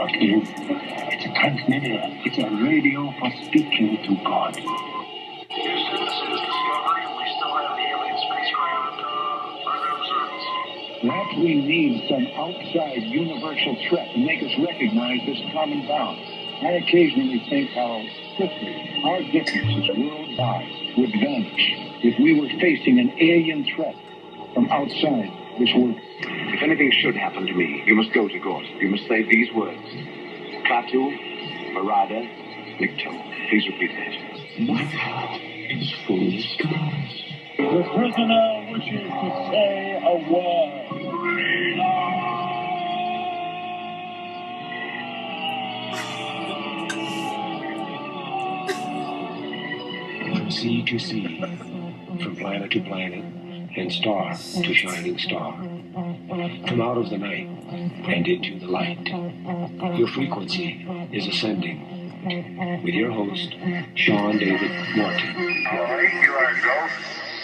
God is. It's a transmitter. It's a radio for speaking to God. Houston, this is Discovery. We still have the alien spacecraft further observance. Perhaps we need some outside universal threat to make us recognize this common bound. I occasionally think how quickly our differences worldwide would vanish if we were facing an alien threat from outside this world. If anything should happen to me, you must go to God. You must say these words. Klaatu, Marada, Nikto. Please repeat that. My heart is full of stars. The prisoner wishes to say a word. From sea to sea, from planet to planet, and star to shining star. From out of the night and into the light, your frequency is ascending. With your host, Sean David Morton. All right, here I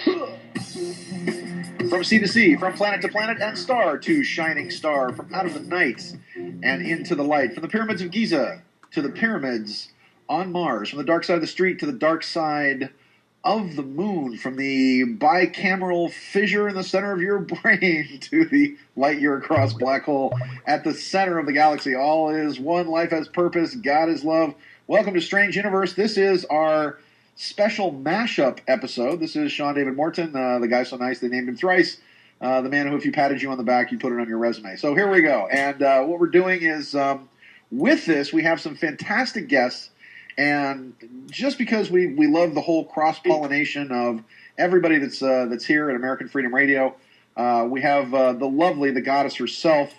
go. From sea to sea, from planet to planet and star to shining star, from out of the night and into the light, from the pyramids of Giza to the pyramids on Mars, from the dark side of the street to the dark side of the moon, from the bicameral fissure in the center of your brain to the light year across black hole at the center of the galaxy. All is one, life has purpose, God is love. Welcome to Strange Universe. This is our special mashup episode. This is Sean David Morton, the guy so nice they named him thrice, the man who, if you patted you on the back, you put it on your resume. So here we go. And what we're doing is, with this, we have some fantastic guests. And just because we love the whole cross-pollination of everybody that's here at American Freedom Radio, we have the goddess herself.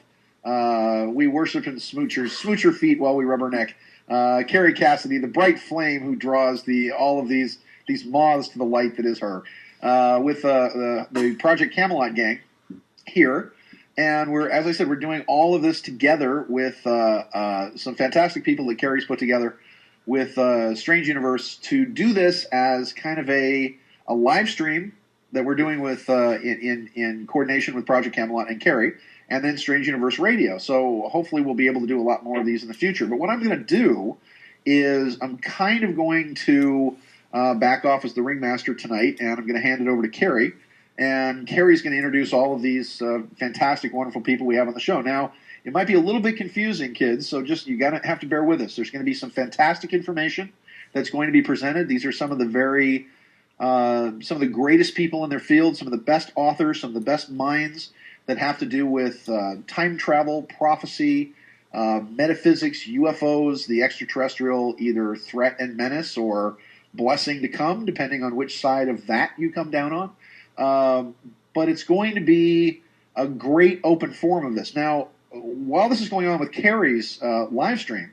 We worship and smooch her feet while we rub her neck. Kerry Cassidy, the bright flame who draws all of these moths to the light that is her. With the Project Camelot gang here. And as I said, we're doing all of this together with some fantastic people that Kerry's put together with Strange Universe to do this as kind of a live stream that we're doing with in coordination with Project Camelot and Kerry, and then Strange Universe Radio. So hopefully we'll be able to do a lot more of these in the future. But what I'm going to do is I'm kind of going to back off as the ringmaster tonight, and I'm going to hand it over to Kerry. And Kerry's going to introduce all of these fantastic, wonderful people we have on the show. Now, it might be a little bit confusing, kids, so just you have to bear with us. There's going to be some fantastic information that's going to be presented. These are some of the greatest people in their field, some of the best authors, some of the best minds that have to do with time travel, prophecy, metaphysics, UFOs, the extraterrestrial either threat and menace or blessing to come, depending on which side of that you come down on. But it's going to be a great open forum of this. Now, while this is going on with Kerry's live stream,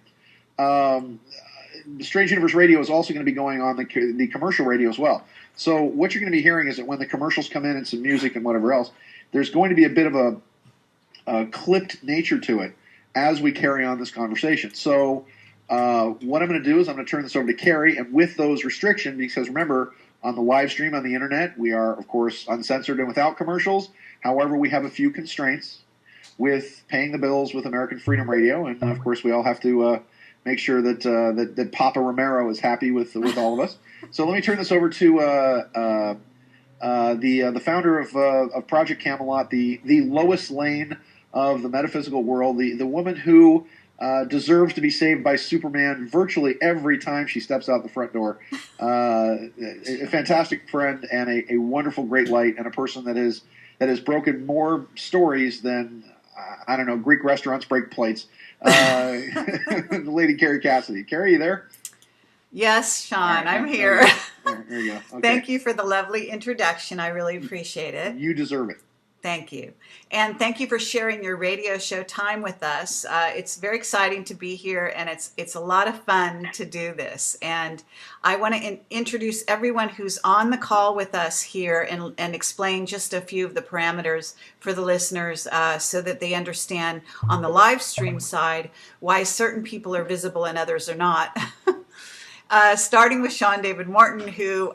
Strange Universe Radio is also going to be going on the commercial radio as well. So what you're going to be hearing is that when the commercials come in and some music and whatever else, there's going to be a bit of a clipped nature to it as we carry on this conversation. So what I'm going to do is I'm going to turn this over to Kerry, and with those restrictions, because remember, on the live stream on the internet, we are, of course, uncensored and without commercials. However, we have a few constraints with paying the bills with American Freedom Radio, and of course we all have to make sure that Papa Romero is happy with all of us. So let me turn this over to the founder of Project Camelot, the Lois Lane of the metaphysical world, the woman who deserves to be saved by Superman virtually every time she steps out the front door. A fantastic friend and a wonderful, great light, and a person that has broken more stories than I don't know, Greek restaurants break plates. The lady Kerry Cassidy. Kerry, you there? Yes, Sean, right, I'm here. There you go. Okay. Thank you for the lovely introduction. I really appreciate it. You deserve it. Thank you. And thank you for sharing your radio show time with us. It's very exciting to be here, and it's a lot of fun to do this. And I want to introduce everyone who's on the call with us here and explain just a few of the parameters for the listeners so that they understand on the live stream side why certain people are visible and others are not. Starting with Sean David Morton, who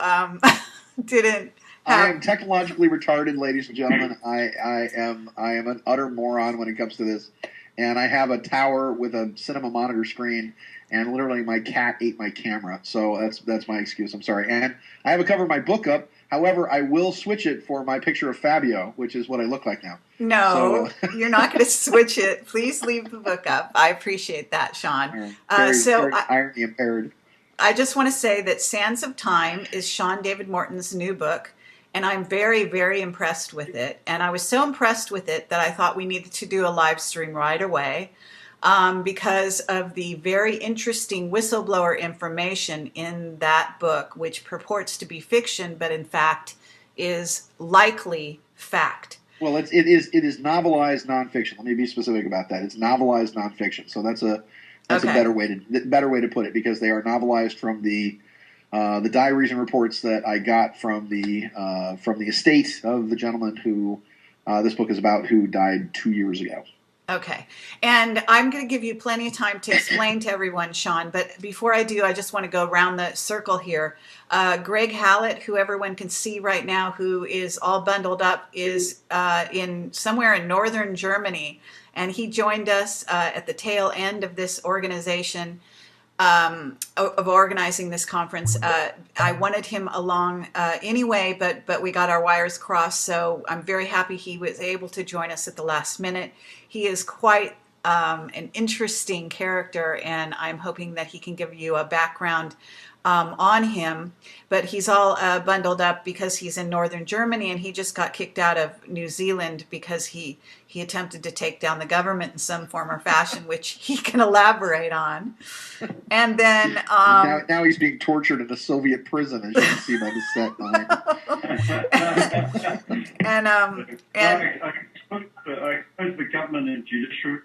didn't... I am technologically retarded, ladies and gentlemen. I am an utter moron when it comes to this, and I have a tower with a cinema monitor screen, and literally my cat ate my camera. So that's my excuse. I'm sorry. And I have a cover of my book up. However, I will switch it for my picture of Fabio, which is what I look like now. No, you're not going to switch it. Please leave the book up. I appreciate that, Sean. Very irony impaired. I just want to say that Sands of Time is Sean David Morton's new book, and I'm very, very impressed with it. And I was so impressed with it that I thought we needed to do a live stream right away because of the very interesting whistleblower information in that book, which purports to be fiction, but in fact is likely fact. Well, it is novelized nonfiction. Let me be specific about that. It's novelized nonfiction. So that's a better way to put it, because they are novelized from the diaries and reports that I got from the estate of the gentleman who this book is about, who died 2 years ago. Okay. And I'm going to give you plenty of time to explain to everyone, Sean. But before I do, I just want to go around the circle here. Greg Hallett, who everyone can see right now, who is all bundled up, is in somewhere in northern Germany. And he joined us at the tail end of this organization, of organizing this conference. I wanted him along anyway, but we got our wires crossed. So I'm very happy he was able to join us at the last minute. He is quite an interesting character, and I'm hoping that he can give you a background on him. But he's all bundled up because he's in northern Germany, and he just got kicked out of New Zealand because he attempted to take down the government in some form or fashion, which he can elaborate on. And then now he's being tortured in a Soviet prison, as you can see by the set line. I suppose the government and judiciary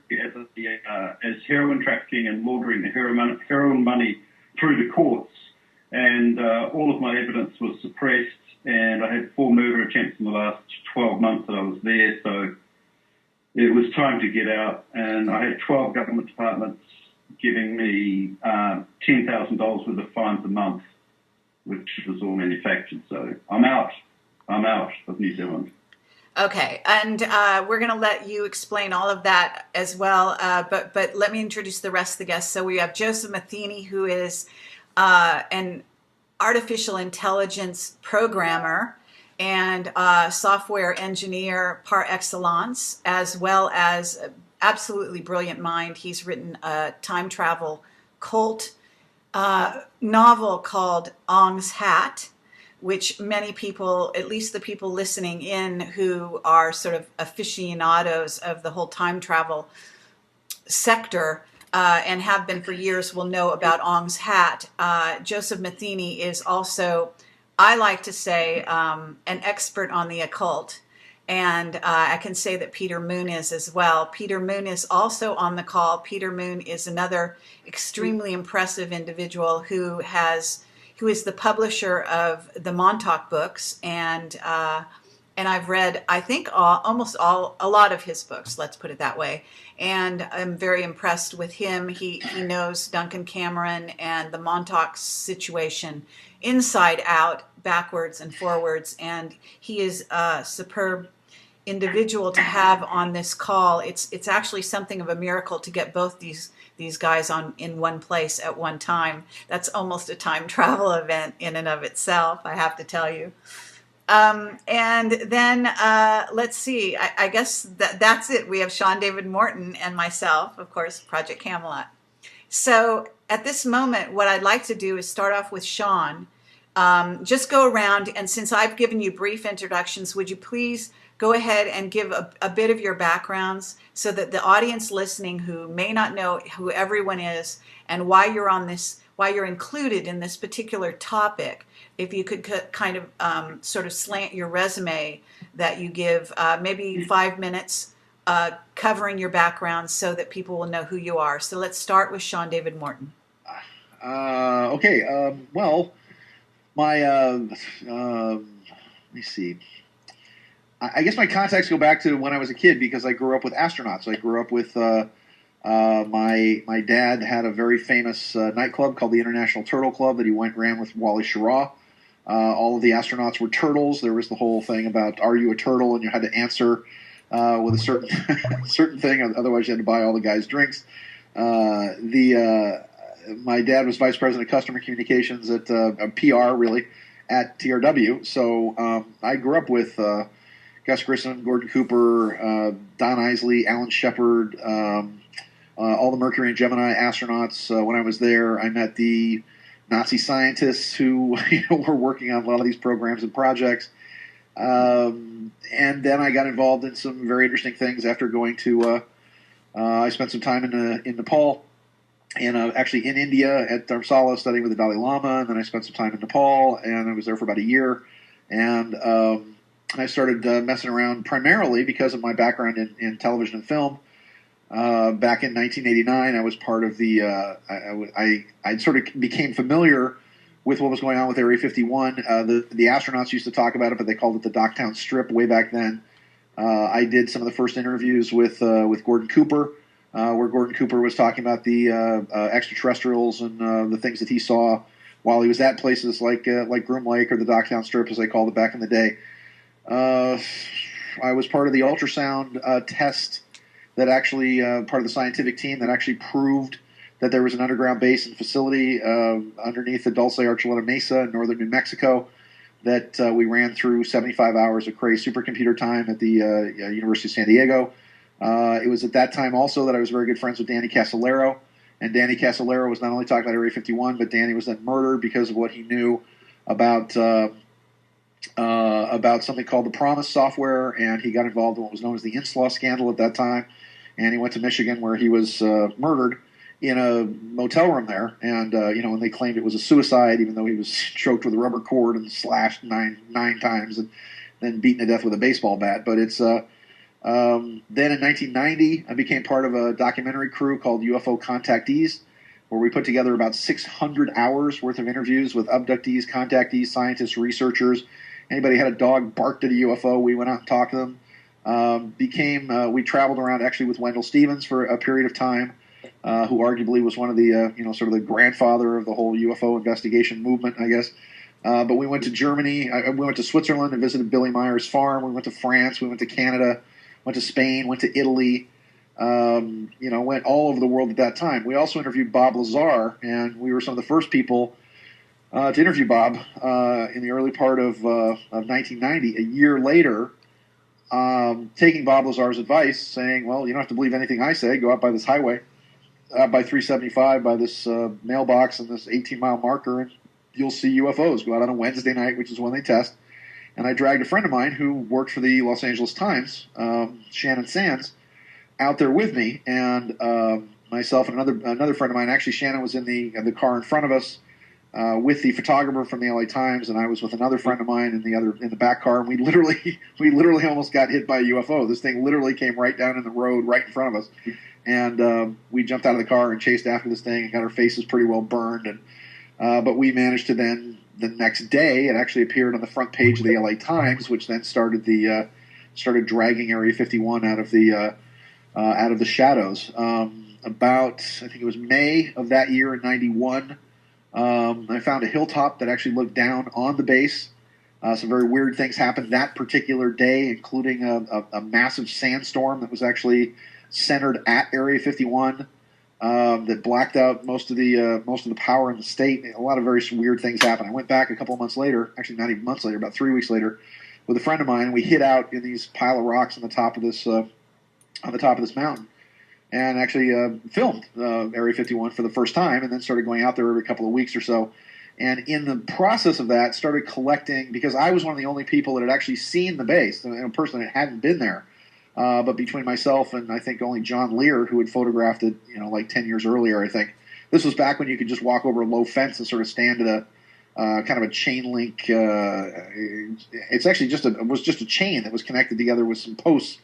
as heroin trafficking and laundering the heroin money through the courts, and all of my evidence was suppressed, and I had 4 murder attempts in the last 12 months that I was there, so it was time to get out, and I had 12 government departments giving me $10,000 worth of fines a month, which was all manufactured, so I'm out of New Zealand. Okay, and we're going to let you explain all of that as well, but let me introduce the rest of the guests. So we have Joseph Matheny, who is an artificial intelligence programmer and software engineer par excellence, as well as absolutely brilliant mind. He's written a time travel cult novel called Ong's Hat, which many people, at least the people listening in who are sort of aficionados of the whole time travel sector and have been for years, will know about Ong's Hat. Joseph Matheny is also, I like to say, an expert on the occult. And I can say that Peter Moon is as well. Peter Moon is also on the call. Peter Moon is another extremely impressive individual who is the publisher of the Montauk books, and I've read, I think, a lot of his books, let's put it that way, and I'm very impressed with him. He knows Duncan Cameron and the Montauk situation inside out, backwards and forwards, and he is a superb individual to have on this call. It's actually something of a miracle to get both these guys in one place at one time. That's almost a time travel event in and of itself, I have to tell you. And then let's see, I guess that's it. We have Sean David Morton and myself, of course, Project Camelot. So at this moment, what I'd like to do is start off with Sean. Just go around, and since I've given you brief introductions, would you please go ahead and give a bit of your backgrounds so that the audience listening who may not know who everyone is and why you're on this, why you're included in this particular topic, if you could kind of sort of slant your resume that you give, maybe 5 minutes covering your background so that people will know who you are. So let's start with Sean David Morton. Okay. Well, my let me see. I guess my contacts go back to when I was a kid, because I grew up with astronauts. I grew up with my dad had a very famous nightclub called the International Turtle Club that he ran with Wally Schirra. All of the astronauts were turtles. There was the whole thing about, are you a turtle? And you had to answer with a certain certain thing. Otherwise, you had to buy all the guys drinks. My dad was vice president of customer communications at PR, really, at TRW. So I grew up with Gus Grissom, Gordon Cooper, Don Isley, Alan Shepard, all the Mercury and Gemini astronauts. When I was there, I met the Nazi scientists who were working on a lot of these programs and projects. And then I got involved in some very interesting things after going to. I spent some time in Nepal, and actually in India at Dharamsala studying with the Dalai Lama, and then I spent some time in Nepal, and I was there for about a year. And I started messing around primarily because of my background in television and film. Back in 1989, I was part of the. I sort of became familiar with what was going on with Area 51. The astronauts used to talk about it, but they called it the Docktown Strip way back then. I did some of the first interviews with Gordon Cooper, where Gordon Cooper was talking about the extraterrestrials and the things that he saw while he was at places like Groom Lake or the Docktown Strip, as they called it back in the day. I was part of the ultrasound test that actually part of the scientific team that actually proved that there was an underground base and facility underneath the Dulce Archuleta Mesa in northern New Mexico that we ran through 75 hours of Cray supercomputer time at the University of San Diego. It was at that time also that I was very good friends with Danny Casolaro. And Danny Casolaro was not only talking about Area 51, but Danny was then murdered because of what he knew about something called the Promise software, and he got involved in what was known as the Inslaw scandal at that time. And he went to Michigan, where he was murdered in a motel room there. And and they claimed it was a suicide, even though he was choked with a rubber cord and slashed nine times, and then beaten to death with a baseball bat. But it's then in 1990, I became part of a documentary crew called UFO Contactees, where we put together about 600 hours worth of interviews with abductees, contactees, scientists, researchers. Anybody had a dog barked at a UFO, we went out and talked to them. We traveled around actually with Wendell Stevens for a period of time, who arguably was one of the, sort of the grandfather of the whole UFO investigation movement, I guess. But we went to Germany, we went to Switzerland and visited Billy Meyer's farm. We went to France, we went to Canada, went to Spain, went to Italy, went all over the world at that time. We also interviewed Bob Lazar, and we were some of the first people to interview Bob in the early part of 1990. A year later, taking Bob Lazar's advice, saying, well, you don't have to believe anything I say. Go out by this highway, out by 375, by this mailbox and this 18-mile marker, and you'll see UFOs. Go out on a Wednesday night, which is when they test. And I dragged a friend of mine who worked for the Los Angeles Times, Shannon Sands, out there with me, and myself and another friend of mine. Actually, Shannon was in the car in front of us with the photographer from the LA Times, and I was with another friend of mine in the back car. And we literally almost got hit by a UFO. This thing literally came right down in the road, right in front of us, and we jumped out of the car and chased after this thing and got our faces pretty well burned. And but we managed to then. The next day, it actually appeared on the front page of the LA Times, which then started dragging Area 51 out of the shadows. About, I think it was May of that year in '91, I found a hilltop that actually looked down on the base. Some very weird things happened that particular day, including a massive sandstorm that was actually centered at Area 51. That blacked out most of the power in the state. A lot of very weird things happened. I went back a couple of months later, actually not even months later, about 3 weeks later, with a friend of mine, and we hid out in these pile of rocks on the top of this mountain, and actually filmed Area 51 for the first time, and then started going out there every couple of weeks or so. And in the process of that, started collecting, because I was one of the only people that had actually seen the base, and a person that hadn't been there. But between myself and I think only John Lear, who had photographed it, like 10 years earlier, I think. This was back when you could just walk over a low fence and sort of stand at a kind of a chain link. It's actually was just a chain that was connected together with some posts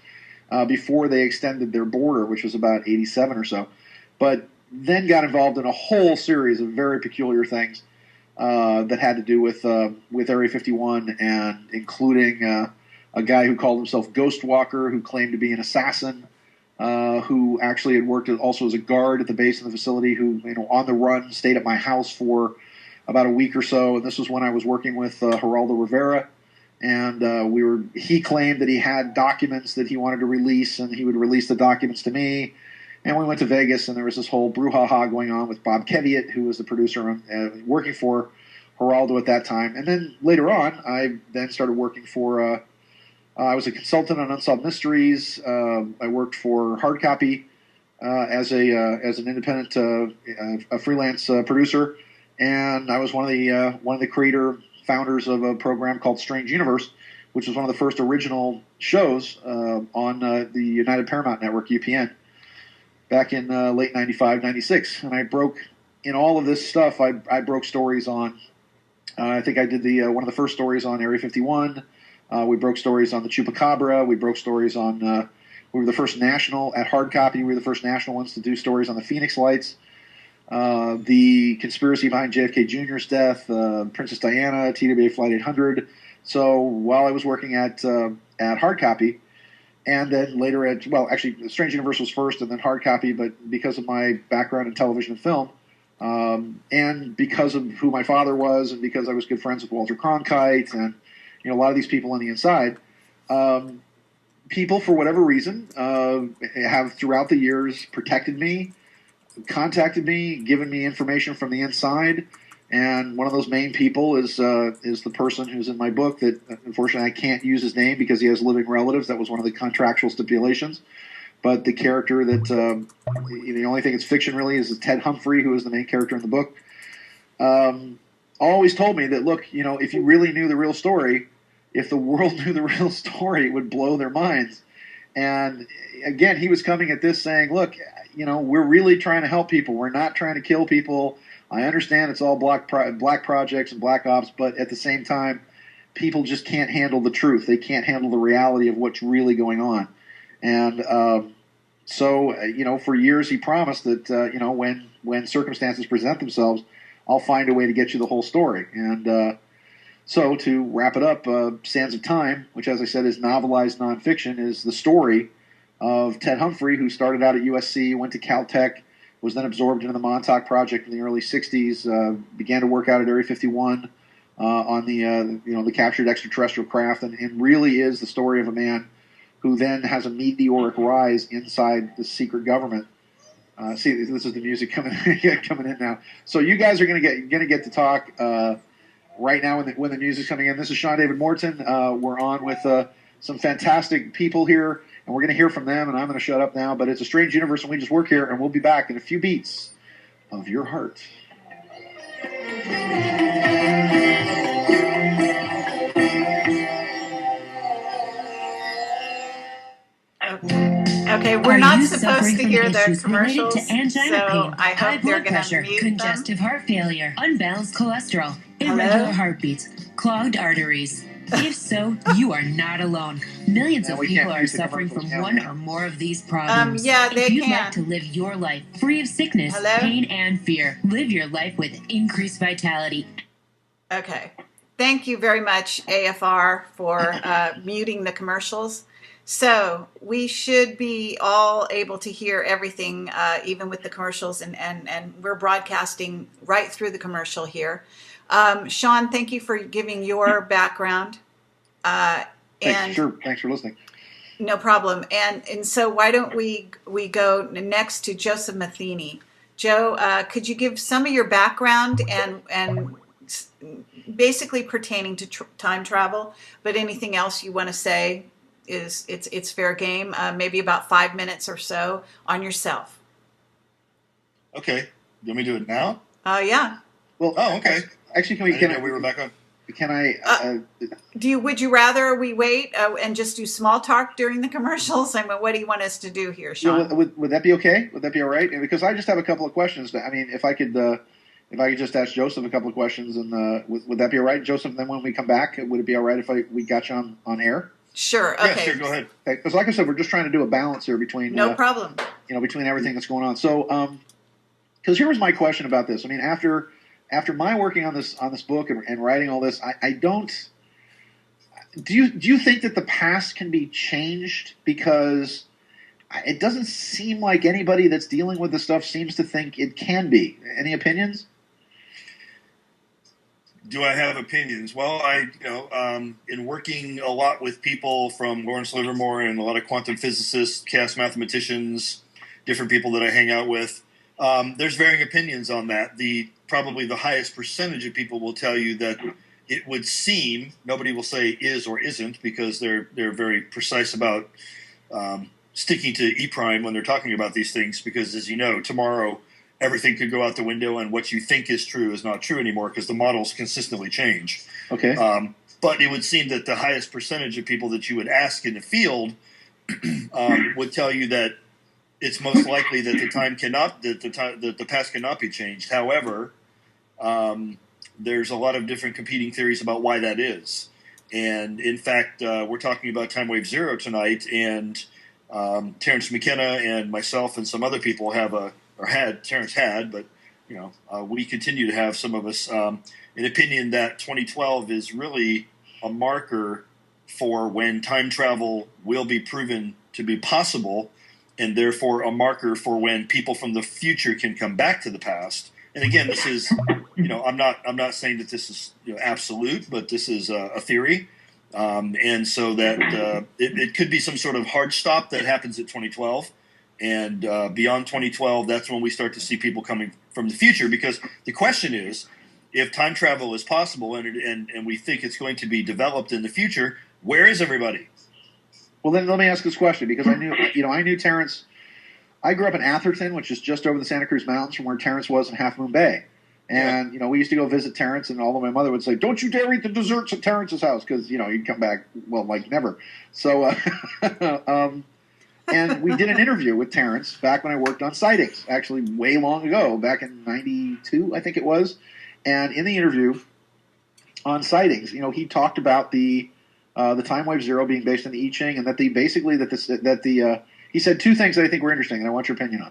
before they extended their border, which was about 87 or so. But then got involved in a whole series of very peculiar things that had to do with Area 51, and including a guy who called himself Ghost Walker, who claimed to be an assassin, who actually had worked also as a guard at the base of the facility, who, on the run, stayed at my house for about a week or so. And this was when I was working with Geraldo Rivera, and he claimed that he had documents that he wanted to release, and he would release the documents to me. And we went to Vegas, and there was this whole brouhaha going on with Bob Keviott, who was the producer working for Geraldo at that time. And then later on, I then started working for, I was a consultant on Unsolved Mysteries. I worked for Hard Copy as an independent, a freelance producer. And I was one of the founders of a program called Strange Universe, which was one of the first original shows on the United Paramount Network, UPN, back in late 95, 96. And I broke, in all of this stuff, I broke stories on, I think I did one of the first stories on Area 51. We broke stories on the Chupacabra. We broke stories on, we were the first national, at Hard Copy, we were the first national ones to do stories on the Phoenix Lights. The conspiracy behind JFK Jr.'s death, Princess Diana, TWA Flight 800. So while I was working at Hard Copy, and then later actually, Strange Universe was first, and then Hard Copy. But because of my background in television and film, and because of who my father was, and because I was good friends with Walter Cronkite, and a lot of these people on the inside, people for whatever reason have throughout the years protected me, contacted me, given me information from the inside. And one of those main people is the person who's in my book that, unfortunately, I can't use his name because he has living relatives. That was one of the contractual stipulations. But the character that, the only thing that's fiction really is Ted Humphrey, who is the main character in the book, always told me that, look, if you really knew the real story, if the world knew the real story, it would blow their minds. And again, he was coming at this saying, look, we're really trying to help people. We're not trying to kill people. I understand it's all black projects and black ops, but at the same time, people just can't handle the truth. They can't handle the reality of what's really going on. And so, for years he promised that, when circumstances present themselves, I'll find a way to get you the whole story. And so to wrap it up, Sands of Time, which, as I said, is novelized nonfiction, is the story of Ted Humphrey, who started out at USC, went to Caltech, was then absorbed into the Montauk Project in the early 60s, began to work out at Area 51 on the captured extraterrestrial craft, and really is the story of a man who then has a meteoric rise inside the secret government. See, this is the music coming in now. So you guys are going to get to talk right now when the music's coming in. This is Sean David Morton. We're on with some fantastic people here, and we're going to hear from them, and I'm going to shut up now. But it's a strange universe, and we just work here, and we'll be back in a few beats of your heart. Okay, we're not supposed to hear the commercials, to angina, so pain, I high hope they're blood going pressure, to mute congestive them. heart failure, unbalanced cholesterol, irregular heartbeats, clogged arteries. If so, you are not alone. Millions of people are suffering from one or more of these problems. Yeah, they if you'd can. like to live your life free of sickness, pain, and fear, live your life with increased vitality. Okay. Thank you very much, AFR, for muting the commercials. So we should be all able to hear everything, even with the commercials, and we're broadcasting right through the commercial here. Sean, thank you for giving your background. Thanks for listening. No problem. And so why don't we go next to Joseph Matheny. Joe, could you give some of your background and basically pertaining to time travel, but anything else you want to say it's fair game, maybe about 5 minutes or so on yourself. Okay. You want me to do it now? Yeah. Well, okay. Actually, we were back on. Can I? Would you rather we wait and just do small talk during the commercials? I mean, what do you want us to do here, Sean? Would that be okay? Would that be all right? Because I just have a couple of questions. I mean, if I could just ask Joseph a couple of questions, and would that be all right, Joseph? Then when we come back, would it be all right if we got you on air? Sure. Okay. Yeah, sure. Go ahead. Because, like I said, we're just trying to do a balance here between no problem. Between everything that's going on. So, because here was my question about this. I mean, after my working on this book and writing all this, I don't. Do you think that the past can be changed? Because it doesn't seem like anybody that's dealing with this stuff seems to think it can be. Any opinions? Do I have opinions? Well, in working a lot with people from Lawrence Livermore and a lot of quantum physicists, chaos mathematicians, different people that I hang out with, there's varying opinions on that. Probably the highest percentage of people will tell you that it would seem, nobody will say is or isn't, because they're very precise about sticking to E prime when they're talking about these things, because as you know, tomorrow everything could go out the window and what you think is true is not true anymore because the models consistently change. Okay. But it would seem that the highest percentage of people that you would ask in the field would tell you that it's most likely that the past cannot be changed. However, there's a lot of different competing theories about why that is. And in fact, we're talking about Timewave Zero tonight, and Terrence McKenna and myself and some other people Terrence had, but we continue to have, some of us, an opinion that 2012 is really a marker for when time travel will be proven to be possible, and therefore a marker for when people from the future can come back to the past. And again, this is, I'm not saying that this is absolute, but this is a theory, and so that it could be some sort of hard stop that happens at 2012. And beyond 2012, that's when we start to see people coming from the future. Because the question is, if time travel is possible and we think it's going to be developed in the future, where is everybody? Well, then let me ask this question, because I knew Terrence. I grew up in Atherton, which is just over the Santa Cruz Mountains from where Terrence was in Half Moon Bay. And, we used to go visit Terrence, and although my mother would say, "Don't you dare eat the desserts at Terrence's house," because, he'd come back, like never. So, and we did an interview with Terrence back when I worked on Sightings, actually way long ago, back in '92, I think it was. And in the interview on Sightings, he talked about the Timewave Zero being based on the I Ching, and that he said two things that I think were interesting, and I want your opinion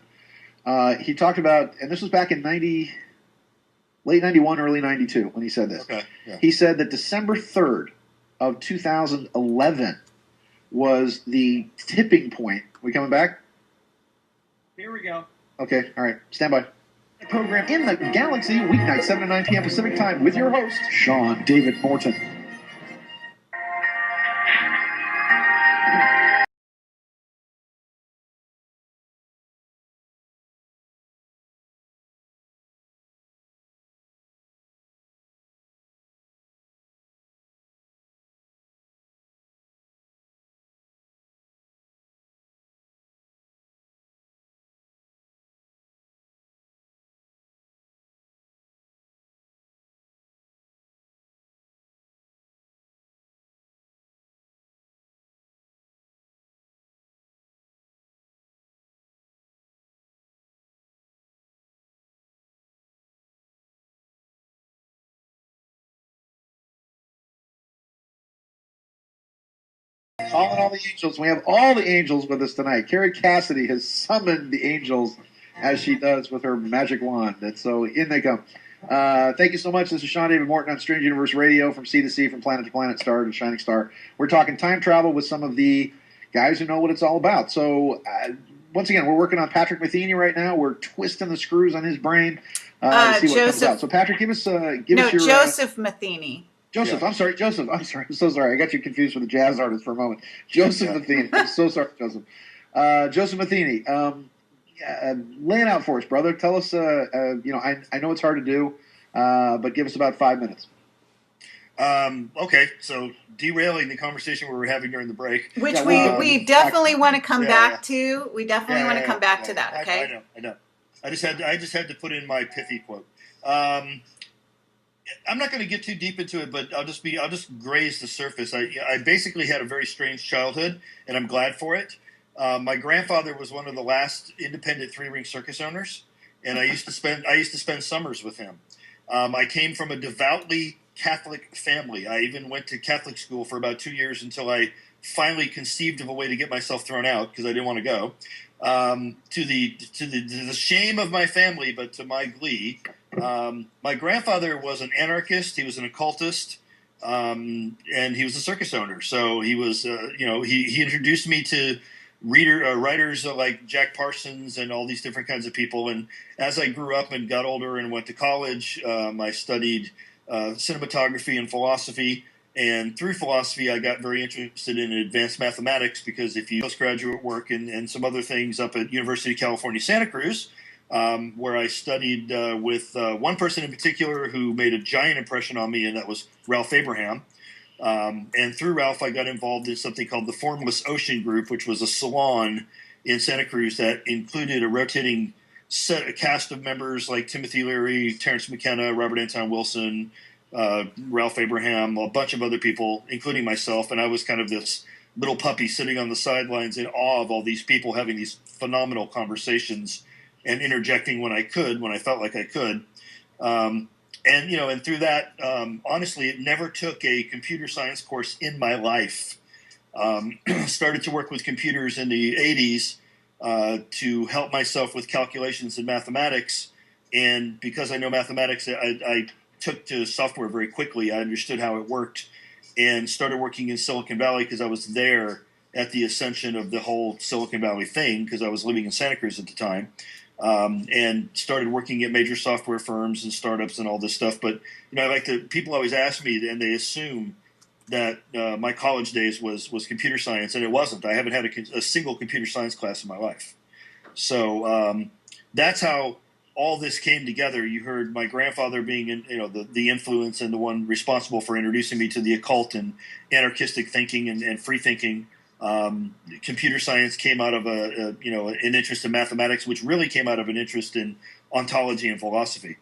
on. He talked about, and this was back in late '91, early '92 when he said this. Okay. Yeah. He said that December 3rd of 2011 was the tipping point. We coming back? Here we go. Okay, all right. Stand by. The program in the Galaxy, weeknight, 7 to 9 p.m. Pacific Time, with your host, Sean David Morton. Calling all the angels. We have all the angels with us tonight. Kerry Cassidy has summoned the angels as she does with her magic wand. And so in they come. Thank you so much. This is Sean David Morton on Strange Universe Radio, from sea to sea, from planet to planet, star to shining star. We're talking time travel with some of the guys who know what it's all about. So once again, we're working on Patrick Matheny right now. We're twisting the screws on his brain to see what comes out. So Patrick, give us your... Joseph Matheny. Joseph, yeah. I'm sorry, Joseph. I'm so sorry. I got you confused with a jazz artist for a moment. Joseph Matheny. I'm so sorry, Joseph. Joseph Matheny, lay it out for us, brother. Tell us, I know it's hard to do, but give us about 5 minutes. Okay, so derailing the conversation we were having during the break. Which we definitely want to come back to. We definitely want to come back to that, okay? I know. I just had to put in my pithy quote. I'm not going to get too deep into it, but I'll just graze the surface. I basically had a very strange childhood, and I'm glad for it. My grandfather was one of the last independent three-ring circus owners, and I used to spend summers with him. I came from a devoutly Catholic family. I even went to Catholic school for about 2 years until I finally conceived of a way to get myself thrown out because I didn't want to go. To the shame of my family, but to my glee. My grandfather was an anarchist. He was an occultist, and he was a circus owner. So he was, he introduced me to writers like Jack Parsons and all these different kinds of people. And as I grew up and got older and went to college, I studied cinematography and philosophy. And through philosophy, I got very interested in advanced mathematics because if you postgraduate work and some other things up at University of California, Santa Cruz, where I studied with one person in particular who made a giant impression on me, and that was Ralph Abraham. And through Ralph, I got involved in something called the Formless Ocean Group, which was a salon in Santa Cruz that included a rotating a cast of members like Timothy Leary, Terrence McKenna, Robert Anton Wilson, Ralph Abraham, a bunch of other people, including myself. And I was kind of this little puppy sitting on the sidelines in awe of all these people having these phenomenal conversations and interjecting when I felt like I could. And through that, honestly, it never took a computer science course in my life. Started to work with computers in the 80s to help myself with calculations in mathematics. And because I know mathematics, I took to software very quickly. I understood how it worked and started working in Silicon Valley because I was there at the ascension of the whole Silicon Valley thing because I was living in Santa Cruz at the time. And started working at major software firms and startups and all this stuff. But, people always ask me and they assume that my college days was computer science, and it wasn't. I haven't had a single computer science class in my life. So that's how all this came together. You heard my grandfather being the influence and the one responsible for introducing me to the occult and anarchistic thinking and free thinking. Computer science came out of an interest in mathematics, which really came out of an interest in ontology and philosophy.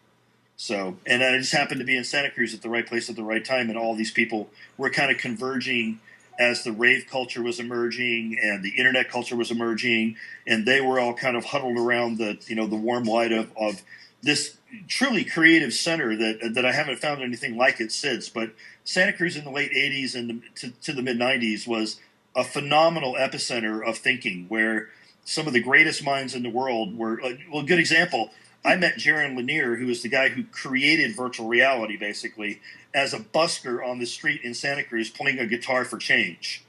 So, and I just happened to be in Santa Cruz at the right place at the right time, and all these people were kind of converging as the rave culture was emerging and the internet culture was emerging, and they were all kind of huddled around the warm light of this truly creative center that I haven't found anything like it since. But Santa Cruz in the late 80s and to the mid 90s was a phenomenal epicenter of thinking where some of the greatest minds in the world were, a good example, I met Jaron Lanier, who is the guy who created virtual reality, basically, as a busker on the street in Santa Cruz playing a guitar for change.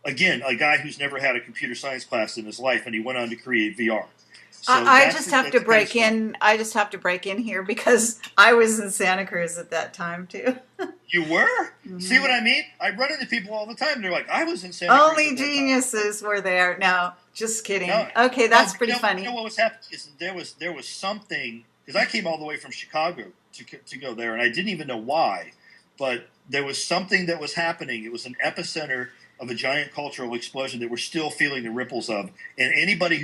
Again, a guy who's never had a computer science class in his life, and he went on to create VR. So I just have to break in. I just have to break in here because I was in Santa Cruz at that time too. You were? Mm-hmm. See what I mean? I run into people all the time. They're like, "I was in Santa Cruz." Only geniuses were there. No, just kidding. No, okay, that's pretty funny. You know what was happening is there was something, because I came all the way from Chicago to go there, and I didn't even know why, but there was something that was happening. It was an epicenter of a giant cultural explosion that we're still feeling the ripples of. And anybody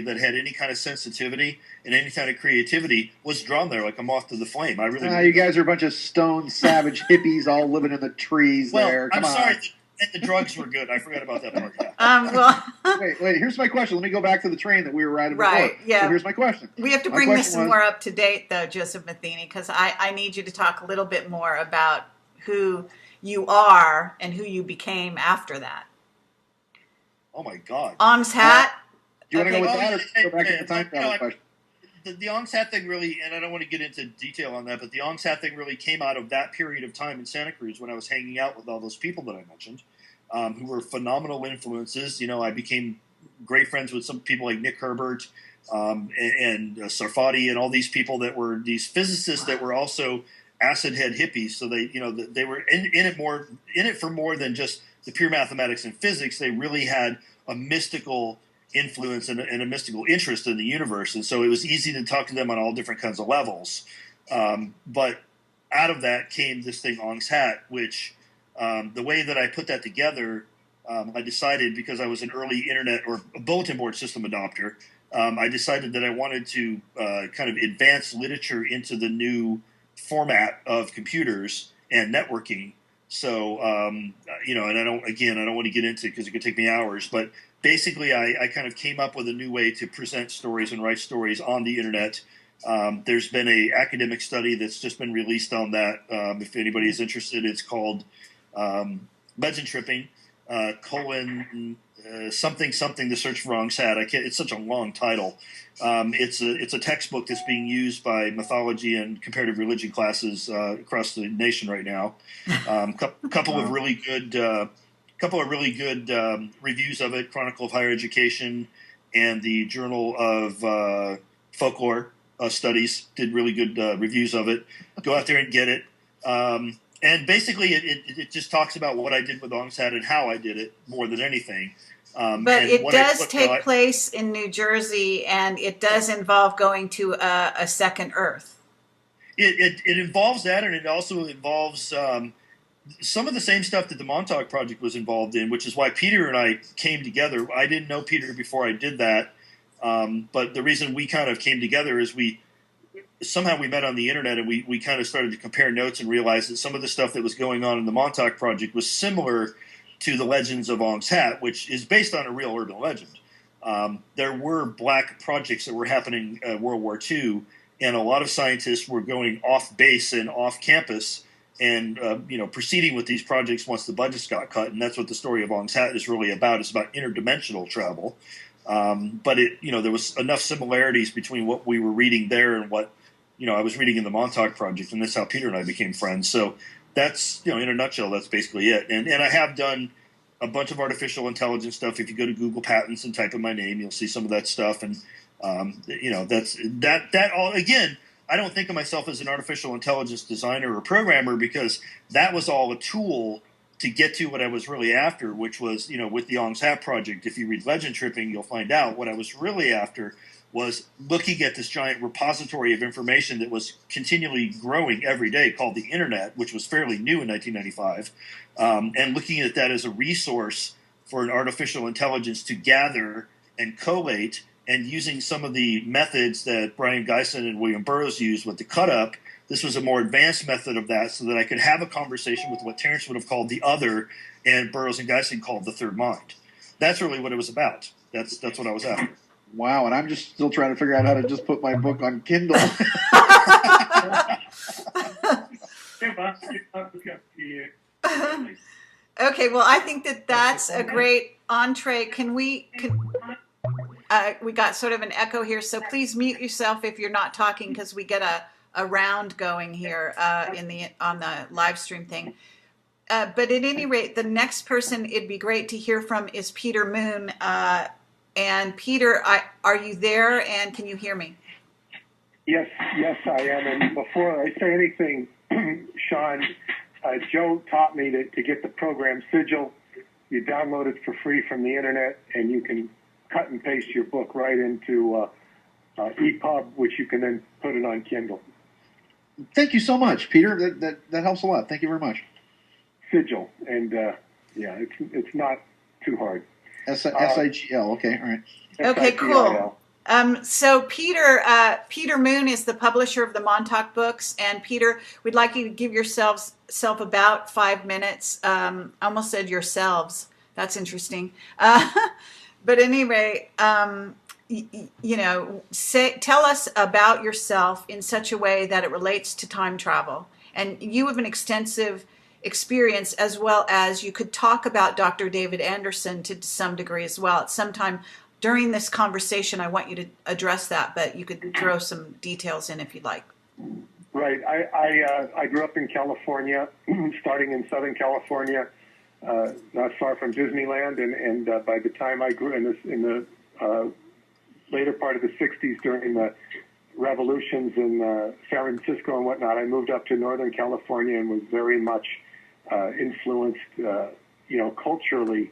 that had any kind of sensitivity and any kind of creativity was drawn there like a moth to the flame. I really you guys are a bunch of stone savage hippies all living in the trees there. Come on. Sorry. And the drugs were good. I forgot about that part. Yeah. Wait. Here's my question. Let me go back to the train that we were riding before. Right. Yeah. So here's my question. We have to bring this more up to date, though, Joseph Matheny, because I need you to talk a little bit more about who you are and who you became after that. Oh my God. Ong's hat. Do you want to go with that, or go back to the time travel question? The Ong's hat thing really, and I don't want to get into detail on that, but the Ong's hat thing really came out of that period of time in Santa Cruz when I was hanging out with all those people that I mentioned, who were phenomenal influences. I became great friends with some people like Nick Herbert and Sarfati and all these people that were these physicists that were also acid head hippies. So they were in it for more than just the pure mathematics and physics. They really had a mystical influence and a mystical interest in the universe. And so it was easy to talk to them on all different kinds of levels. But out of that came this thing, Ong's hat, which the way that I put that together, I decided, because I was an early internet or a bulletin board system adopter, I decided that I wanted to kind of advance literature into the new format of computers and networking. So, and I don't want to get into it because it could take me hours, but basically I kind of came up with a new way to present stories and write stories on the internet. There's been a academic study that's just been released on that. If anybody is interested, it's called Legend Tripping, something the search for Ong's hat. It's such a long title. It's a textbook that's being used by mythology and comparative religion classes across the nation right now. Couple of really good reviews of it. Chronicle of Higher Education and the Journal of Folklore Studies did really good reviews of it. Go out there and get it. And basically, it just talks about what I did with ONGSAT and how I did it more than anything. But it does take place in New Jersey, and it does involve going to a second Earth. It involves that, and it also involves some of the same stuff that the Montauk Project was involved in, which is why Peter and I came together. I didn't know Peter before I did that, but the reason we kind of came together is we met on the internet, and we kind of started to compare notes and realized that some of the stuff that was going on in the Montauk Project was similar to the legends of ONGSAT, which is based on a real urban legend. There were black projects that were happening World War II, and a lot of scientists were going off base and off campus and proceeding with these projects once the budgets got cut. And that's what the story of ONGSAT is really about. It's about interdimensional travel. But there was enough similarities between what we were reading there and what I was reading in the Montauk Project, and that's how Peter and I became friends. So that's, in a nutshell, that's basically it. And I have done a bunch of artificial intelligence stuff. If you go to Google Patents and type in my name, you'll see some of that stuff. And that's all. Again, I don't think of myself as an artificial intelligence designer or programmer, because that was all a tool to get to what I was really after, which was, with the ONGSAT project. If you read Legend Tripping, you'll find out what I was really after was looking at this giant repository of information that was continually growing every day called the Internet, which was fairly new in 1995, and looking at that as a resource for an artificial intelligence to gather and collate, and using some of the methods that Brian Geisen and William Burroughs used with the cut-up. This was a more advanced method of that, so that I could have a conversation with what Terence would have called the other, and Burroughs and Geisen called the third mind. That's really what it was about. That's what I was after. Wow, and I'm just still trying to figure out how to just put my book on Kindle. Okay, well, I think that's a great entree. We got sort of an echo here, so please mute yourself if you're not talking, because we get a round going here on the live stream thing. But at any rate, the next person it'd be great to hear from is Peter Moon. And Peter, are you there, and can you hear me? Yes, I am. And before I say anything, Sean, Joe taught me to get the program Sigil. You download it for free from the internet, and you can cut and paste your book right into EPUB, which you can then put it on Kindle. Thank you so much, Peter. That helps a lot. Thank you very much. Sigil, and it's not too hard. S-I-G-L. Okay, all right. Okay, cool. So Peter Moon is the publisher of the Montauk books, and Peter, we'd like you to give yourself about 5 minutes. Almost said yourselves. That's interesting. But anyway, tell us about yourself in such a way that it relates to time travel. And you have an extensive experience, as well as you could talk about Dr. David Anderson to some degree as well. At some time during this conversation, I want you to address that, but you could throw some details in if you'd like. Right. I grew up in California, starting in Southern California, not far from Disneyland, and by the time I grew in the later part of the 60s, during the revolutions in San Francisco and whatnot, I moved up to Northern California and was very much influenced, culturally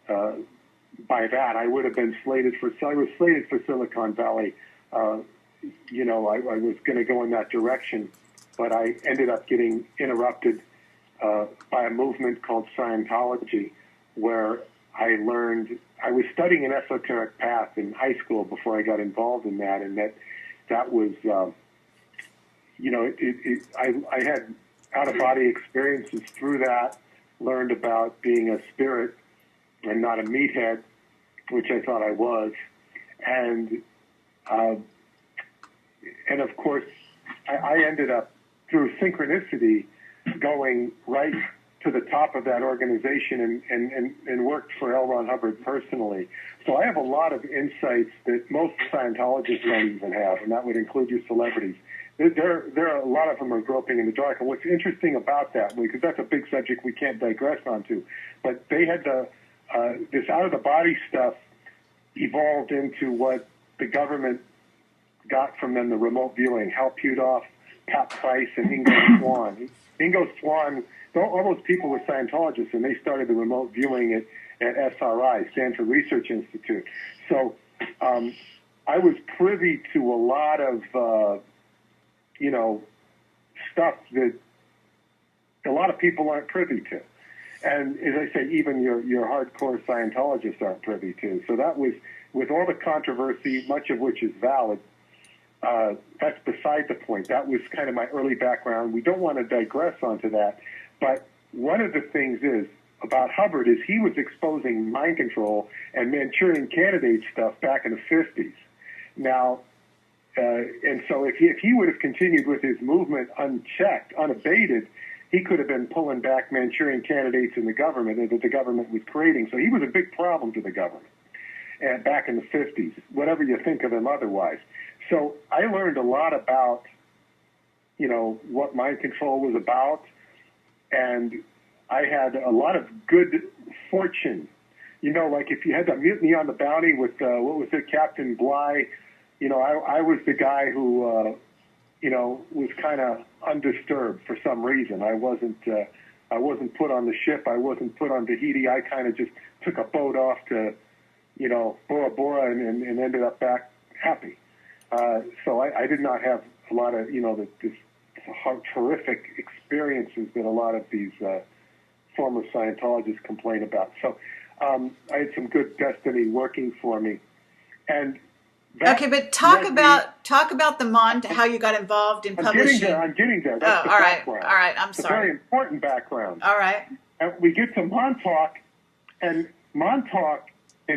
by that. I would have been slated for Silicon Valley. I was going to go in that direction, but I ended up getting interrupted by a movement called Scientology, where I was studying an esoteric path in high school before I got involved in that, and that was, I had out-of-body experiences through that, learned about being a spirit and not a meathead, which I thought I was. And of course, I ended up, through synchronicity, going right to the top of that organization and worked for L. Ron Hubbard personally. So I have a lot of insights that most Scientologists don't even have, and that would include your celebrities. There are a lot of them are groping in the dark. And what's interesting about that, because that's a big subject we can't digress onto, but they had this out-of-the-body stuff evolved into what the government got from them, the remote viewing. Hal Pudoff Pat Price and Ingo Swann. Ingo Swann, all those people were Scientologists, and they started the remote viewing at SRI, Stanford Research Institute. So I was privy to a lot of, stuff that a lot of people aren't privy to. And as I say, even your hardcore Scientologists aren't privy to. So that was, with all the controversy, much of which is valid, that's beside the point. That was kind of my early background. We don't want to digress onto that. But one of the things about Hubbard is he was exposing mind control and Manchurian candidate stuff back in the 50s. Now, and so if he would have continued with his movement unchecked, unabated, he could have been pulling back Manchurian candidates in the government that the government was creating. So he was a big problem to the government back in the 50s, whatever you think of him otherwise. So I learned a lot about, what mind control was about, and I had a lot of good fortune. Like if you had that Mutiny on the Bounty with, Captain Bligh, I was the guy who, was kind of undisturbed for some reason. I wasn't put on the ship. I wasn't put on Tahiti. I kind of just took a boat off to, Bora Bora and ended up back happy. So I did not have a lot of, this terrific experiences that a lot of these former Scientologists complain about. So I had some good destiny working for me. And okay, but talk about how you got involved in publishing. I'm getting there. That's all right. background. All right. I'm it's sorry. a very important background. All right. And we get to Montauk, and Montauk I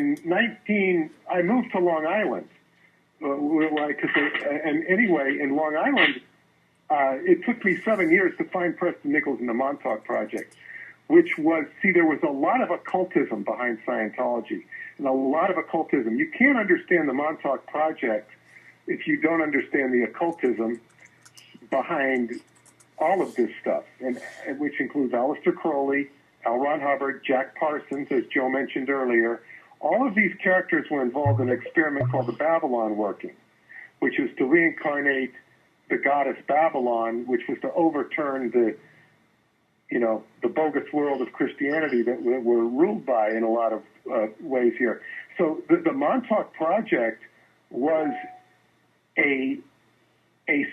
moved to Long Island. And anyway, in Long Island, it took me 7 years to find Preston Nichols and the Montauk Project, which was, there was a lot of occultism behind Scientology, and a lot of occultism. You can't understand the Montauk Project if you don't understand the occultism behind all of this stuff, and which includes Aleister Crowley, L. Ron Hubbard, Jack Parsons, as Joe mentioned earlier. All of these characters were involved in an experiment called the Babylon Working, which was to reincarnate the goddess Babylon, which was to overturn the bogus world of Christianity that we're ruled by in a lot of ways here. So the Montauk Project was a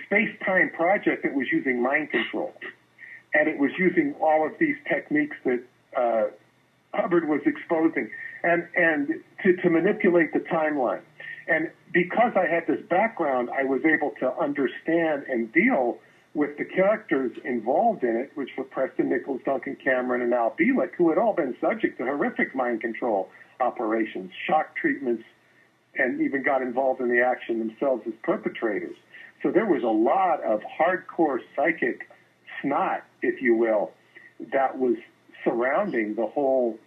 space-time project that was using mind control, and it was using all of these techniques that Hubbard was exposing, and to manipulate the timeline. And because I had this background, I was able to understand and deal with the characters involved in it, which were Preston Nichols, Duncan Cameron, and Al Bielek, who had all been subject to horrific mind control operations, shock treatments, and even got involved in the action themselves as perpetrators. So there was a lot of hardcore psychic snot, if you will, that was surrounding the whole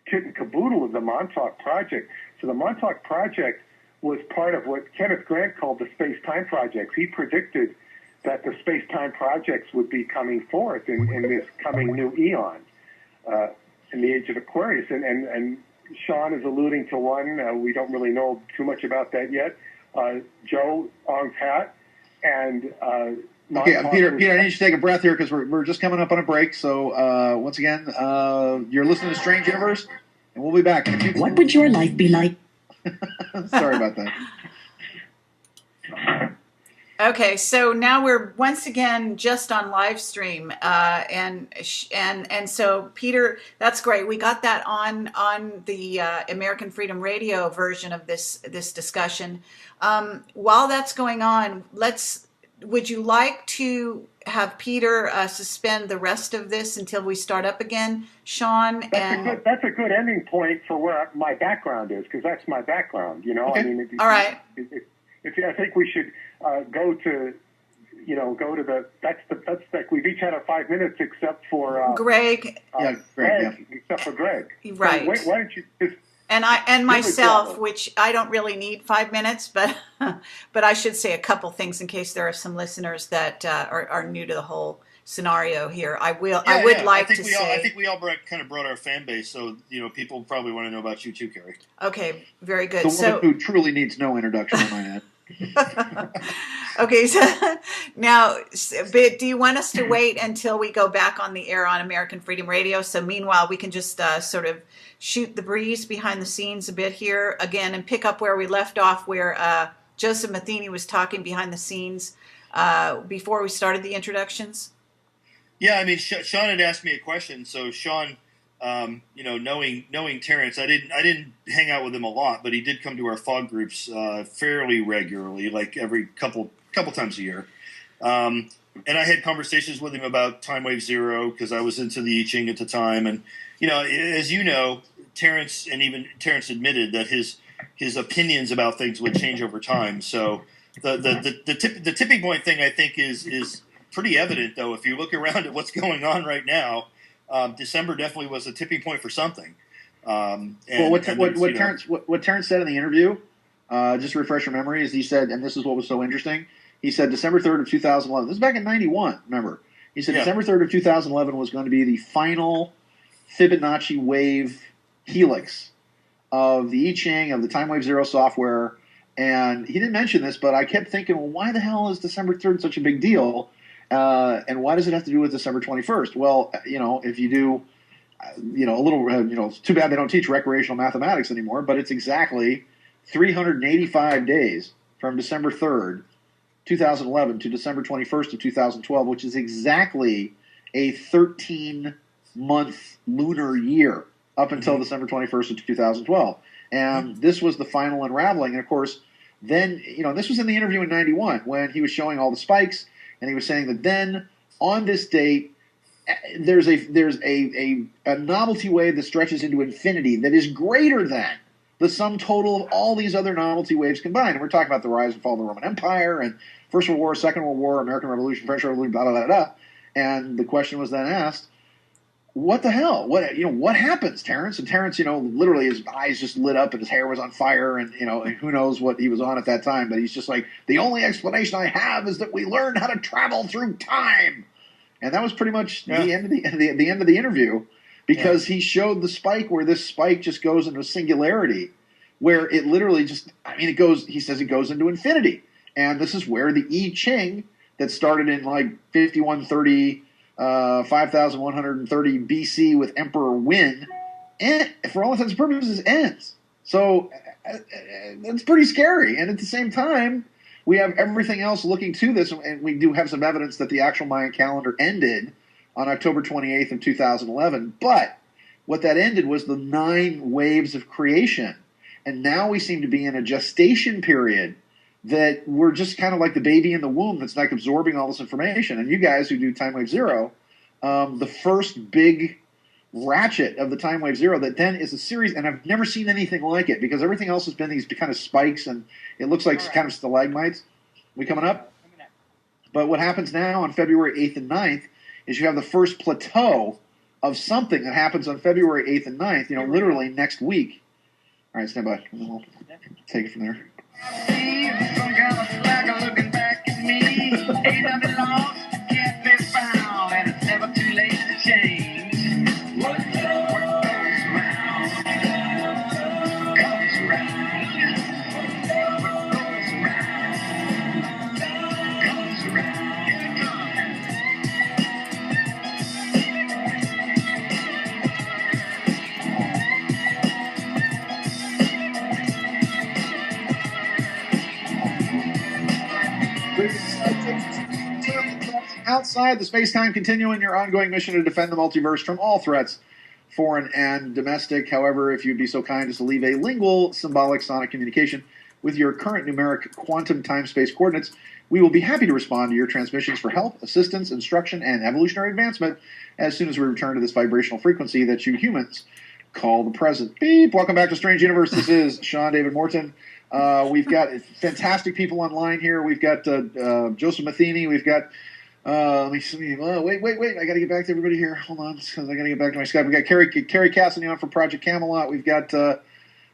kit and caboodle of the Montauk Project. So the Montauk Project was part of what Kenneth Grant called the space-time projects. He predicted that the space-time projects would be coming forth in this coming new eon, in the age of Aquarius. And Sean is alluding to one. We don't really know too much about that yet. Joe, on Pat, and okay, Peter, I need you to take a breath here because we're just coming up on a break. So once again, you're listening to Strange Universe, and we'll be back in a few. What would your life be like? Sorry about that. Okay, so now we're once again just on live stream, and so Peter, that's great. We got that on the American Freedom Radio version of this discussion. While that's going on, would you like to have Peter suspend the rest of this until we start up again, Sean? That's a good ending point for where my background is, because that's my background. Okay. I mean, all right. I think we should go to that's like we've each had our 5 minutes except for Greg. Greg. Except for Greg. Right. So why don't you just and myself, which I don't really need 5 minutes, but I should say a couple things in case there are some listeners that are new to the whole scenario here. I would like to say. I think we all kind of brought our fan base, so people probably want to know about you too, Kerry. Okay, very good. The woman who truly needs no introduction, I might add. Okay, so now, but do you want us to wait until we go back on the air on American Freedom Radio? So meanwhile, we can just sort of shoot the breeze behind the scenes a bit here again and pick up where we left off, where Joseph Matheny was talking behind the scenes before we started the introductions. Yeah, I mean, Sean had asked me a question, so Sean. Knowing Terrence, I didn't hang out with him a lot, but he did come to our fog groups fairly regularly, like every couple times a year. And I had conversations with him about Timewave Zero because I was into the I Ching at the time, and as you know, Terrence admitted that his opinions about things would change over time. So the tipping point thing I think is pretty evident, though, if you look around at what's going on right now. December definitely was a tipping point for something. What Terrence said in the interview, just to refresh your memory, is he said, and this is what was so interesting, he said December 3rd of 2011, this is back in 91, remember. He said December 3rd of 2011 was going to be the final Fibonacci wave helix of the I Ching, of the Timewave Zero software, and he didn't mention this, but I kept thinking, well, why the hell is December 3rd such a big deal? And why does it have to do with December 21st? Well, if you do, a little, it's too bad they don't teach recreational mathematics anymore, but it's exactly 385 days from December 3rd, 2011 to December 21st of 2012, which is exactly a 13-month lunar year up until December 21st of 2012. And this was the final unraveling. And of course, then, this was in the interview in 91 when he was showing all the spikes. And he was saying that then, on this date, there's a novelty wave that stretches into infinity that is greater than the sum total of all these other novelty waves combined. And we're talking about the rise and fall of the Roman Empire and First World War, Second World War, American Revolution, French Revolution, blah, blah, blah, blah. And the question was then asked, what the hell? What happens, Terrence? And Terrence, literally his eyes just lit up and his hair was on fire, and who knows what he was on at that time, but he's just like, the only explanation I have is that we learned how to travel through time. And that was pretty much the end of the interview, because he showed the spike where this spike just goes into singularity, where it literally he says it goes into infinity. And this is where the I Ching that started in like 5130 5130 BC with Emperor Win, and for all intents and purposes, ends. So it's pretty scary. And at the same time, we have everything else looking to this, and we do have some evidence that the actual Mayan calendar ended on October 28th of 2011. But what that ended was the 9 waves of creation. And now we seem to be in a gestation period that we're just kind of like the baby in the womb that's like absorbing all this information. And you guys who do Timewave Zero, the first big ratchet of the Timewave Zero that then is a series, and I've never seen anything like it, because everything else has been these kind of spikes, and it looks like kind of stalagmites. We coming up? But what happens now on February 8th and 9th is you have the first plateau of something that happens on February 8th and 9th, literally next week. All right, stand by. We'll take it from there. Some kind of slacker looking back at me. Ain't nothing lost, can't be found, and it's never too late to change. What goes around comes around. What goes around comes around. Outside the space-time continuum, your ongoing mission to defend the multiverse from all threats, foreign and domestic. However, if you'd be so kind as to leave a lingual, symbolic, sonic communication with your current numeric quantum time-space coordinates, we will be happy to respond to your transmissions for help, assistance, instruction, and evolutionary advancement as soon as we return to this vibrational frequency that you humans call the present. Beep! Welcome back to Strange Universe. This is Sean David Morton. We've got fantastic people online here. We've got Joseph Matheny. We've got let me see. Wait. I got to get back to everybody here. Hold on, because I got to get back to my Skype. We've got Kerry Cassidy on from Project Camelot. We've got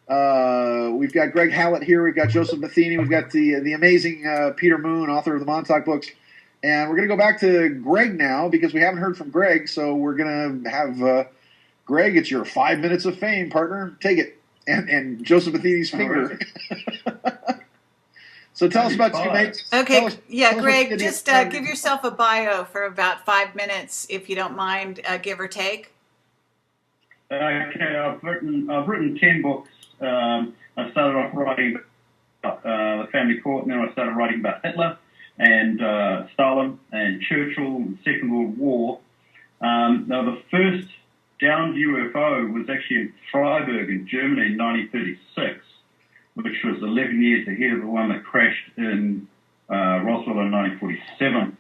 Greg Hallett here. We've got Joseph Matheny. We've got the amazing Peter Moon, author of the Montauk books. And we're going to go back to Greg now because we haven't heard from Greg. So we're going to have Greg. It's your 5 minutes of fame, partner. Take it. And Joseph Matheny's finger. So tell us about Schemate. Okay, Greg, just give yourself a bio for about 5 minutes, if you don't mind, give or take. Okay, I've written 10 books. I started off writing about the family court, and then I started writing about Hitler and Stalin and Churchill and the Second World War. Now, the first downed UFO was actually in Freiburg in Germany in 1936, which was 11 years ahead of the one that crashed in Roswell in 1947.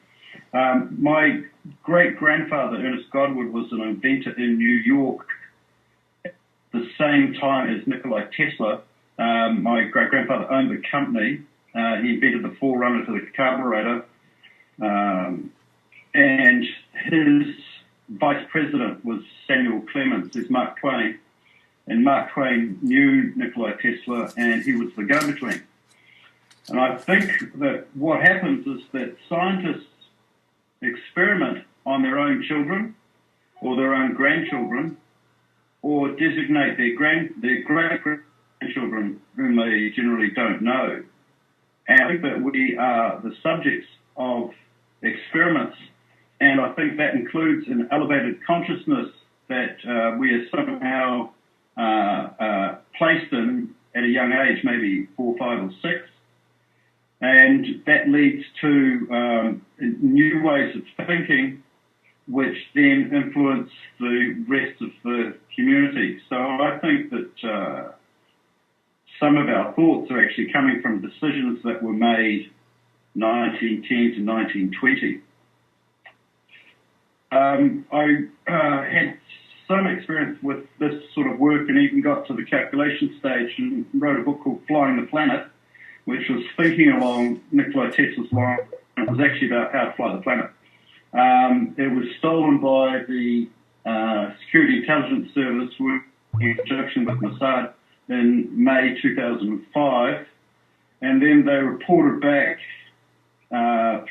My great-grandfather, Ernest Godwin, was an inventor in New York at the same time as Nikola Tesla. My great-grandfather owned the company. He invented the forerunner to the carburetor. And his vice president was Samuel Clemens, who's Mark Twain. And Mark Twain knew Nikola Tesla, and he was the go-between. And I think that what happens is that scientists experiment on their own children or their own grandchildren, or designate their great-grandchildren whom they generally don't know. And I think that we are the subjects of experiments, and I think that includes an elevated consciousness that we are somehow placed in at a young age, maybe 4, 5, or 6. And that leads to new ways of thinking, which then influence the rest of the community. So I think that some of our thoughts are actually coming from decisions that were made 1910 to 1920. I had some experience with this sort of work and even got to the calculation stage and wrote a book called Flying the Planet, which was thinking along Nikola Tesla's line. It was actually about how to fly the planet. It was stolen by the Security Intelligence Service in conjunction with Mossad in May 2005, and then they reported back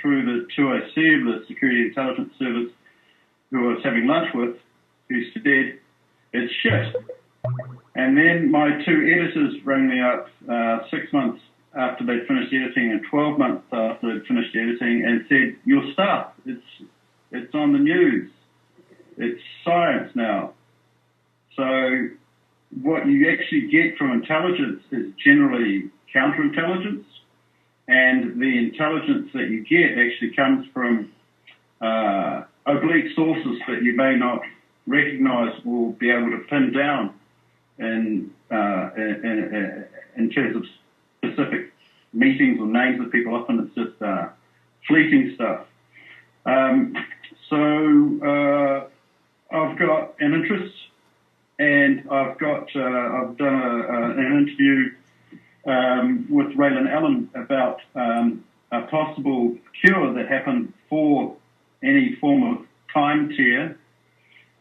through the 2OC of the Security Intelligence Service, who I was having lunch with, who said, it's shit. And then my 2 editors rang me up 6 months after they'd finished editing and 12 months after they'd finished editing and said, your stuff, it's on the news. It's science now. So what you actually get from intelligence is generally counterintelligence, and the intelligence that you get actually comes from oblique sources that you may not recognize or be able to pin down in terms of specific meetings or names of people. Often it's just fleeting stuff. So I've got an interest, and I've done an interview with Raylan Allen about a possible cure that happened for any form of time tear,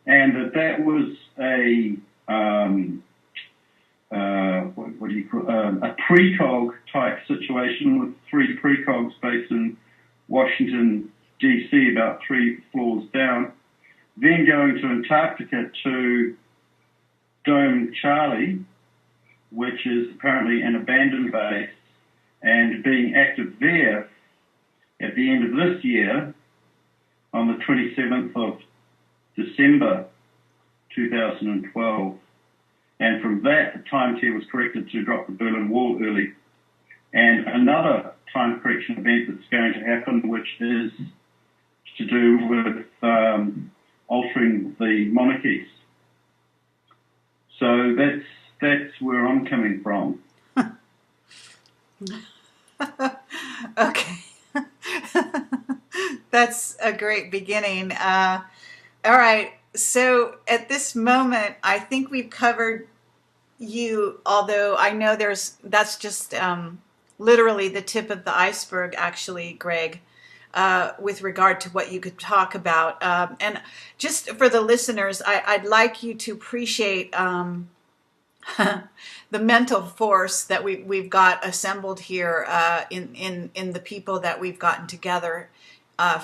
and that was a a precog type situation with 3 precogs based in Washington, D.C., about 3 floors down, then going to Antarctica to Dome Charlie, which is apparently an abandoned base, and being active there at the end of this year on the 27th of December 2012. And from that, the time tear was corrected to drop the Berlin Wall early. And another time correction event that's going to happen, which is to do with altering the monarchies. So that's where I'm coming from. Okay. That's a great beginning. All right. So at this moment, I think we've covered you, although I know that's just literally the tip of the iceberg, actually, Greg, with regard to what you could talk about. And just for the listeners, I'd like you to appreciate the mental force that we've got assembled here in the people that we've gotten together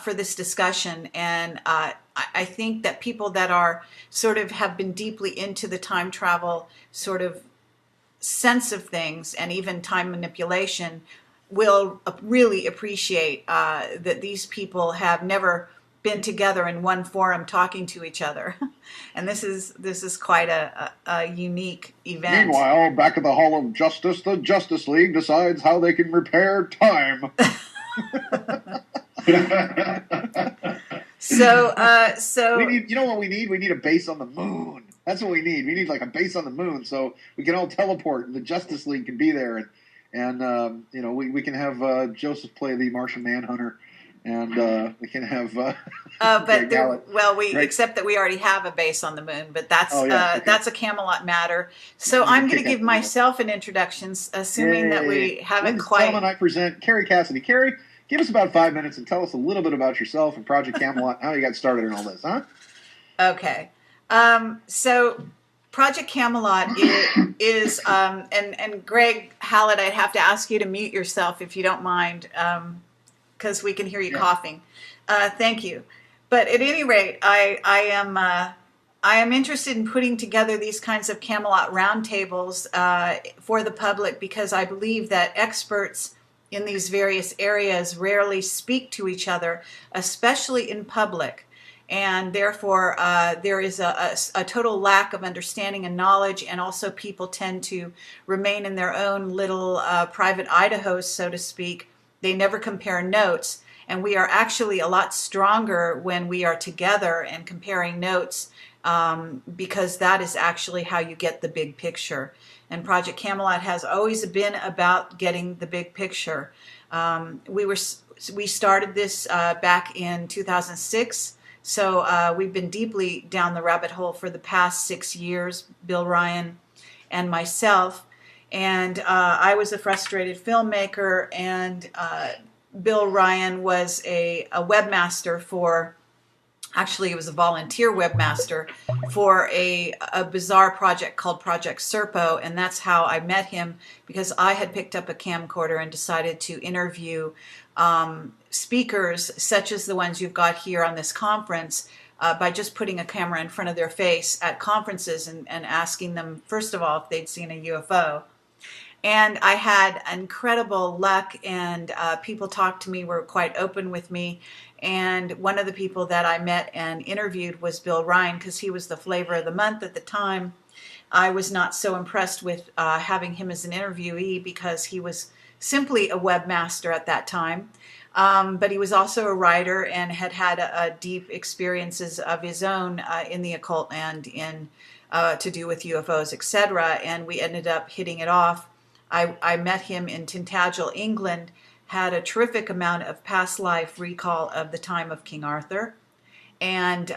for this discussion. And I think that people that are sort of have been deeply into the time travel sort of sense of things and even time manipulation will really appreciate that these people have never been together in one forum talking to each other, and this is quite a unique event. Meanwhile, back at the Hall of Justice, the Justice League decides how they can repair time. So we need, you know what we need? We need a base on the moon. That's what we need. We need like a base on the moon so we can all teleport and the Justice League can be there, and you know, we can have Joseph play the Martian Manhunter, and we can have except that we already have a base on the moon, but that's okay. That's a Camelot matter. So I'm going to give myself an introduction, assuming that we haven't quite. Gentlemen, I present Kerry Cassidy. Kerry, give us about 5 minutes and tell us a little bit about yourself and Project Camelot, how you got started in all this, huh? Okay. So Project Camelot is and Greg Hallett, I'd have to ask you to mute yourself if you don't mind, because we can hear you coughing. Thank you. But at any rate, I am interested in putting together these kinds of Camelot roundtables for the public, because I believe that experts in these various areas rarely speak to each other, especially in public. And therefore, there is a total lack of understanding and knowledge, and also people tend to remain in their own little private Idahos, so to speak. They never compare notes, and we are actually a lot stronger when we are together and comparing notes, because that is actually how you get the big picture. And Project Camelot has always been about getting the big picture. We started this back in 2006. So we've been deeply down the rabbit hole for the past 6 years, Bill Ryan and myself. And I was a frustrated filmmaker, and Bill Ryan was a webmaster for, actually it was a volunteer webmaster for a bizarre project called Project Serpo. And that's how I met him, because I had picked up a camcorder and decided to interview speakers such as the ones you've got here on this conference by just putting a camera in front of their face at conferences and asking them, first of all, if they'd seen a UFO. And I had incredible luck, and people talked to me, were quite open with me. And one of the people that I met and interviewed was Bill Ryan, because he was the flavor of the month at the time. I was not so impressed with having him as an interviewee, because he was simply a webmaster at that time. But he was also a writer and had deep experiences of his own in the occult and in to do with UFOs, etc. And we ended up hitting it off. I met him in Tintagel, England, had a terrific amount of past life recall of the time of King Arthur. And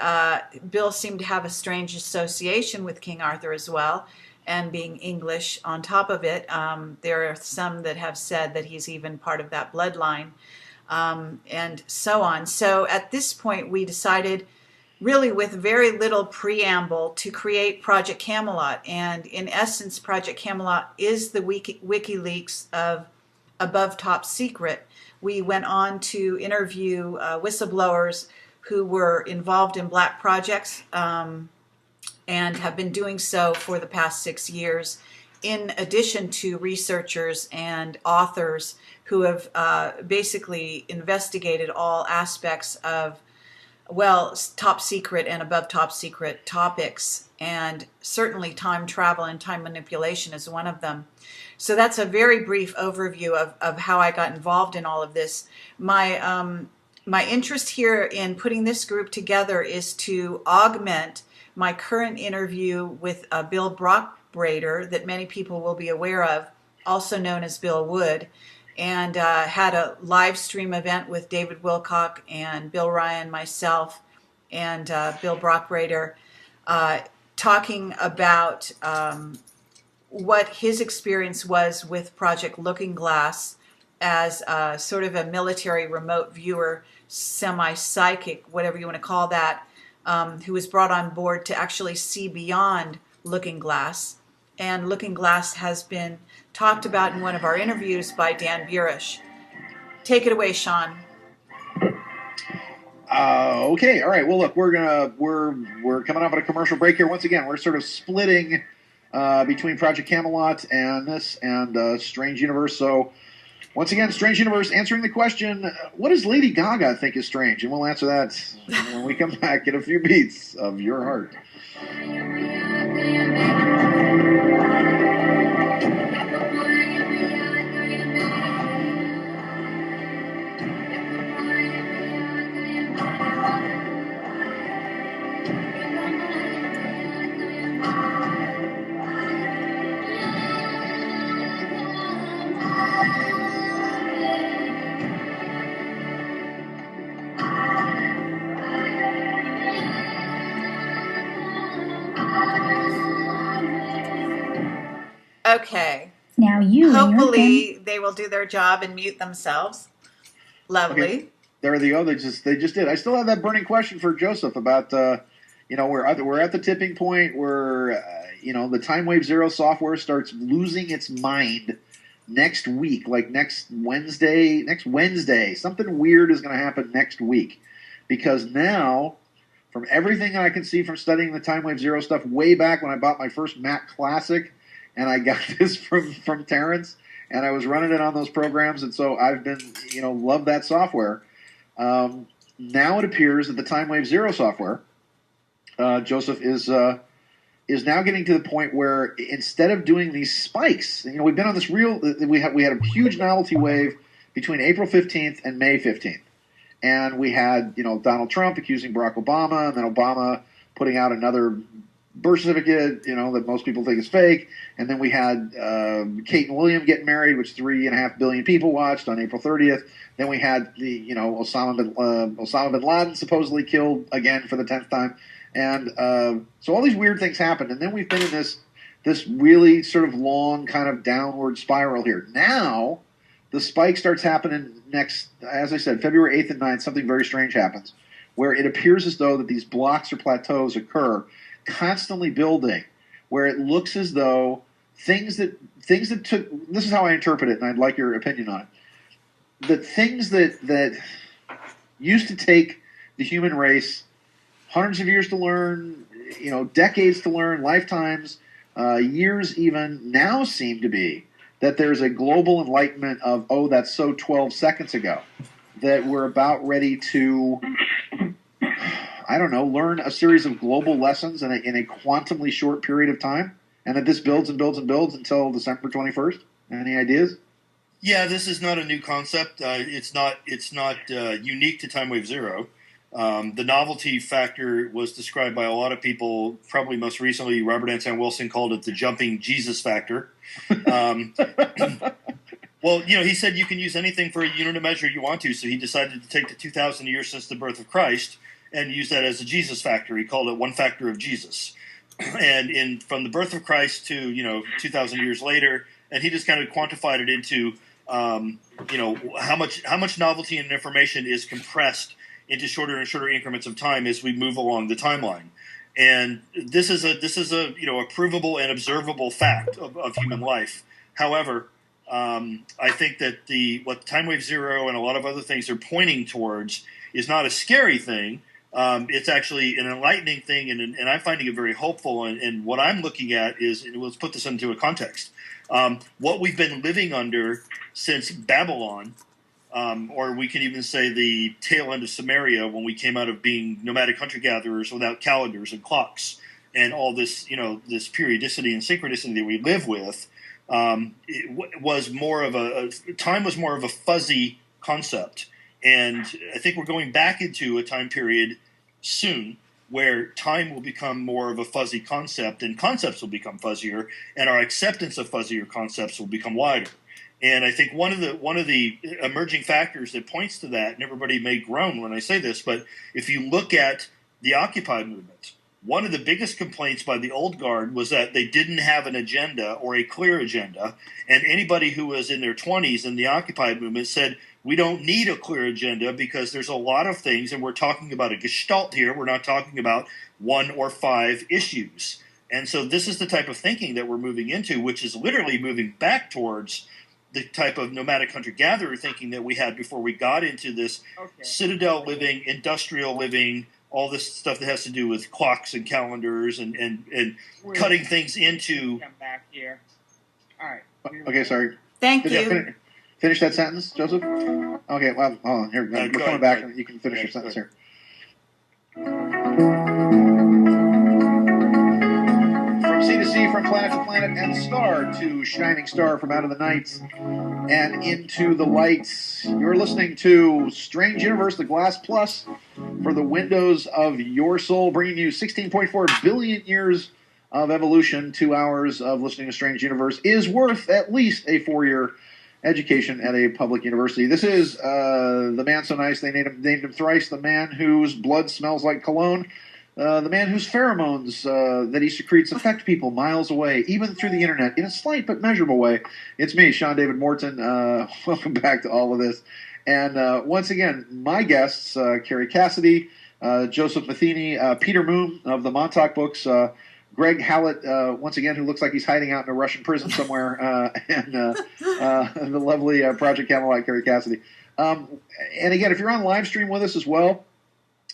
Bill seemed to have a strange association with King Arthur as well, and being English on top of it. There are some that have said that he's even part of that bloodline. And so on. So at this point, we decided, really with very little preamble, to create Project Camelot. And in essence, Project Camelot is the WikiLeaks of Above Top Secret. We went on to interview whistleblowers who were involved in black projects and have been doing so for the past 6 years, in addition to researchers and authors who have basically investigated all aspects of, well, top secret and above top secret topics, and certainly time travel and time manipulation is one of them. So that's a very brief overview of how I got involved in all of this. My interest here in putting this group together is to augment my current interview with Bill Brockbrader, that many people will be aware of, also known as Bill Wood, and had a live stream event with David Wilcock and Bill Ryan, myself, and Bill Brockbrader, talking about what his experience was with Project Looking Glass as sort of a military remote viewer, semi-psychic, whatever you want to call that, who was brought on board to actually see beyond Looking Glass. And Looking Glass has been talked about in one of our interviews by Dan Burish. Take it away, Sean. Okay, all right. Well, look, we're coming up on a commercial break here. Once again, we're sort of splitting between Project Camelot and this and Strange Universe. So Once again, Strange Universe answering the question, what does Lady Gaga think is strange? And we'll answer that when we come back in a few beats of your heart. Okay. Now you. Hopefully they will do their job and mute themselves. Lovely. Okay. There they go. They just did. I still have that burning question for Joseph about we're at the tipping point where the Timewave Zero software starts losing its mind next week, like next Wednesday. Something weird is going to happen next week, because now, from everything I can see from studying the Timewave Zero stuff way back when I bought my first Mac Classic, and I got this from Terrence, and I was running it on those programs, and so I've been, love that software. Now it appears that the Timewave Zero software, Joseph, is now getting to the point where instead of doing these spikes, we've been on this we had a huge novelty wave between April 15th and May 15th. And we had, Donald Trump accusing Barack Obama, and then Obama putting out another birth certificate, that most people think is fake. And then we had Kate and William getting married, which 3.5 billion people watched on April 30th. Then we had the, Osama bin Laden supposedly killed again for the 10th time. And so all these weird things happened. And then we've been in this really sort of long kind of downward spiral here. Now the spike starts happening next, as I said, February 8th and 9th, something very strange happens, where it appears as though that these blocks or plateaus occur, constantly building, where it looks as though things that took, this is how I interpret it, and I'd like your opinion on it, that things that used to take the human race hundreds of years to learn, decades to learn, lifetimes, years even, now seem to be that there's a global enlightenment of, that's so 12 seconds ago, that we're about ready to, learn a series of global lessons in a quantumly short period of time, and that this builds and builds and builds until December 21st. Any ideas? Yeah, this is not a new concept. It's not unique to Timewave Zero. The novelty factor was described by a lot of people, probably most recently Robert Anton Wilson called it the jumping Jesus factor. Well, he said you can use anything for a unit of measure you want to, so he decided to take the 2,000 years since the birth of Christ and use that as a Jesus factor. He called it one factor of Jesus. And from the birth of Christ to, 2,000 years later, and he just kind of quantified it into, how much novelty and information is compressed into shorter and shorter increments of time as we move along the timeline. And this is a a provable and observable fact of human life. However, I think that what Timewave Zero and a lot of other things are pointing towards is not a scary thing. It's actually an enlightening thing, and I'm finding it very hopeful. And what I'm looking at is, and let's put this into a context, what we've been living under since Babylon, or we can even say the tail end of Samaria, when we came out of being nomadic hunter-gatherers without calendars and clocks and all this, this periodicity and synchronicity that we live with. Time was more of a fuzzy concept. And I think we're going back into a time period soon where time will become more of a fuzzy concept, and concepts will become fuzzier, and our acceptance of fuzzier concepts will become wider. And I think one of the emerging factors that points to that, and everybody may groan when I say this, but if you look at the Occupy movement, one of the biggest complaints by the old guard was that they didn't have an agenda or a clear agenda, and anybody who was in their 20s in the Occupy movement said, we don't need a clear agenda because there's a lot of things, and we're talking about a gestalt here. We're not talking about 1 or 5 issues. And so this is the type of thinking that we're moving into, which is literally moving back towards the type of nomadic hunter-gatherer thinking that we had before we got into this citadel living, industrial living, all this stuff that has to do with clocks and calendars and cutting things into. Come back here. All right. Okay, sorry. Thank you. Finish that sentence, Joseph. Okay, well, hold on. Here, we're coming back, and you can finish your sentence here. From sea to sea, from planet to planet, and star to shining star, from out of the nights and into the lights. You're listening to Strange Universe, the Glass Plus, for the windows of your soul, bringing you 16.4 billion years of evolution. 2 hours of listening to Strange Universe is worth at least a 4-year education at a public university. This is the man so nice they named him thrice, the man whose blood smells like cologne, the man whose pheromones that he secretes affect people miles away, even through the internet, in a slight but measurable way. It's me, Sean David Morton. Welcome back to all of this. And once again, my guests, Kerry Cassidy, Joseph Matheny, Peter Moon of the Montauk books, Greg Hallett, once again, who looks like he's hiding out in a Russian prison somewhere, and the lovely Project Camelot, Kerry Cassidy. And again, if you're on live stream with us as well,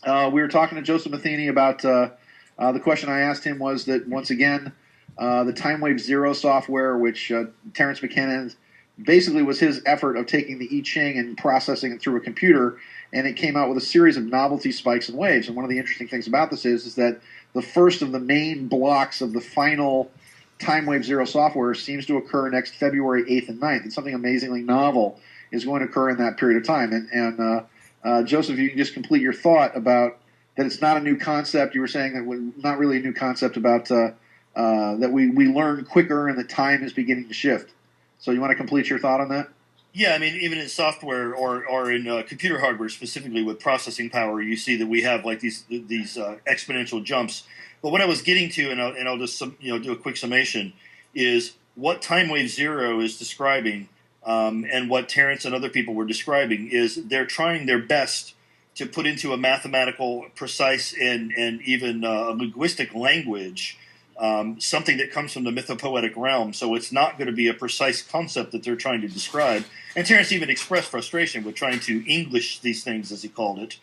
we were talking to Joseph Matheny about the question I asked him was that, once again, the Timewave Zero software, which Terence McKenna basically was his effort of taking the I Ching and processing it through a computer, and it came out with a series of novelty spikes and waves. And one of the interesting things about this is that the first of the main blocks of the final Timewave Zero software seems to occur next February 8th and 9th. And something amazingly novel is going to occur in that period of time. And Joseph, you can just complete your thought about that it's not a new concept. You were saying that not really a new concept about that we learn quicker and that time is beginning to shift. So you want to complete your thought on that? Yeah, I mean, even in software or in computer hardware, specifically with processing power, you see that we have like these exponential jumps. But what I was getting to, and I'll just do a quick summation, is what Timewave Zero is describing, and what Terence and other people were describing is they're trying their best to put into a mathematical, precise, and even linguistic language something that comes from the mythopoetic realm. So it's not going to be a precise concept that they're trying to describe. And Terence even expressed frustration with trying to English these things, as he called it.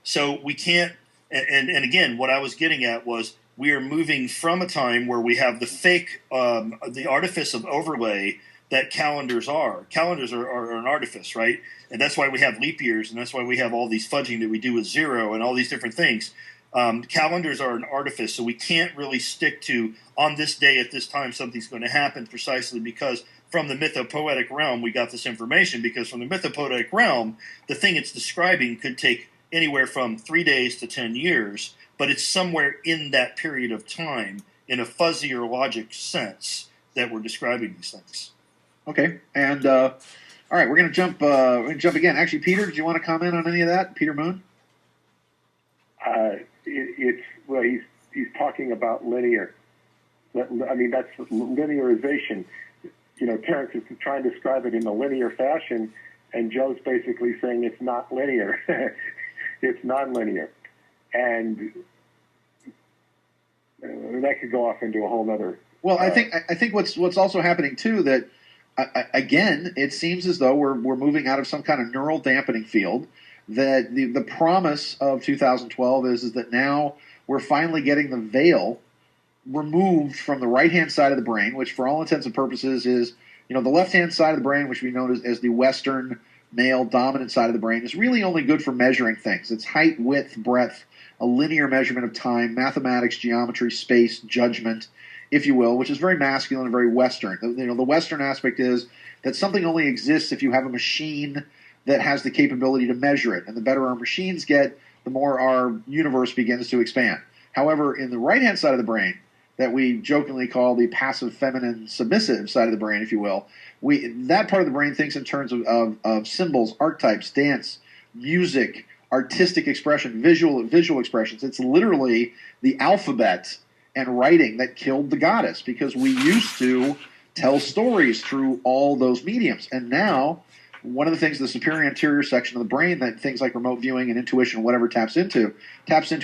So we can't, and again, what I was getting at was we are moving from a time where we have the fake, the artifice of overlay that calendars are. Calendars are an artifice, right? And that's why we have leap years, and that's why we have all these fudging that we do with zero and all these different things. Calendars are an artifice, so we can't really stick to, on this day at this time something's going to happen, precisely because from the mythopoetic realm we got this information, because from the mythopoetic realm the thing it's describing could take anywhere from 3 days to 10 years, but it's somewhere in that period of time in a fuzzier logic sense that we're describing these things. Okay, and all right, we're going to jump again. Actually, Peter, did you want to comment on any of that? Peter Moon? He's talking about linear. I mean, that's linearization. You know, Terence is trying to describe it in a linear fashion, and Joe's basically saying it's not linear. It's nonlinear. And that could go off into a whole other... Well, I think what's also happening, too, that, again, it seems as though we're moving out of some kind of neural dampening field, that the promise of 2012 is that now we're finally getting the veil removed from the right-hand side of the brain, which for all intents and purposes is, the left-hand side of the brain, which we know as the Western male dominant side of the brain, is really only good for measuring things. It's height, width, breadth, a linear measurement of time, mathematics, geometry, space, judgment, if you will, which is very masculine and very Western. The Western aspect is that something only exists if you have a machine that has the capability to measure it. And the better our machines get, the more our universe begins to expand. However, in the right-hand side of the brain, that we jokingly call the passive, feminine, submissive side of the brain, if you will, that part of the brain thinks in terms of symbols, archetypes, dance, music, artistic expression, visual expressions. It's literally the alphabet and writing that killed the goddess, because we used to tell stories through all those mediums. And now, one of the things, the superior anterior section of the brain that things like remote viewing and intuition, whatever, taps into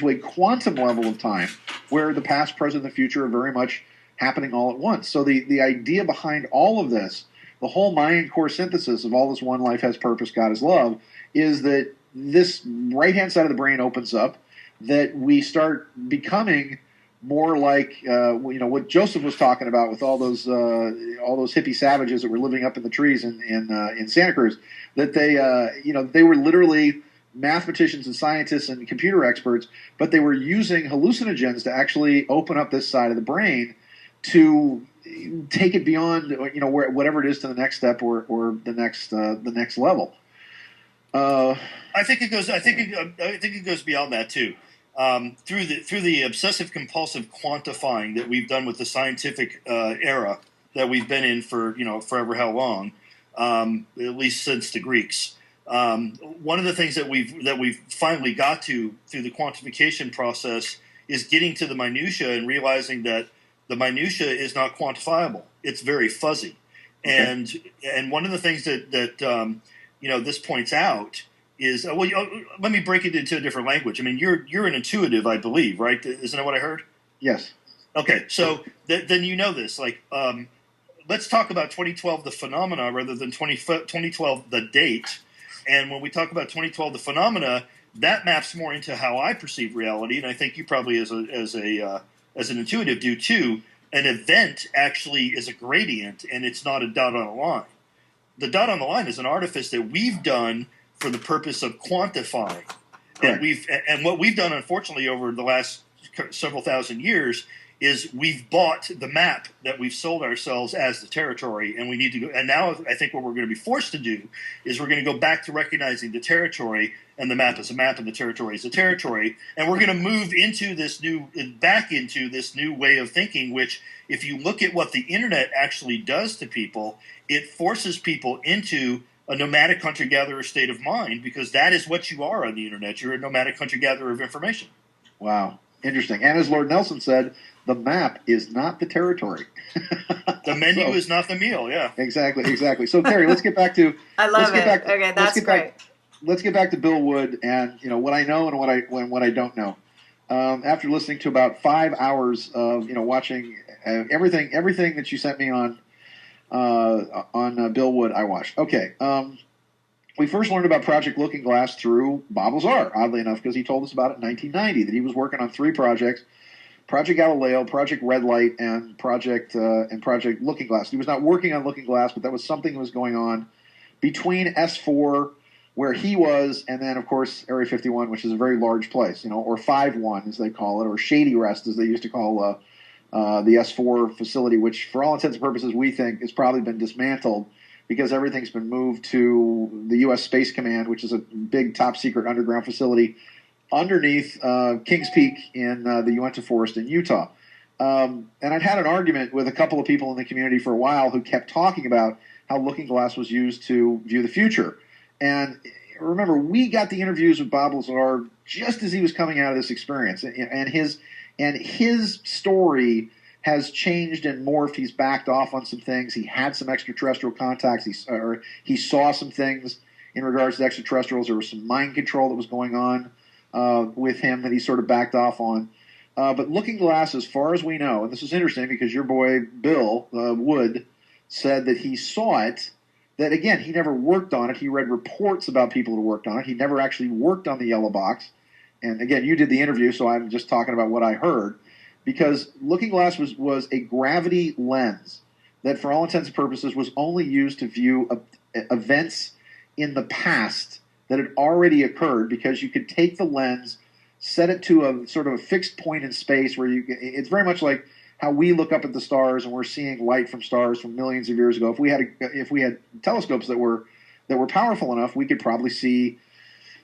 a quantum level of time where the past, present, and the future are very much happening all at once. So the idea behind all of this, the whole Mayan core synthesis of all this one life has purpose, God is love, is that this right-hand side of the brain opens up, that we start becoming more like what Joseph was talking about with all those hippie savages that were living up in the trees in Santa Cruz. That they were literally mathematicians and scientists and computer experts, but they were using hallucinogens to actually open up this side of the brain to take it beyond whatever it is to the next step or the next level. I think it goes beyond that too. Through the obsessive compulsive quantifying that we've done with the scientific era that we've been in for forever how long, at least since the Greeks. One of the things that we've finally got to through the quantification process is getting to the minutia and realizing that the minutia is not quantifiable. It's very fuzzy. Okay. And one of the things that this points out is let me break it into a different language. I mean, you're an intuitive, I believe, right? Isn't that what I heard? Yes. Okay, so then you know this. Like, let's talk about 2012, the phenomena, rather than 2012, the date. And when we talk about 2012, the phenomena, that maps more into how I perceive reality, and I think you probably, as an intuitive, do too. An event actually is a gradient, and it's not a dot on a line. The dot on the line is an artifice that we've done for the purpose of quantifying. Correct. And what we've done, unfortunately, over the last several thousand years is we've bought the map that we've sold ourselves as the territory, and we need to go. And now I think what we're going to be forced to do is we're going to go back to recognizing the territory, and the map is a map, and the territory is a territory, and we're going to move back into this new way of thinking. Which, if you look at what the internet actually does to people, it forces people into a nomadic hunter-gatherer state of mind, because that is what you are on the internet. You're a nomadic hunter-gatherer of information. Wow. Interesting. And as Lord Nelson said, the map is not the territory. The menu is not the meal, yeah. Exactly. So, Kerry, let's get back to... I love it. Okay, that's great. Let's get back to Bill Wood and what I know and what I don't know. After listening to about 5 hours of watching everything that you sent me on Bill Wood, I watched. Okay. We first learned about Project Looking Glass through Bob Lazar, oddly enough, because he told us about it in 1990, that he was working on 3 projects: Project Galileo, Project Red Light, and Project Looking Glass. He was not working on Looking Glass, but that was something that was going on between S4, where he was, and then, of course, Area 51, which is a very large place, or 5-1, as they call it, or Shady Rest, as they used to call the S4 facility, which, for all intents and purposes, we think has probably been dismantled, because everything's been moved to the U.S. Space Command, which is a big top-secret underground facility underneath Kings Peak in the Uinta Forest in Utah. And I'd had an argument with a couple of people in the community for a while who kept talking about how Looking Glass was used to view the future. And remember, we got the interviews with Bob Lazar just as he was coming out of this experience. And his story has changed and morphed. He's backed off on some things. He had some extraterrestrial contacts. He saw some things in regards to extraterrestrials. There was some mind control that was going on with him that he sort of backed off on. But Looking Glass, as far as we know, and this is interesting because your boy Bill Wood said that he saw it, that, again, he never worked on it. He read reports about people who worked on it. He never actually worked on the yellow box. And, again, you did the interview, so I'm just talking about what I heard. Because Looking Glass was a gravity lens that, for all intents and purposes, was only used to view events in the past that had already occurred, because you could take the lens, set it to a sort of a fixed point in space where it's very much like how we look up at the stars and we're seeing light from stars from millions of years ago. If we had telescopes that were powerful enough, we could probably see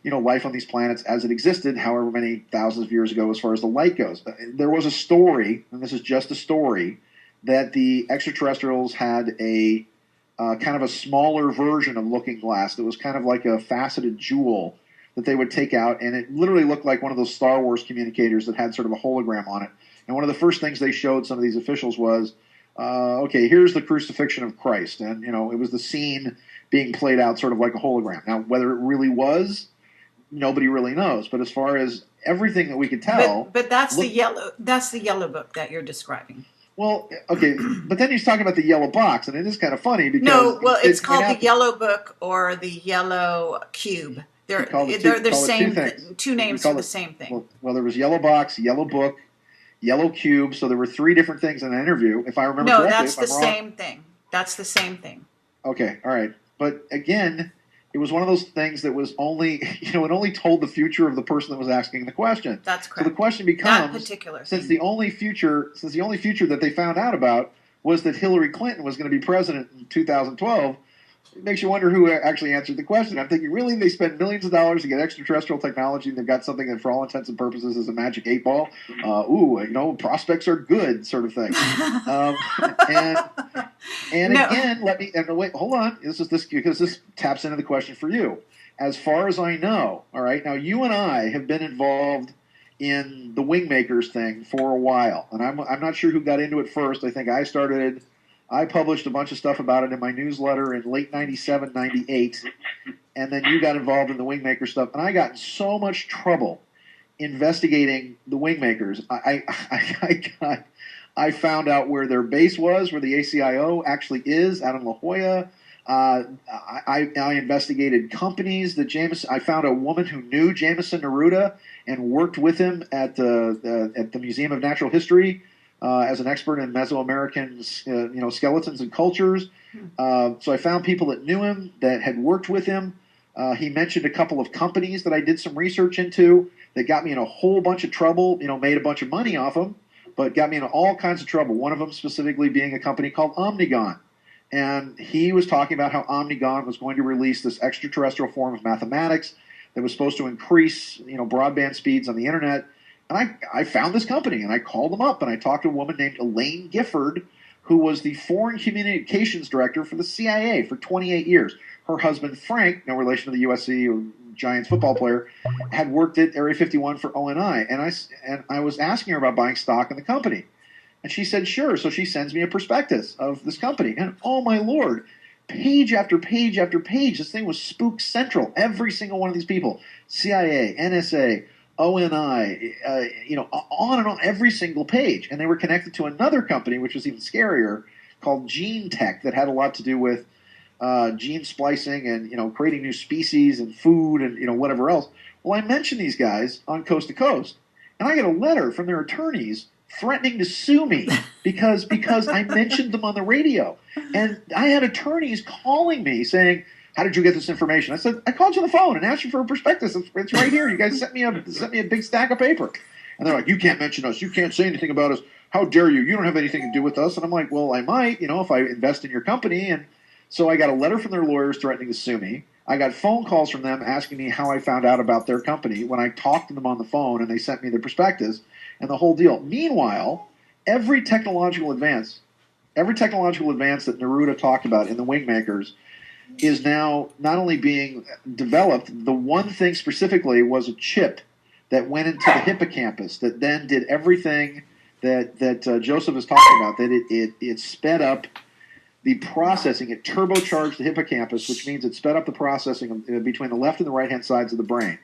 life on these planets as it existed however many thousands of years ago as far as the light goes. There was a story, and this is just a story, that the extraterrestrials had a kind of a smaller version of Looking Glass that was kind of like a faceted jewel that they would take out, and it literally looked like one of those Star Wars communicators that had sort of a hologram on it. And one of the first things they showed some of these officials was, okay, here's the crucifixion of Christ. And, it was the scene being played out sort of like a hologram. Now, whether it really was, nobody really knows. But as far as everything that we could tell... But that's the yellow book that you're describing. Well, okay, but then he's talking about the yellow box, and it is kind of funny because... No, well, it's called the yellow book or the yellow cube. They're same two names for the same thing. Well, there was yellow box, yellow book, yellow cube. So there were 3 different things in the interview, if I remember correctly. No, that's the same thing. That's the same thing. Okay, all right. But again, it was one of those things that was only, it only told the future of the person that was asking the question. That's correct. So the question becomes, that particular since the only future that they found out about was that Hillary Clinton was going to be president in 2012, it makes you wonder who actually answered the question. I'm thinking, really, they spend millions of dollars to get extraterrestrial technology, and they've got something that, for all intents and purposes, is a magic 8-ball. Prospects are good, sort of thing. Hold on. Because this taps into the question for you. As far as I know, all right, now you and I have been involved in the Wingmakers thing for a while, and I'm not sure who got into it first. I think I published a bunch of stuff about it in my newsletter in late 97, 98, and then you got involved in the Wingmaker stuff, and I got in so much trouble investigating the Wingmakers. I found out where their base was, where the ACIO actually is, out in La Jolla. I investigated companies that I found a woman who knew Jameson Neruda and worked with him at the Museum of Natural History as an expert in Mesoamerican, skeletons and cultures. So I found people that knew him, that had worked with him. He mentioned a couple of companies that I did some research into that got me in a whole bunch of trouble, made a bunch of money off them, but got me in all kinds of trouble. One of them specifically being a company called Omnigon. And he was talking about how Omnigon was going to release this extraterrestrial form of mathematics that was supposed to increase, broadband speeds on the internet. And I found this company, and I called them up, and I talked to a woman named Elaine Gifford, who was the foreign communications director for the CIA for 28 years. Her husband, Frank, no relation to the USC or Giants football player, had worked at Area 51 for ONI. And I was asking her about buying stock in the company. And she said, sure. So she sends me a prospectus of this company. And oh, my Lord, page after page after page, this thing was spook central. Every single one of these people, CIA, NSA, ONI, on and on, every single page. And they were connected to another company, which was even scarier, called Gene Tech, that had a lot to do with gene splicing and, creating new species and food and, whatever else. Well, I mentioned these guys on Coast to Coast, and I get a letter from their attorneys threatening to sue me because I mentioned them on the radio. And I had attorneys calling me saying, how did you get this information? I said, I called you on the phone and asked you for a prospectus. It's right here. You guys sent me a big stack of paper. And they're like, you can't mention us. You can't say anything about us. How dare you? You don't have anything to do with us. And I'm like, well, I might, if I invest in your company. And so I got a letter from their lawyers threatening to sue me. I got phone calls from them asking me how I found out about their company when I talked to them on the phone, and they sent me the prospectus and the whole deal. Meanwhile, every technological advance that Neruda talked about in the Wingmakers is now not only being developed, the one thing specifically was a chip that went into the hippocampus that then did everything that Joseph is talking about, that it sped up the processing. It turbocharged the hippocampus, which means it sped up the processing between the left and the right-hand sides of the brain,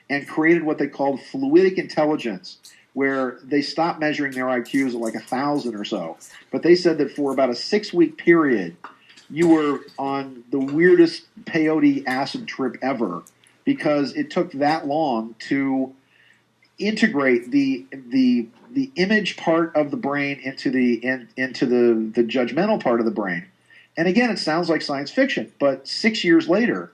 and created what they called fluidic intelligence, where they stopped measuring their IQs at like 1,000 or so. But they said that for about a 6-week period, you were on the weirdest peyote acid trip ever, because it took that long to integrate the image part of the brain into the judgmental part of the brain. And again, it sounds like science fiction, but 6 years later,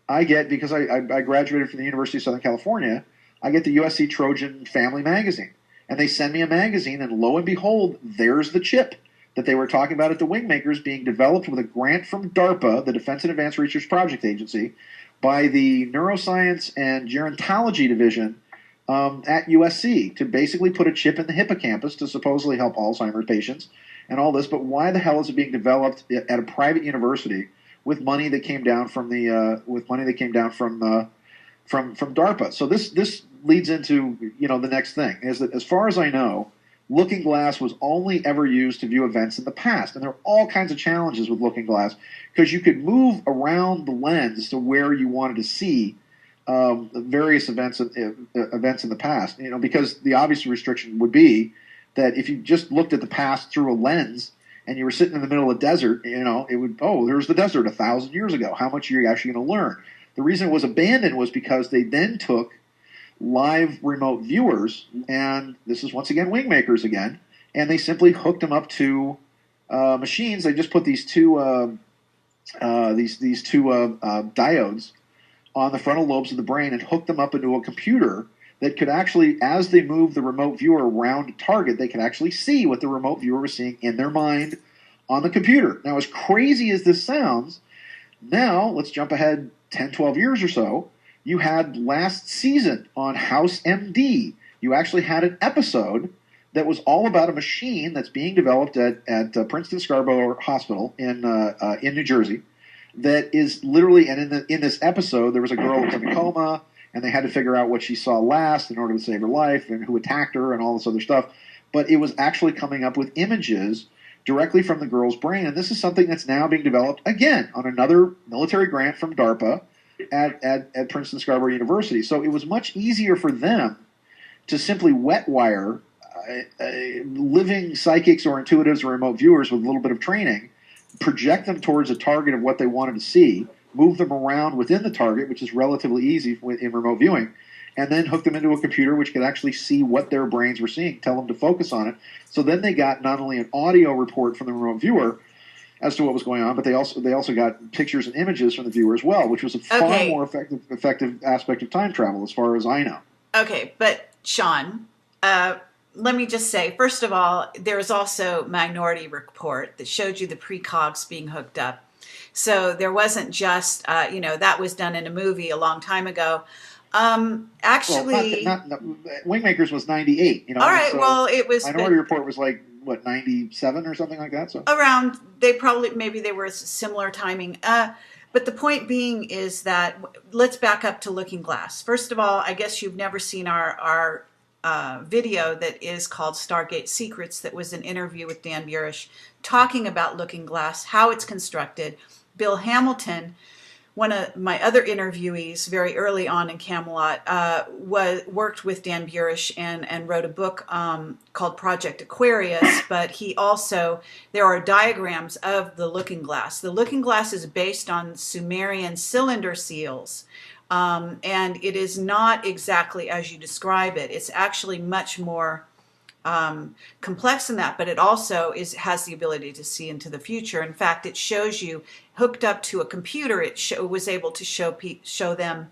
because I graduated from the University of Southern California, I get the USC Trojan Family Magazine. And they send me a magazine, and lo and behold, there's the chip that they were talking about at the Wingmakers, being developed with a grant from DARPA, the Defense and Advanced Research Project Agency, by the Neuroscience and Gerontology Division at USC, to basically put a chip in the hippocampus to supposedly help Alzheimer's patients and all this. But why the hell is it being developed at a private university with money that came down from from DARPA? So this leads into the next thing, is that, as far as I know, Looking Glass was only ever used to view events in the past. And there are all kinds of challenges with Looking Glass, because you could move around the lens to where you wanted to see various events in the past. Because the obvious restriction would be that if you just looked at the past through a lens and you were sitting in the middle of a desert, it would, there's the desert 1,000 years ago. How much are you actually going to learn? The reason it was abandoned was because they then took live remote viewers, and this is once again Wingmakers again, and they simply hooked them up to machines. They just put these two diodes on the frontal lobes of the brain and hooked them up into a computer that could actually, as they move the remote viewer around a target, they could actually see what the remote viewer was seeing in their mind on the computer. Now, as crazy as this sounds, now let's jump ahead 10, 12 years or so. You had last season on House MD, you actually had an episode that was all about a machine that's being developed at Princeton Scarborough Hospital in New Jersey. That is literally, and in this episode, there was a girl who was in a coma, and they had to figure out what she saw last in order to save her life, and who attacked her, and all this other stuff. But it was actually coming up with images directly from the girl's brain, and this is something that's now being developed again on another military grant from DARPA at Princeton Scarborough University. So it was much easier for them to simply wet wire living psychics or intuitives or remote viewers with a little bit of training, project them towards a target of what they wanted to see, move them around within the target, which is relatively easy in remote viewing, and then hook them into a computer which could actually see what their brains were seeing, tell them to focus on it. So then they got not only an audio report from the remote viewer as to what was going on, but they also got pictures and images from the viewer as well, which was a far more effective aspect of time travel, as far as I know. Okay, but Sean, let me just say, first of all, there is also Minority Report that showed you the precogs being hooked up. So there wasn't just, that was done in a movie a long time ago. Actually, Wingmakers was 98. All right, so it was Minority Report was like what, 97 or something like that. So around, maybe they were similar timing. But the point being is that let's back up to Looking Glass. First of all, I guess you've never seen our video that is called Stargate Secrets. That was an interview with Dan Burish talking about Looking Glass, how it's constructed. Bill Hamilton, one of my other interviewees very early on in Camelot, worked with Dan Burish and wrote a book called Project Aquarius, but there are diagrams of the Looking Glass. The Looking Glass is based on Sumerian cylinder seals, and it is not exactly as you describe it. It's actually much more complex than that, but it also has the ability to see into the future. In fact, it shows you hooked up to a computer. It was able to show them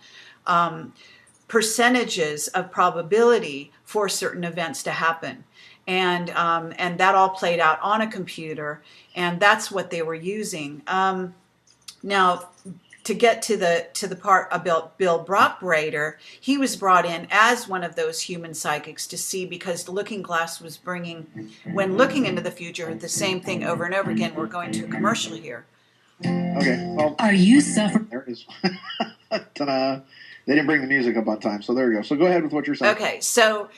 percentages of probability for certain events to happen, and that all played out on a computer, and that's what they were using. Now, to get to the part about Bill Brockbrader, he was brought in as one of those human psychics to see, because the Looking Glass was bringing, when looking into the future, the same thing over and over again. We're going to a commercial here. Okay. Well, are you suffering? There it is. Ta-da. They didn't bring the music up on time, so there you go. So go ahead with what you're saying. Okay, so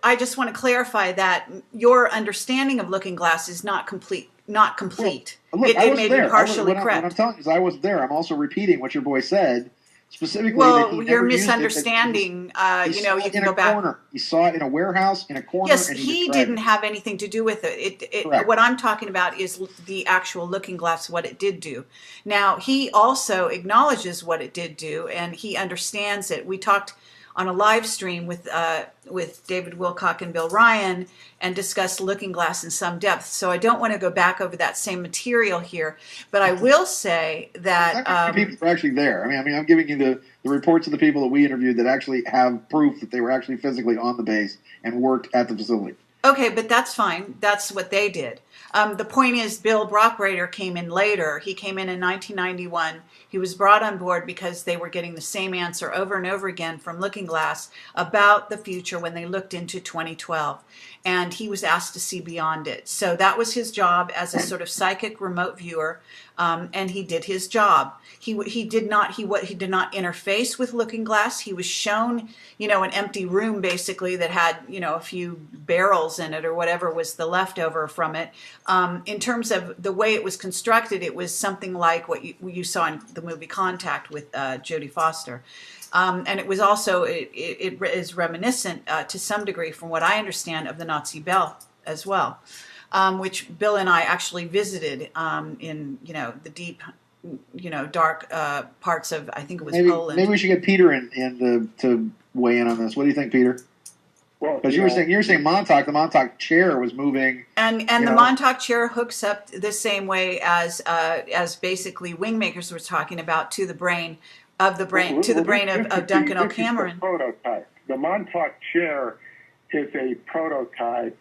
I just want to clarify that your understanding of Looking Glass is not complete. Well, look, it may be partially correct. What I'm telling you is I wasn't there. I'm also repeating what your boy said. Specifically, well, you're misunderstanding. You can go back. Corner. He saw it in a warehouse in a corner. Yes, and he didn't have anything to do with it. What I'm talking about is the actual Looking Glass, what it did do. Now, he also acknowledges what it did do, and he understands it. We talked on a live stream with David Wilcock and Bill Ryan and discussed Looking Glass in some depth. So I don't want to go back over that same material here, but I will say that people were actually there. I mean, I'm giving you the reports of the people that we interviewed that actually have proof that they were actually physically on the base and worked at the facility. Okay, but that's fine. That's what they did. The point is, Bill Brockbrader came in later. He came in 1991. He was brought on board because they were getting the same answer over and over again from Looking Glass about the future when they looked into 2012. And he was asked to see beyond it. So that was his job as a sort of psychic remote viewer, and he did his job. He did not interface with Looking Glass. He was shown, an empty room basically that had, a few barrels in it or whatever was the leftover from it. In terms of the way it was constructed, it was something like what you saw in the movie Contact with Jodie Foster. And it was also, it is reminiscent to some degree, from what I understand, of the Nazi Bell as well, which Bill and I actually visited in, the deep, dark parts of, I think it was Poland. Maybe we should get Peter in to weigh in on this. What do you think, Peter? Well, because you were saying Montauk, the Montauk chair was moving, and the Montauk chair hooks up the same way as basically Wingmakers was talking about to the brain of Duncan O'Cameron. Prototype. The Montauk chair is a prototype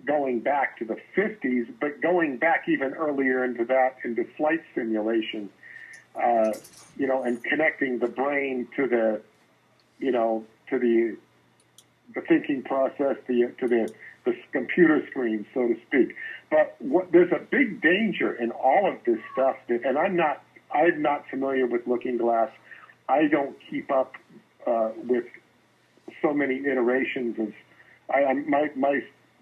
going back to the 50s, but going back even earlier into flight simulation, and connecting the brain to the thinking process, to the computer screen, so to speak. But there's a big danger in all of this stuff, and I'm not familiar with Looking Glass. I don't keep up with so many iterations of.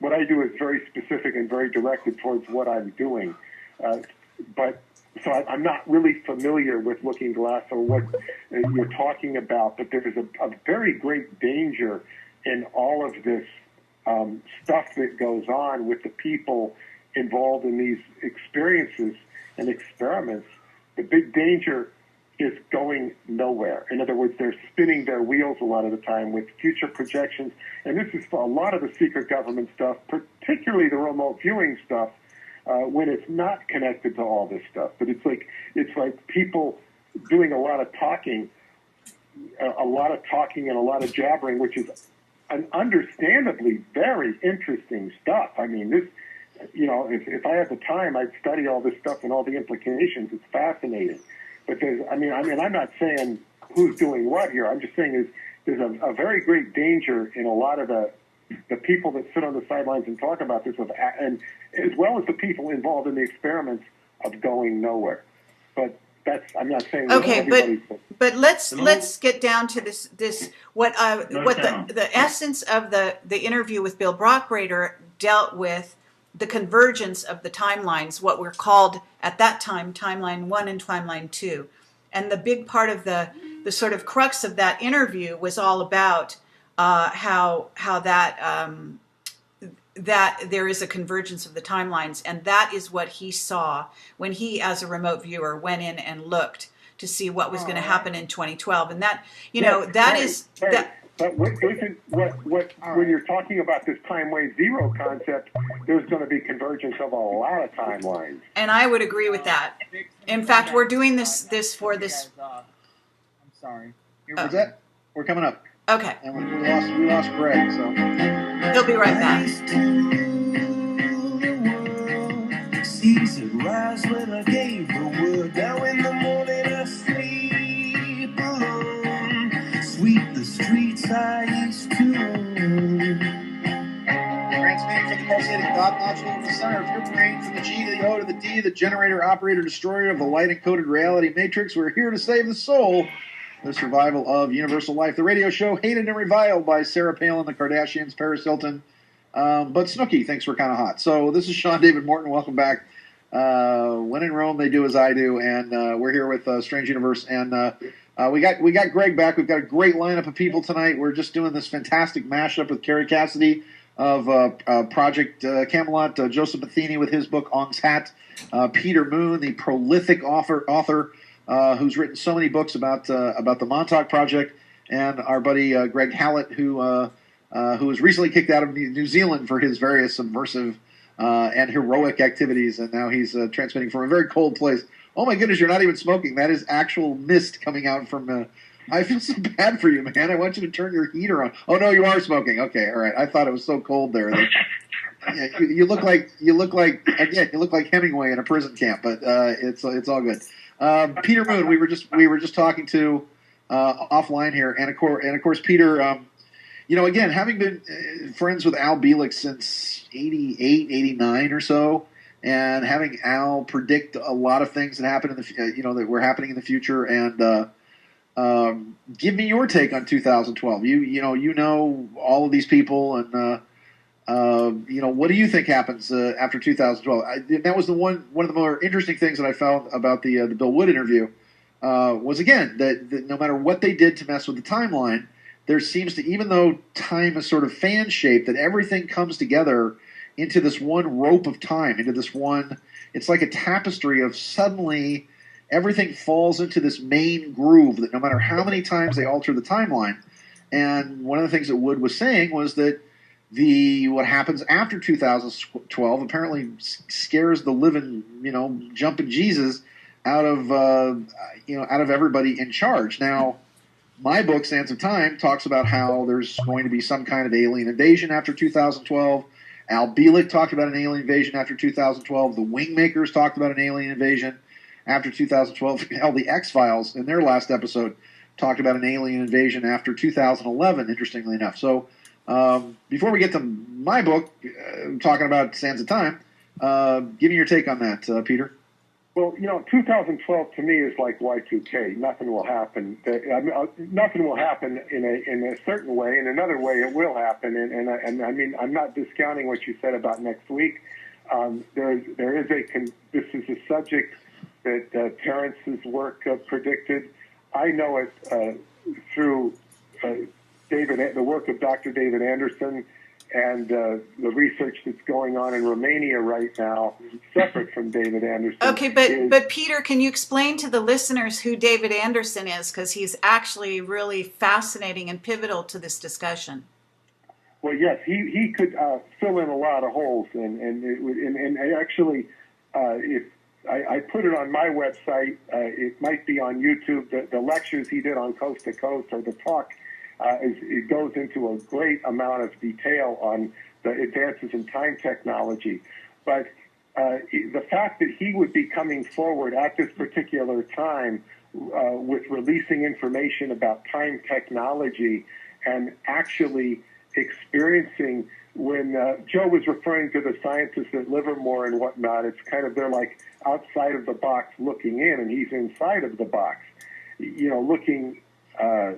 What I do is very specific and very directed towards what I'm doing, so I'm not really familiar with Looking Glass or what you're talking about. But there is a very great danger in all of this stuff that goes on with the people involved in these experiences and experiments. The big danger is going nowhere. In other words, they're spinning their wheels a lot of the time with future projections. And this is for a lot of the secret government stuff, particularly the remote viewing stuff, when it's not connected to all this stuff. But it's like people doing a lot of talking and a lot of jabbering, which is an understandably very interesting stuff. I mean, this, if I had the time, I'd study all this stuff and all the implications. It's fascinating. But I'm not saying who's doing what here. I'm just saying there's a very great danger in a lot of the people that sit on the sidelines and talk about this, and as well as the people involved in the experiments, of going nowhere. But I'm not saying okay, but let's get down to this the essence of the interview with Bill Brockbrader dealt with the convergence of the timelines, what were called at that time Timeline 1 and Timeline 2. And the big part of the sort of crux of that interview was all about how that there is a convergence of the timelines, and that is what he saw when he, as a remote viewer, went in and looked to see what was going to happen in 2012. And that, But when you're talking about this Timewave zero concept, there's going to be convergence of a lot of timelines. And I would agree with that. In fact, we're doing this for this. I'm sorry. Is that? We're coming up. Okay. And we lost Greg, so he'll be right back. Seas would rise when I gave the word. Now in the morning I sleep alone. Sweep the streets I used to own. Transmitting from the pulsating dot module in the center of your brain, from the G to the O to the D, the generator, operator, destroyer of the light-encoded reality matrix. We're here to save the soul. The survival of universal life. The radio show hated and reviled by Sarah Palin, the Kardashians, Paris Hilton, but Snooki thinks we're kind of hot. So this is Sean David Morton. Welcome back. When in Rome, they do as I do, and we're here with Strange Universe, and we got Greg back. We've got a great lineup of people tonight. We're just doing this fantastic mashup with Kerry Cassidy of Project Camelot, Joseph Matheny with his book Ong's Hat, Peter Moon, the prolific author who's written so many books about the Montauk Project, and our buddy Greg Hallett, who was recently kicked out of New Zealand for his various subversive and heroic activities, and now he's transmitting from a very cold place. Oh my goodness, you're not even smoking. That is actual mist coming out from... I feel so bad for you, man. I want you to turn your heater on. Oh no, you are smoking. Okay, all right. I thought it was so cold there. That, you look like Hemingway in a prison camp, but it's all good. Peter Moon, we were just talking to offline here, and of course Peter, again, having been friends with Al Bielek since 88, 89 or so, and having Al predict a lot of things that happen in the that were happening in the future, and give me your take on 2012. You know all of these people, and what do you think happens after 2012? That was one of the more interesting things that I found about the Bill Wood interview was, again, that no matter what they did to mess with the timeline, there seems to, even though time is sort of fan-shaped, that everything comes together into this one rope of time, into this one, it's like a tapestry of suddenly everything falls into this main groove that no matter how many times they alter the timeline, And one of the things that Wood was saying was that what happens after 2012 apparently scares the living, jumping Jesus out of everybody in charge. Now, my book, Sands of Time, talks about how there's going to be some kind of alien invasion after 2012. Al Bielek talked about an alien invasion after 2012. The Wingmakers talked about an alien invasion after 2012. Hell, the X-Files, in their last episode, talked about an alien invasion after 2011, interestingly enough. So before we get to my book, talking about Sands of Time, give me your take on that, Peter. Well, 2012 to me is like Y2K. Nothing will happen. Nothing will happen in a certain way. In another way, it will happen. And I mean, I'm not discounting what you said about next week. This is a subject that Terence's work predicted. I know it through the work of Dr. David Anderson and the research that's going on in Romania right now, separate from David Anderson. Okay, but Peter, can you explain to the listeners who David Anderson is? Because he's actually really fascinating and pivotal to this discussion. Well, yes, he could fill in a lot of holes, and actually, if I put it on my website, it might be on YouTube. The lectures he did on Coast to Coast, or the talk. It goes into a great amount of detail on the advances in time technology. But the fact that he would be coming forward at this particular time with releasing information about time technology and actually experiencing, when Joe was referring to the scientists at Livermore and whatnot, it's kind of, they're like outside of the box looking in, and he's inside of the box, looking at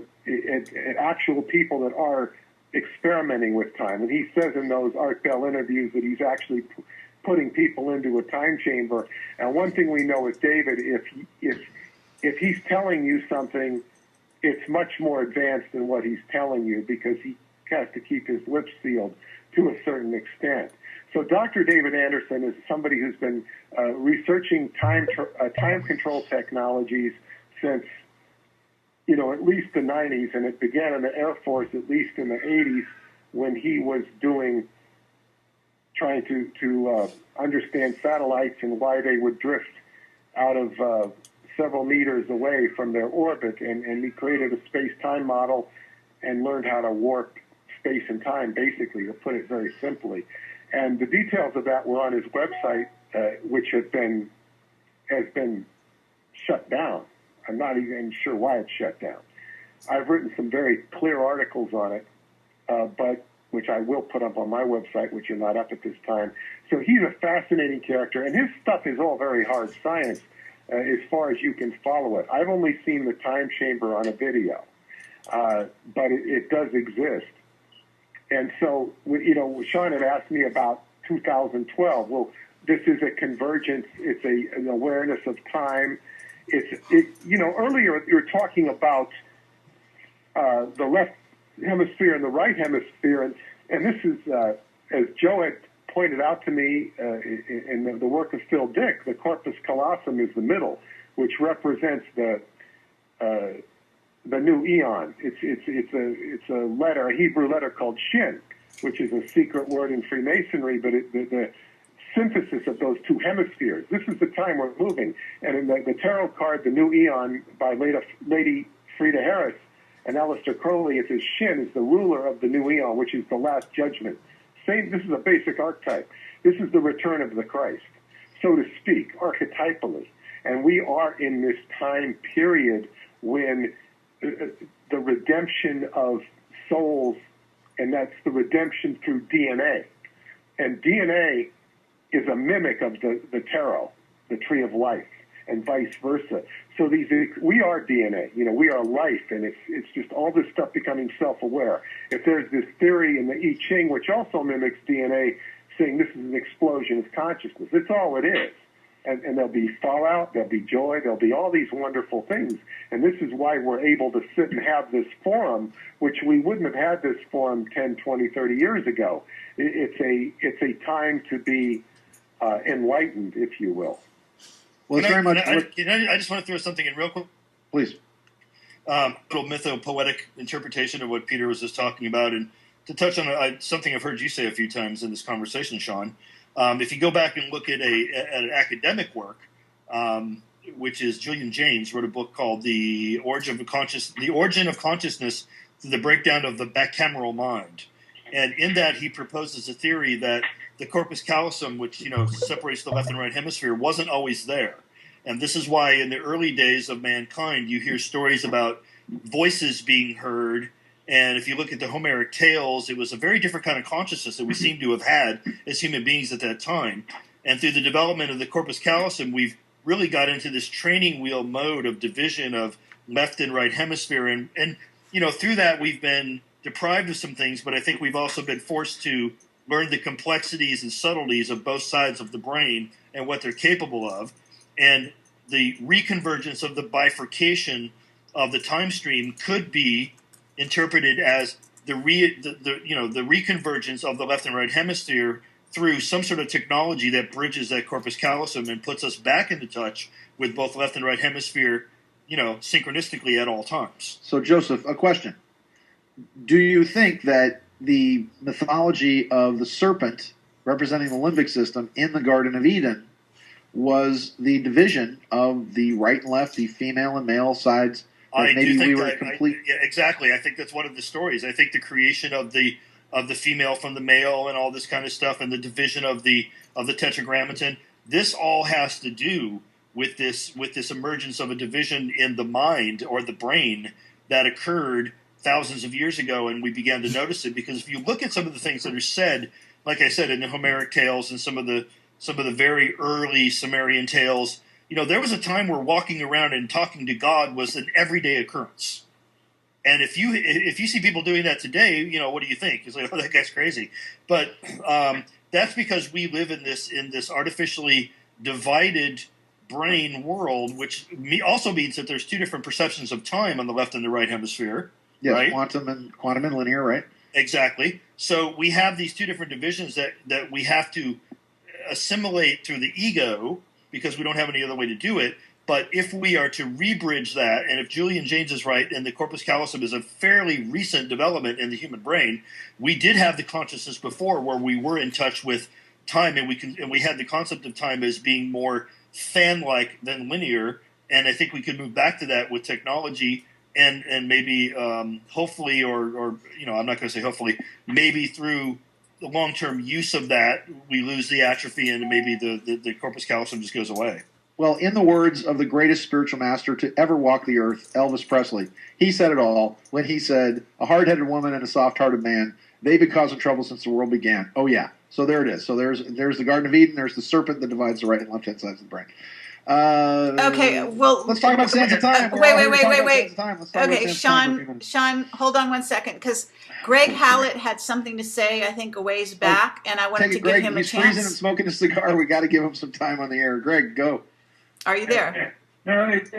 actual people that are experimenting with time. And he says in those Art Bell interviews that he's actually putting people into a time chamber. And one thing we know with David, if he's telling you something, it's much more advanced than what he's telling you, because he has to keep his lips sealed to a certain extent. So Dr. David Anderson is somebody who's been researching time control technologies since at least the 90s, and it began in the Air Force at least in the 80s, when he was trying to understand satellites and why they would drift out of several meters away from their orbit, and he created a space-time model and learned how to warp space and time, basically, to put it very simply. And the details of that were on his website, which has been shut down. I'm not even sure why it's shut down. I've written some very clear articles on it, but which I will put up on my website, which are not up at this time. So he's a fascinating character, and his stuff is all very hard science as far as you can follow it. I've only seen the time chamber on a video, but it does exist. And so, Sean had asked me about 2012. Well, this is a convergence. It's an awareness of time. Earlier you were talking about the left hemisphere and the right hemisphere, and this is, as Joe had pointed out to me in the work of Phil Dick, the corpus callosum is the middle, which represents the new eon. It's a letter, a Hebrew letter called Shin, which is a secret word in Freemasonry, but the synthesis of those two hemispheres. This is the time we're moving. And in the tarot card, the new eon by Lady Frida Harris and Aleister Crowley, it says Shin is the ruler of the new eon, which is the last judgment. This is a basic archetype. This is the return of the Christ, so to speak, archetypally. And we are in this time period when the redemption of souls, and that's the redemption through DNA. And DNA is a mimic of the tarot, the tree of life, and vice versa. So we are DNA, we are life, and it's just all this stuff becoming self-aware. If there's this theory in the I Ching, which also mimics DNA, saying this is an explosion of consciousness, it's all it is. And there'll be fallout, there'll be joy, there'll be all these wonderful things. And this is why we're able to sit and have this forum, which we wouldn't have had this forum 10, 20, 30 years ago. It's a time to be enlightened, if you will. Well, it's very much. I just want to throw something in real quick. Please. little mythopoetic interpretation of what Peter was just talking about, and to touch on something I've heard you say a few times in this conversation, Sean. If you go back and look at an academic work, which is Julian Jaynes wrote a book called The Origin of Consciousness Through the Breakdown of the Bicameral Mind. And in that, he proposes a theory that the corpus callosum, which separates the left and right hemisphere, wasn't always there. And this is why in the early days of mankind, you hear stories about voices being heard. And if you look at the Homeric tales, it was a very different kind of consciousness that we seem to have had as human beings at that time. And through the development of the corpus callosum, we've really got into this training wheel mode of division of left and right hemisphere. And through that, we've been deprived of some things, but I think we've also been forced to learn the complexities and subtleties of both sides of the brain and what they're capable of. And the reconvergence of the bifurcation of the time stream could be interpreted as the reconvergence of the left and right hemisphere through some sort of technology that bridges that corpus callosum and puts us back into touch with both left and right hemisphere, synchronistically at all times. So, Joseph, a question. Do you think that the mythology of the serpent representing the limbic system in the Garden of Eden was the division of the right and left, the female and male sides? Exactly. I think that's one of the stories. I think the creation of the female from the male and all this kind of stuff, and the division of the tetragrammaton. This all has to do with this emergence of a division in the mind or the brain that occurred thousands of years ago, and we began to notice it because if you look at some of the things that are said, like I said, in the Homeric tales and some of the very early Sumerian tales, there was a time where walking around and talking to God was an everyday occurrence. And if you see people doing that today, what do you think? It's like, oh, that guy's crazy. But that's because we live in this artificially divided brain world, which also means that there's two different perceptions of time on the left and the right hemisphere. Yes, right? quantum and linear, right? Exactly. So we have these two different divisions that we have to assimilate through the ego because we don't have any other way to do it. But if we are to rebridge that, and if Julian Jaynes is right, and the corpus callosum is a fairly recent development in the human brain, we did have the consciousness before where we were in touch with time, and we had the concept of time as being more fan-like than linear. And I think we could move back to that with technology. And maybe hopefully, or I'm not going to say hopefully, maybe through the long-term use of that, we lose the atrophy and maybe the corpus callosum just goes away. Well, in the words of the greatest spiritual master to ever walk the earth, Elvis Presley, he said it all when he said, a hard-headed woman and a soft-hearted man, they've been causing trouble since the world began. Oh, yeah. So there it is. So there's the Garden of Eden. There's the serpent that divides the right and left-hand sides of the brain. Okay, well, let's talk about Sands of Time. Wait. Okay, Sean, hold on one second, because Greg Hallett had something to say, I think, a ways back, and I wanted to give him a chance. He's freezing and smoking a cigar. We got to give him some time on the air. Greg, go. Are you there? No, it's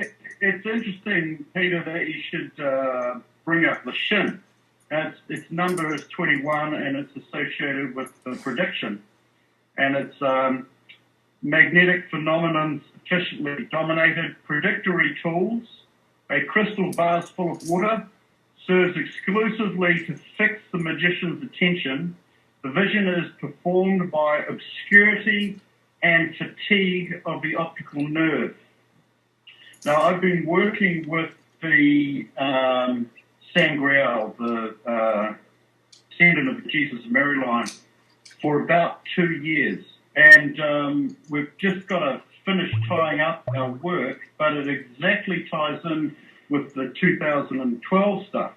interesting, Peter, that you should bring up the Shin. Its number is 21, and it's associated with the prediction. And it's magnetic phenomenon sufficiently dominated, predictory tools, a crystal vase full of water, serves exclusively to fix the magician's attention. The vision is performed by obscurity and fatigue of the optical nerve. Now, I've been working with the Sangreal, the descendant of Jesus of Mary line, for about 2 years. And we've just got to finish tying up our work, but it exactly ties in with the 2012 stuff.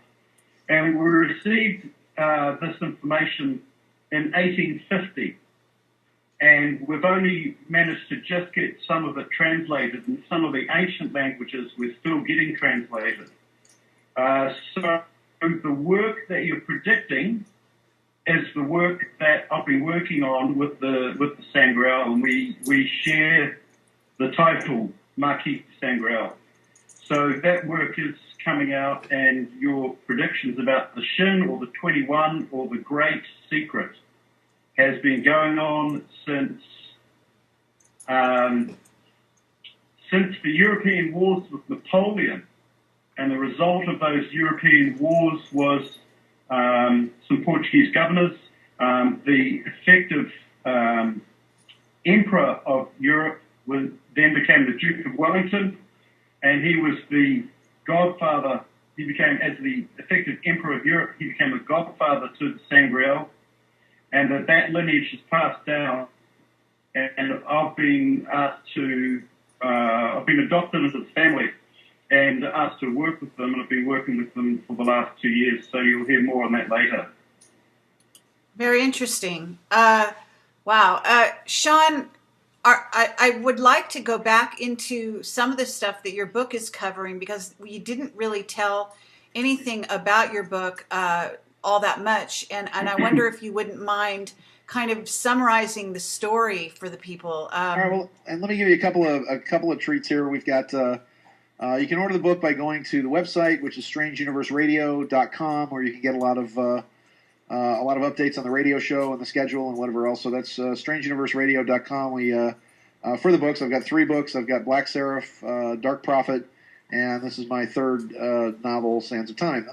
And we received this information in 1850. And we've only managed to just get some of it translated, and some of the ancient languages we're still getting translated. So the work that you're predicting is the work that I've been working on with the Sangreal, and we share the title, Marquis Sangreal. So that work is coming out, and your predictions about the Shin or the 21 or the Great Secret has been going on since the European wars with Napoleon. And the result of those European wars was some Portuguese governors. The effective emperor of Europe then became the Duke of Wellington, and he was the godfather. He became, as the effective emperor of Europe, he became a godfather to the Sangreal, and that lineage is passed down. And I've been asked to, I've been adopted into the family and asked to work with them, and I've been working with them for the last 2 years, so you'll hear more on that later. Very interesting. Wow. Sean, I would like to go back into some of the stuff that your book is covering, because you didn't really tell anything about your book all that much. And I wonder if you wouldn't mind kind of summarizing the story for the people. All right, well, and let me give you a couple of treats here. We've got, you can order the book by going to the website, which is strangeuniverseradio.com, where you can get a lot of updates on the radio show and the schedule and whatever else. So that's strangeuniverseradio.com. We for the books, I've got 3 books. I've got Black Seraph, Dark Prophet, and this is my 3rd novel, Sands of Time.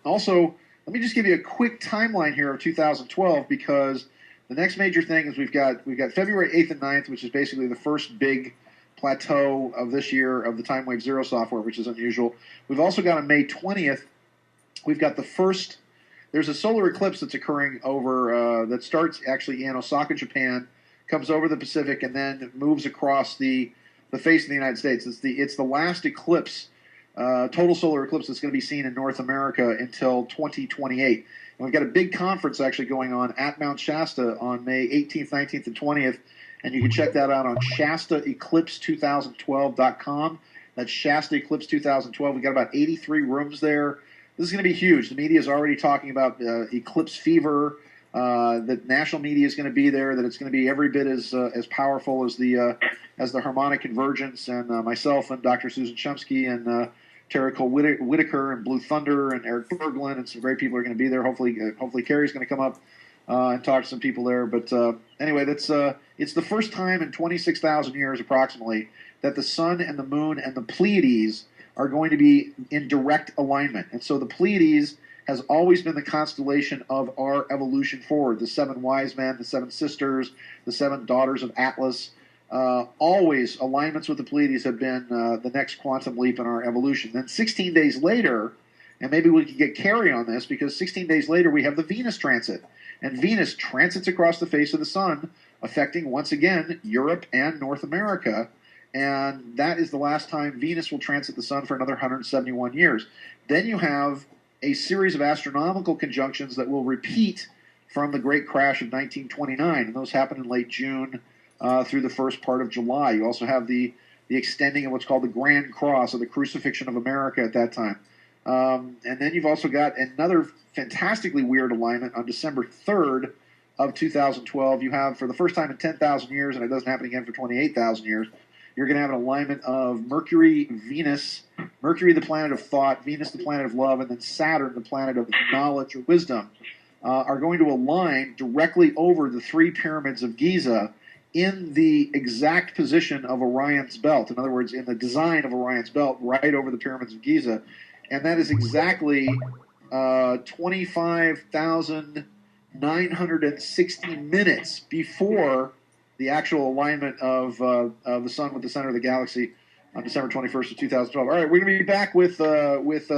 Also, let me just give you a quick timeline here of 2012, because the next major thing is we've got February 8th and 9th, which is basically the first big plateau of this year of the Timewave Zero software, which is unusual. We've also got on May 20th, we've got the first. There's a solar eclipse that's occurring over that starts actually in Osaka, Japan, comes over the Pacific, and then moves across the face of the United States. It's the last eclipse, total solar eclipse, that's going to be seen in North America until 2028. And we've got a big conference actually going on at Mount Shasta on May 18th, 19th, and 20th, and you can check that out on ShastaEclipse2012.com. That's Shasta Eclipse 2012. We've got about 83 rooms there. This is going to be huge. The media is already talking about eclipse fever. That national media is going to be there. That it's going to be every bit as powerful as the harmonic convergence. And myself and Dr. Susan Chomsky and Terry Cole Whitaker and Blue Thunder and Eric Berglund and some great people are going to be there. Hopefully Kerry's going to come up and talk to some people there. But anyway, it's the first time in 26,000 years approximately that the sun and the moon and the Pleiades are going to be in direct alignment. And so the Pleiades has always been the constellation of our evolution forward. The 7 wise men, the 7 sisters, the 7 daughters of Atlas. Always alignments with the Pleiades have been the next quantum leap in our evolution. Then 16 days later, and maybe we can get Kerry on this, because 16 days later we have the Venus transit. And Venus transits across the face of the sun, affecting once again Europe and North America. And that is the last time Venus will transit the sun for another 171 years. Then you have a series of astronomical conjunctions that will repeat from the great crash of 1929, and those happen in late June through the first part of July. You also have the extending of what's called the Grand Cross, or the Crucifixion of America at that time. And then you've also got another fantastically weird alignment on December 3rd of 2012. You have, for the first time in 10,000 years, and it doesn't happen again for 28,000 years, you're going to have an alignment of Mercury, Venus, Mercury the planet of thought, Venus the planet of love, and then Saturn the planet of knowledge or wisdom, are going to align directly over the 3 pyramids of Giza in the exact position of Orion's belt. In other words, in the design of Orion's belt, right over the pyramids of Giza. And that is exactly 25,960 minutes before the actual alignment of the sun with the center of the galaxy on December 21st of 2012. All right, we're going to be back with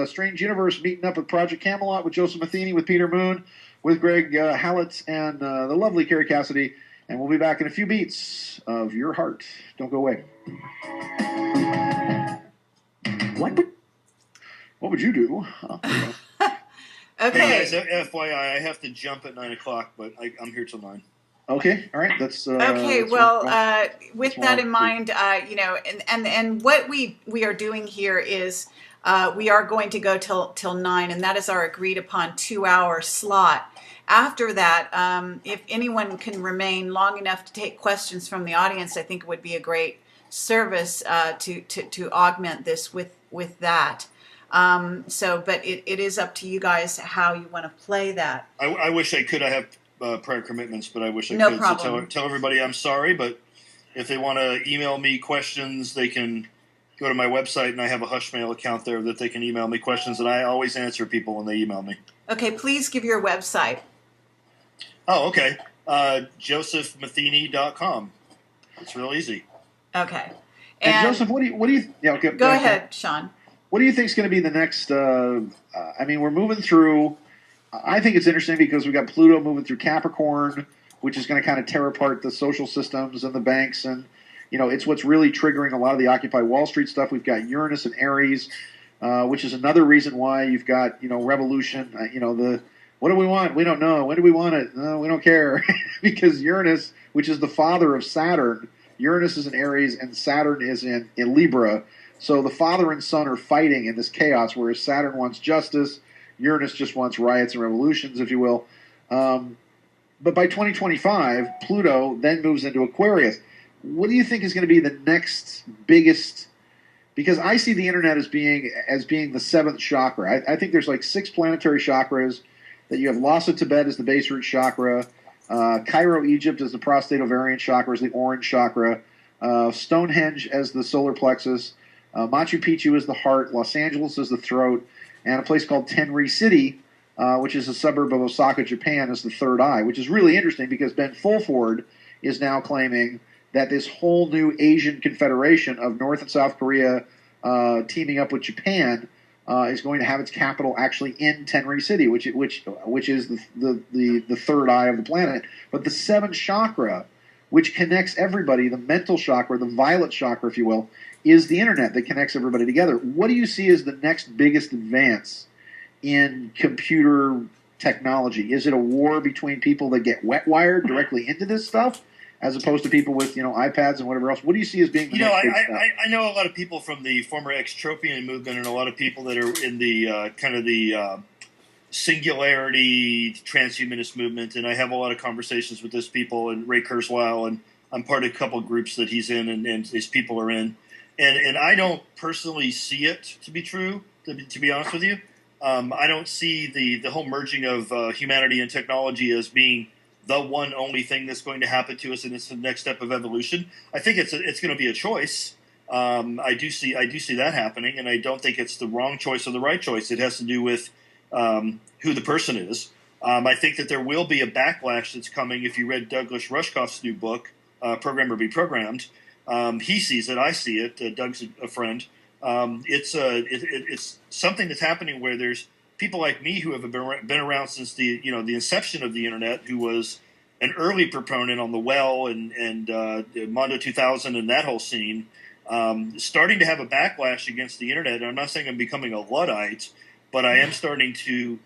Strange Universe, meeting up with Project Camelot, with Joseph Matheny, with Peter Moon, with Greg Hallett, and the lovely Kerry Cassidy. And we'll be back in a few beats of your heart. Don't go away. What would you do? Okay. Hey guys, FYI, I have to jump at 9 o'clock, but I'm here till 9. Okay, all right. That's okay. That's well, with that's that in mind, and what we are doing here is we are going to go till 9, and that is our agreed upon 2-hour slot. After that, if anyone can remain long enough to take questions from the audience, I think it would be a great service to augment this with that. But it is up to you guys how you want to play that. I wish I could. I have prior commitments, but I wish I No could. problem. So tell everybody I'm sorry, but if they want to email me questions, they can go to my website, and I have a Hushmail account there that they can email me questions, and I always answer people when they email me. Okay, please give your website. Oh, okay. JosephMatheny.com. It's real easy. Okay. And Joseph, what do you? Yeah, okay. Go ahead, Sean. What do you think is going to be the next? I mean, we're moving through. I think it's interesting because we've got Pluto moving through Capricorn, which is going to kind of tear apart the social systems and the banks, and it's what's really triggering a lot of the Occupy Wall Street stuff. We've got Uranus and Aries, which is another reason why you've got revolution. What do we want? We don't know. When do we want it? No, we don't care, because Uranus, which is the father of Saturn, Uranus is in Aries and Saturn is in Libra. So the father and son are fighting in this chaos, whereas Saturn wants justice, Uranus just wants riots and revolutions, if you will. But by 2025, Pluto then moves into Aquarius. What do you think is going to be the next biggest? Because I see the internet as being the seventh chakra. I think there's like 6 planetary chakras. That you have Lhasa Tibet as the base root chakra, Cairo, Egypt as the prostate ovarian chakra, as the orange chakra, Stonehenge as the solar plexus, Machu Picchu as the heart, Los Angeles as the throat, and a place called Tenri City, which is a suburb of Osaka, Japan, as the third eye, which is really interesting because Ben Fulford is now claiming that this whole new Asian confederation of North and South Korea teaming up with Japan is going to have its capital actually in Tenri City, which is the third eye of the planet. But the seventh chakra, which connects everybody, the mental chakra, the violet chakra, if you will, is the internet that connects everybody together. What do you see as the next biggest advance in computer technology? Is it a war between people that get wet wired directly into this stuff, as opposed to people with iPads and whatever else? What do you see as being the next big stuff? I know a lot of people from the former extropian movement, and a lot of people that are in the kind of the singularity transhumanist movement, and I have a lot of conversations with those people, and Ray Kurzweil, and I'm part of a couple of groups that he's in and his people are in, and I don't personally see it to be true, to be honest with you. I don't see the whole merging of humanity and technology as being the one only thing that's going to happen to us, and it's the next step of evolution. I think it's going to be a choice. I do see that happening, and I don't think it's the wrong choice or the right choice. It has to do with who the person is. I think that there will be a backlash that's coming. If you read Douglas Rushkoff's new book, Program or Be Programmed, he sees it. I see it. Doug's a friend. It's something that's happening where there's people like me who have been around since the inception of the internet, who was an early proponent on the Well and Mondo 2000 and that whole scene, starting to have a backlash against the internet. And I'm not saying I'm becoming a Luddite, but I am starting to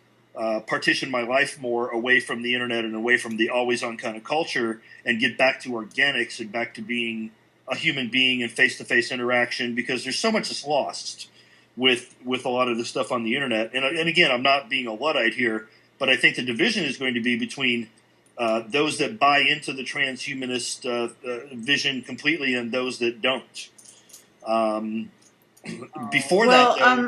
partition my life more away from the internet and away from the always-on kind of culture, and get back to organics and back to being a human being and face-to-face interaction, because there's so much that's lost with a lot of the stuff on the internet. And again, I'm not being a Luddite here, but I think the division is going to be between those that buy into the transhumanist vision completely and those that don't.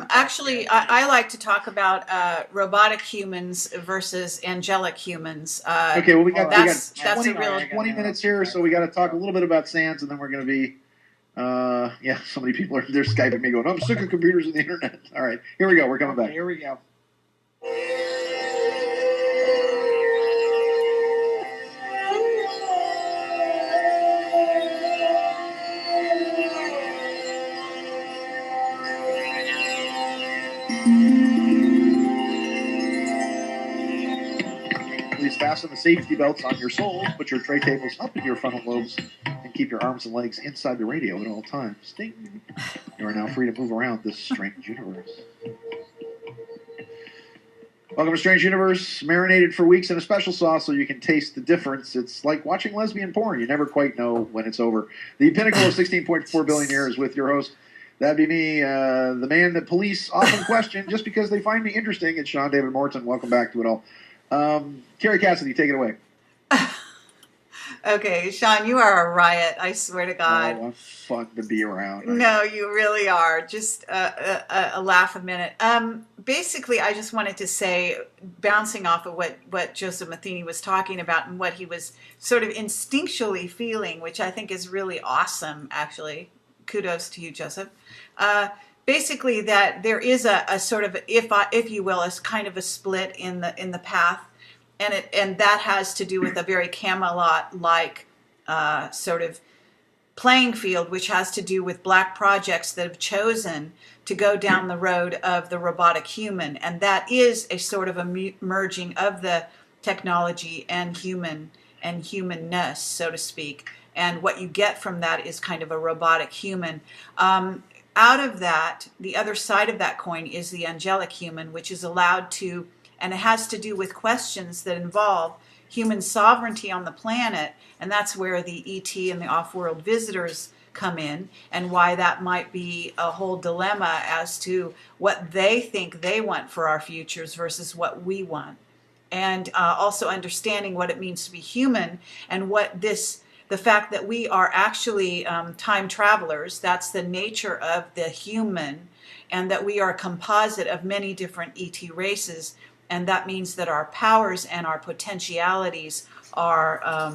Actually, I like to talk about robotic humans versus angelic humans. Okay, well, we got 20 minutes here, so we got to talk a little bit about SANS, and then we're going to be so many people they're Skyping me going, I'm sick of computers and the internet. All right, here we go. We're coming back. Here we go. Please fasten the safety belts on your soles, put your tray tables up in your frontal lobes, and keep your arms and legs inside the radio at all times. Ding. You are now free to move around this strange universe. Welcome to Strange Universe, marinated for weeks in a special sauce so you can taste the difference. It's like watching lesbian porn. You never quite know when it's over. The pinnacle of 16.4 billion years with your host. That'd be me, the man that police often question just because they find me interesting. It's Sean David Morton. Welcome back to it all. Kerry Cassidy, take it away. Okay, Sean, you are a riot. I swear to God. Oh, I'm fun to be around. No, you really are. Just a laugh a minute. Basically, I just wanted to say, bouncing off of what Joseph Matheny was talking about and what he was sort of instinctually feeling, which I think is really awesome, actually, kudos to you, Joseph. Basically, that there is a sort of, if you will, a kind of a split in the path, and that has to do with a very Camelot-like sort of playing field, which has to do with black projects that have chosen to go down the road of the robotic human, and that is a sort of a merging of the technology and humanness, so to speak. And what you get from that is kind of a robotic human. Out of that, the other side of that coin is the angelic human, which is allowed to, and it has to do with questions that involve human sovereignty on the planet, and that's where the ET and the off-world visitors come in, and why that might be a whole dilemma as to what they think they want for our futures versus what we want. And also understanding what it means to be human, and what the fact that we are actually time travelers, that's the nature of the human, and that we are a composite of many different ET races, and that means that our powers and our potentialities are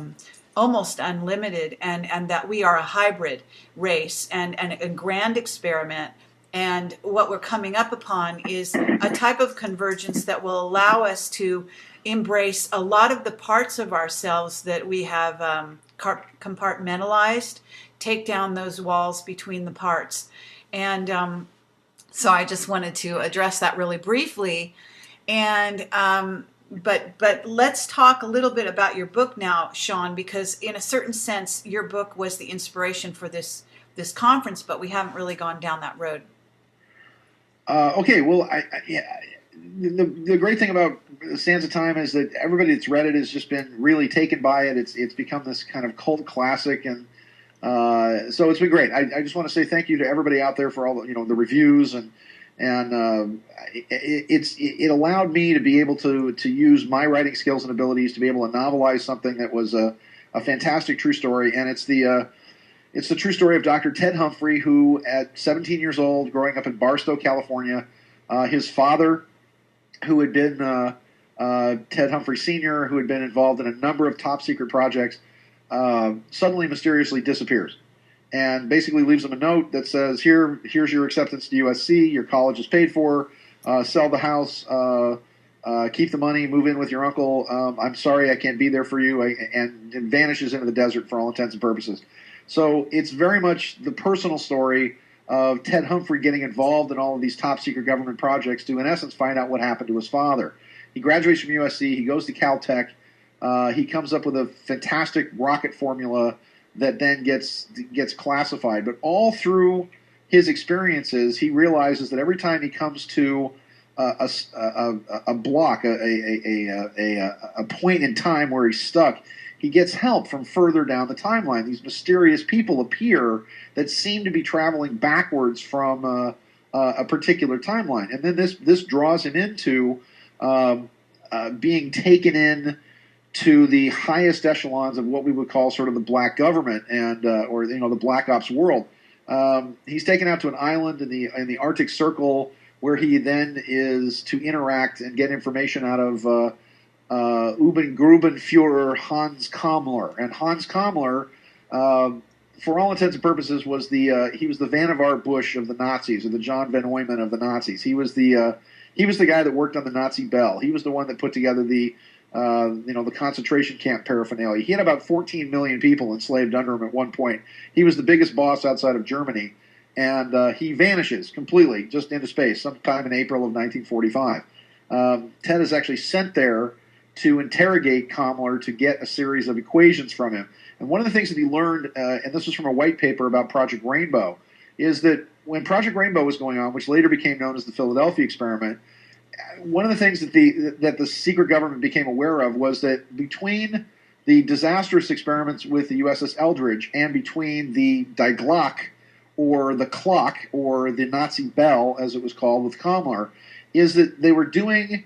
almost unlimited, and that we are a hybrid race and a grand experiment. And what we're coming up upon is a type of convergence that will allow us to embrace a lot of the parts of ourselves that we have compartmentalized, take down those walls between the parts. And so I just wanted to address that really briefly. And but let's talk a little bit about your book now, Sean, because in a certain sense, your book was the inspiration for this conference, but we haven't really gone down that road. Okay, well, the great thing about Sands of Time is that everybody that's read it has just been really taken by it. It's become this kind of cult classic, and so it's been great. I just want to say thank you to everybody out there for all the reviews, and it allowed me to be able to use my writing skills and abilities to be able to novelize something that was a fantastic true story, and it's the true story of Dr. Ted Humphrey, who at 17 years old, growing up in Barstow, California, his father, who had been Ted Humphrey Sr., who had been involved in a number of top secret projects, suddenly mysteriously disappears, and basically leaves him a note that says, here's your acceptance to USC, your college is paid for, sell the house, keep the money, move in with your uncle, I'm sorry I can't be there for you, and vanishes into the desert for all intents and purposes. So it's very much the personal story of Ted Humphrey getting involved in all of these top secret government projects to, in essence, find out what happened to his father. He graduates from USC, he goes to Caltech, he comes up with a fantastic rocket formula that then gets classified. But all through his experiences, he realizes that every time he comes to a block, a point in time where he's stuck, he gets help from further down the timeline. These mysterious people appear that seem to be traveling backwards from a particular timeline. And then this draws him into being taken in to the highest echelons of what we would call sort of the black government and or the black ops world. He's taken out to an island in the Arctic Circle, where he then is to interact and get information out of Obergruppenführer Hans Kammler. And Hans Kammler, for all intents and purposes, was he was the Vannevar Bush of the Nazis, or the John Van Oyman of the Nazis. He was the guy that worked on the Nazi Bell. He was the one that put together the concentration camp paraphernalia. He had about 14 million people enslaved under him at one point. He was the biggest boss outside of Germany, and he vanishes completely, just into space, sometime in April of 1945. Ted is actually sent there to interrogate Kammler to get a series of equations from him. And one of the things that he learned, and this was from a white paper about Project Rainbow, is that when Project Rainbow was going on, which later became known as the Philadelphia Experiment, one of the things that the secret government became aware of was that between the disastrous experiments with the USS Eldridge and between the Die Glock, or the clock, or the Nazi Bell, as it was called, with Kammler, is that they were doing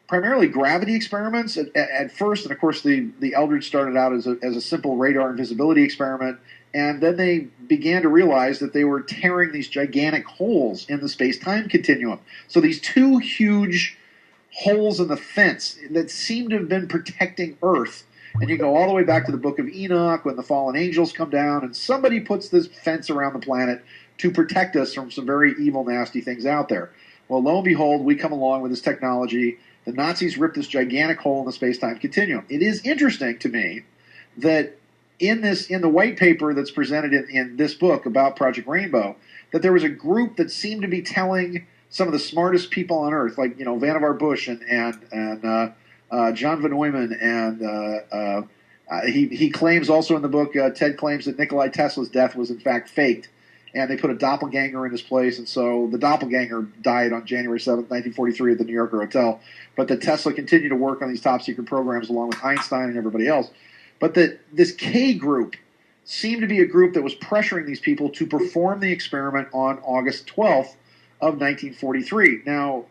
primarily gravity experiments at first, and of course the Eldridge started out as a simple radar and visibility experiment, and then they began to realize that they were tearing these gigantic holes in the space-time continuum. So these two huge holes in the fence that seemed to have been protecting Earth And you go all the way back to the Book of Enoch when the fallen angels come down, and somebody puts this fence around the planet to protect us from some very evil, nasty things out there. Well, lo and behold, we come along with this technology. The Nazis ripped this gigantic hole in the space-time continuum. It is interesting to me that in the white paper that's presented in this book about Project Rainbow, that there was a group that seemed to be telling some of the smartest people on Earth, like Vannevar Bush and John von Neumann, and he claims also in the book, Ted claims that Nikola Tesla's death was in fact faked, and they put a doppelganger in his place, and so the doppelganger died on January 7th, 1943 at the New Yorker Hotel, but that Tesla continued to work on these top-secret programs along with Einstein and everybody else. But that this K group seemed to be a group that was pressuring these people to perform the experiment on August 12th of 1943. Now,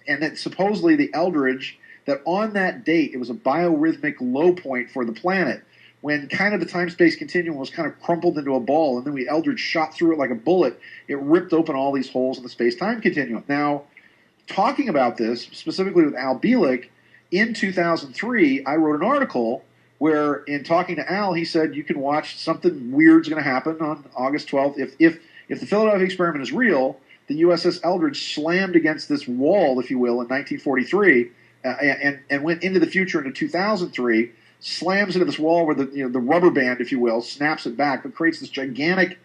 and that supposedly the Eldridge, that on that date, it was a biorhythmic low point for the planet, when kind of the time-space continuum was kind of crumpled into a ball, and then the Eldridge shot through it like a bullet. It ripped open all these holes in the space-time continuum. Now, talking about this, specifically with Al Bielek, in 2003, I wrote an article where, in talking to Al, he said, you can watch something weird's going to happen on August 12th. If the Philadelphia experiment is real, the USS Eldridge slammed against this wall, if you will, in 1943, and went into the future into 2003, slams into this wall where the rubber band, if you will, snaps it back, but creates this gigantic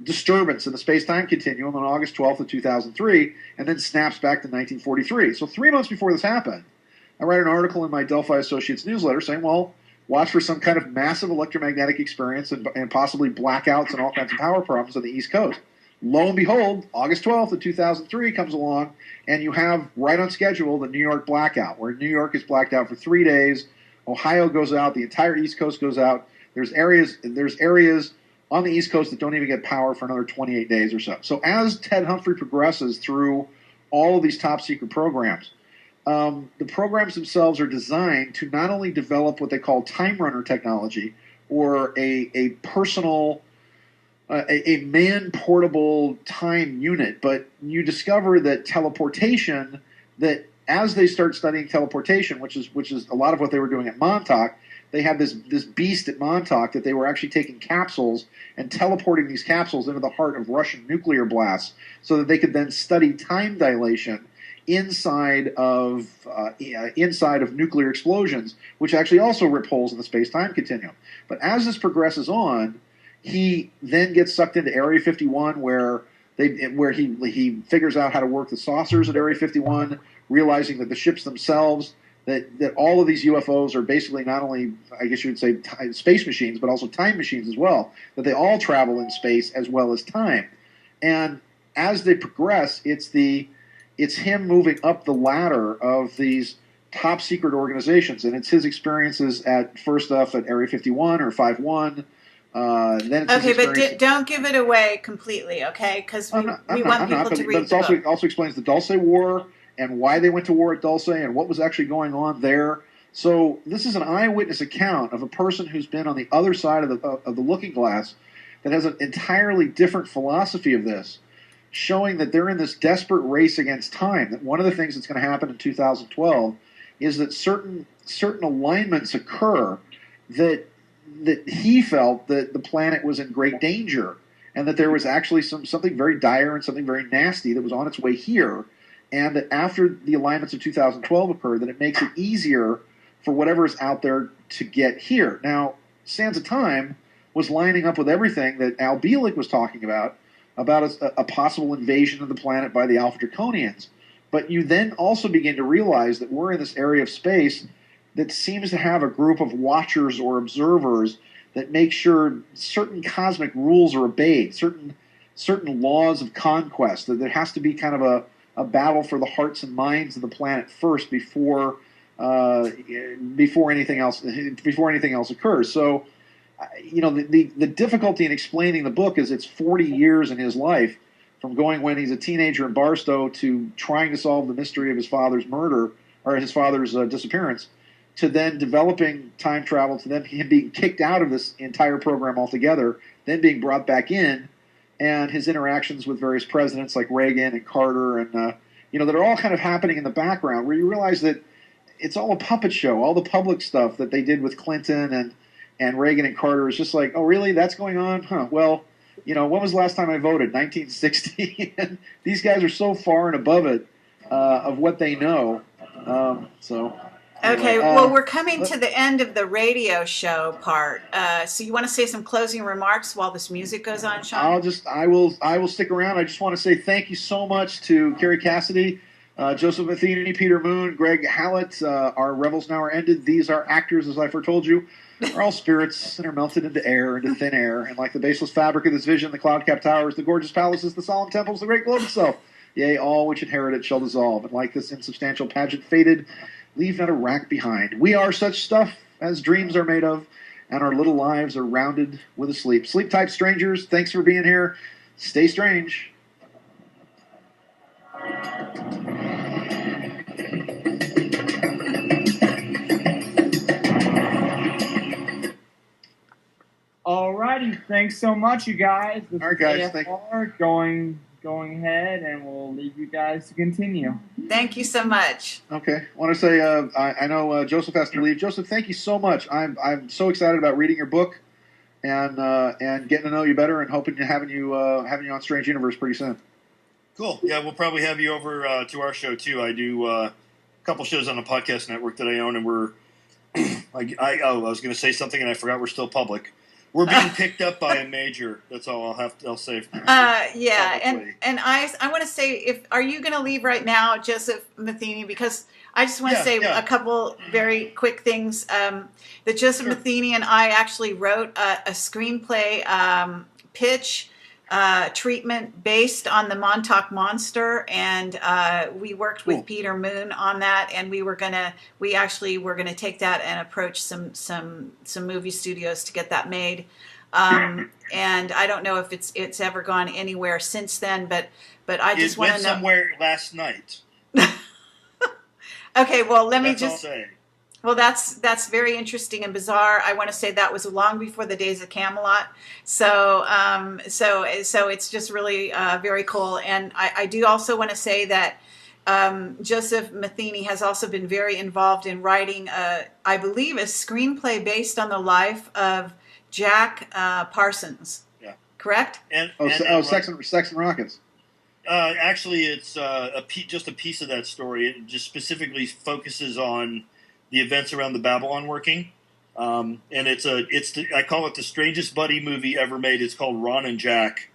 disturbance in the space-time continuum on August 12th of 2003, and then snaps back to 1943. So 3 months before this happened, I write an article in my Delphi Associates newsletter saying, well, watch for some kind of massive electromagnetic experience and possibly blackouts and all kinds of power problems on the East Coast. Lo and behold, August 12th of 2003 comes along, and you have, right on schedule, the New York blackout, where New York is blacked out for 3 days. Ohio goes out. The entire East Coast goes out. There's areas on the East Coast that don't even get power for another 28 days or so. So as Ted Humphrey progresses through all of these top-secret programs, the programs themselves are designed to not only develop what they call time runner technology, or a personal, a man-portable time unit, but you discover that teleportation, that as they start studying teleportation, which is a lot of what they were doing at Montauk, they had this beast at Montauk that they were actually taking capsules and teleporting these capsules into the heart of Russian nuclear blasts so that they could then study time dilation inside of nuclear explosions, which actually also rip holes in the space-time continuum. But as this progresses on, he then gets sucked into Area 51, where he figures out how to work the saucers at Area 51, realizing that the ships themselves, that all of these UFOs are basically not only, I guess you would say, space machines, but also time machines as well, that they all travel in space as well as time. And as they progress, it's him moving up the ladder of these top secret organizations, and it's his experiences at first off at Area 51 or 51. Then it's okay, but don't give it away completely, okay? Because we want people to read the book. But it also explains the Dulce War and why they went to war at Dulce and what was actually going on there. So this is an eyewitness account of a person who's been on the other side of the looking glass that has an entirely different philosophy of this, showing that they're in this desperate race against time. That one of the things that's going to happen in 2012 is that certain alignments occur that he felt that the planet was in great danger, and that there was actually something very dire and something very nasty that was on its way here, and that after the alignments of 2012 occurred, that it makes it easier for whatever is out there to get here. Now, Sands of Time was lining up with everything that Al Bielek was talking about a possible invasion of the planet by the Alpha Draconians. But you then also begin to realize that we're in this area of space that seems to have a group of watchers or observers that make sure certain cosmic rules are obeyed, certain laws of conquest, that there has to be kind of a battle for the hearts and minds of the planet first before anything else occurs. So, the difficulty in explaining the book is it's 40 years in his life, from going when he's a teenager in Barstow to trying to solve the mystery of his father's murder or his father's disappearance, to then developing time travel, to then him being kicked out of this entire program altogether, then being brought back in, and his interactions with various presidents like Reagan and Carter, and that are all kind of happening in the background, where you realize that it's all a puppet show. All the public stuff that they did with Clinton and Reagan and Carter is just like, oh, really? That's going on? Huh. Well, when was the last time I voted? 1960. And these guys are so far and above it of what they know. Okay, well, we're coming to the end of the radio show part. So you want to say some closing remarks while this music goes on, Sean? I will stick around. I just want to say thank you so much to Kerry Cassidy, Joseph Matheny, Peter Moon, Greg Hallett. Our revels now are ended. These are actors, as I foretold you, are all spirits and are melted into air, into thin air. And like the baseless fabric of this vision, the cloud-capped towers, the gorgeous palaces, the solemn temples, the great globe itself, yea, all which inherit it shall dissolve. And like this insubstantial pageant faded, leave not a rack behind. We are such stuff as dreams are made of, and our little lives are rounded with a sleep. Sleep type strangers, thanks for being here. Stay strange. Alrighty, thanks so much, you guys. This All right, guys. AFR going ahead, and we'll leave you guys to continue. Thank you so much. Okay, I want to say I know Joseph has to leave. Joseph, thank you so much. I'm so excited about reading your book and getting to know you better, and hoping to having you on Strange Universe pretty soon. Cool. Yeah, we'll probably have you over to our show too. I do a couple shows on a podcast network that I own, and we're I was going to say something and I forgot we're still public. We're being picked up by a major. That's all I'll say. Yeah, and I want to say, are you going to leave right now, Joseph Matheny? Because I just want to say a couple very quick things. That Joseph Matheny and I actually wrote a screenplay pitch treatment based on the Montauk Monster, and we worked with Peter Moon on that, and we were gonna take that and approach some movie studios to get that made. And I don't know if it's ever gone anywhere since then, but I just want to know. It went somewhere last night. Okay, well let me That's just. all I'll say. Well, that's very interesting and bizarre. I want to say that was long before the days of Camelot. So it's just really very cool. And I do also want to say that Joseph Matheny has also been very involved in writing, I believe, a screenplay based on the life of Jack Parsons. Yeah. Correct? Sex and Rockets. Actually, it's just a piece of that story. It just specifically focuses on the events around the Babylon working, and I call it the strangest buddy movie ever made. It's called Ron and Jack,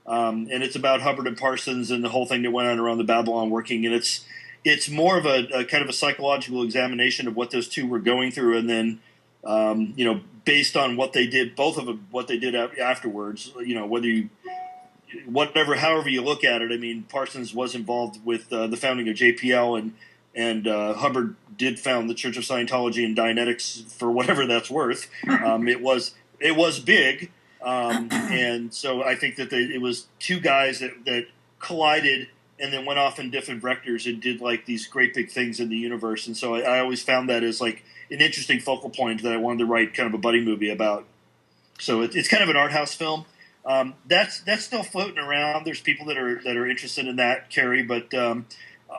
and it's about Hubbard and Parsons and the whole thing that went on around the Babylon working. And it's more of a kind of a psychological examination of what those two were going through, and then based on what they did, both of them, what they did afterwards. However you look at it. I mean, Parsons was involved with the founding of JPL, and Hubbard did found the Church of Scientology and Dianetics, for whatever that's worth. It was big, and so I think that it was two guys that collided and then went off in different vectors and did like these great big things in the universe. And so I always found that as like an interesting focal point that I wanted to write kind of a buddy movie about. So it's kind of an art house film. That's still floating around. There's people that are interested in that, Kerry, but.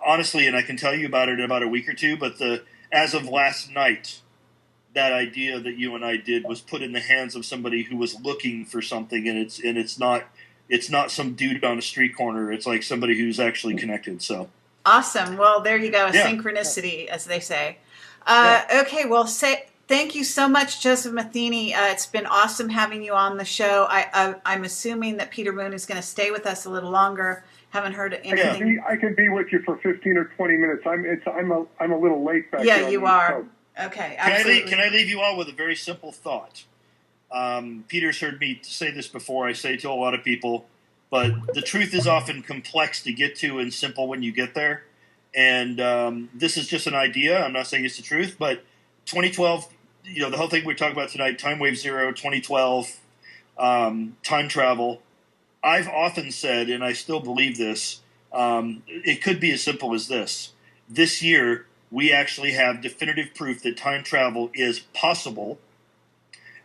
Honestly, and I can tell you about it in about a week or two, but as of last night, that idea that you and I did was put in the hands of somebody who was looking for something, and it's not some dude on a street corner. It's like somebody who's actually connected. So awesome. Well, there you go. Synchronicity, as they say. Okay. Well, thank you so much, Joseph Matheny. It's been awesome having you on the show. I'm assuming that Peter Moon is going to stay with us a little longer. Haven't heard anything. I can be with you for 15 or 20 minutes. I'm a little late back there. Yeah, you are. Okay, absolutely. Can I leave you all with a very simple thought? Peter's heard me say this before. I say to a lot of people, but the truth is often complex to get to and simple when you get there. And this is just an idea. I'm not saying it's the truth, but 2012, the whole thing we're talking about tonight, Timewave Zero, 2012, time travel. I've often said, and I still believe this, it could be as simple as this. This year, we actually have definitive proof that time travel is possible.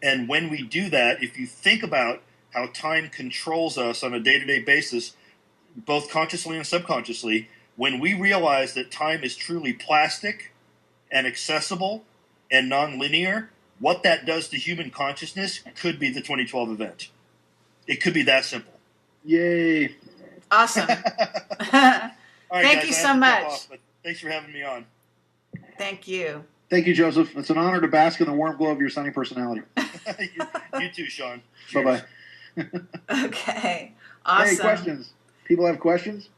And when we do that, if you think about how time controls us on a day-to-day basis, both consciously and subconsciously, when we realize that time is truly plastic and accessible and non-linear, what that does to human consciousness could be the 2012 event. It could be that simple. Yay. Awesome. All right, Thank guys, you I so have to much. jump off, but thanks for having me on. Thank you. Thank you, Joseph. It's an honor to bask in the warm glow of your sunny personality. You too, Sean. Bye-bye. Okay. Awesome. Hey, questions? People have questions?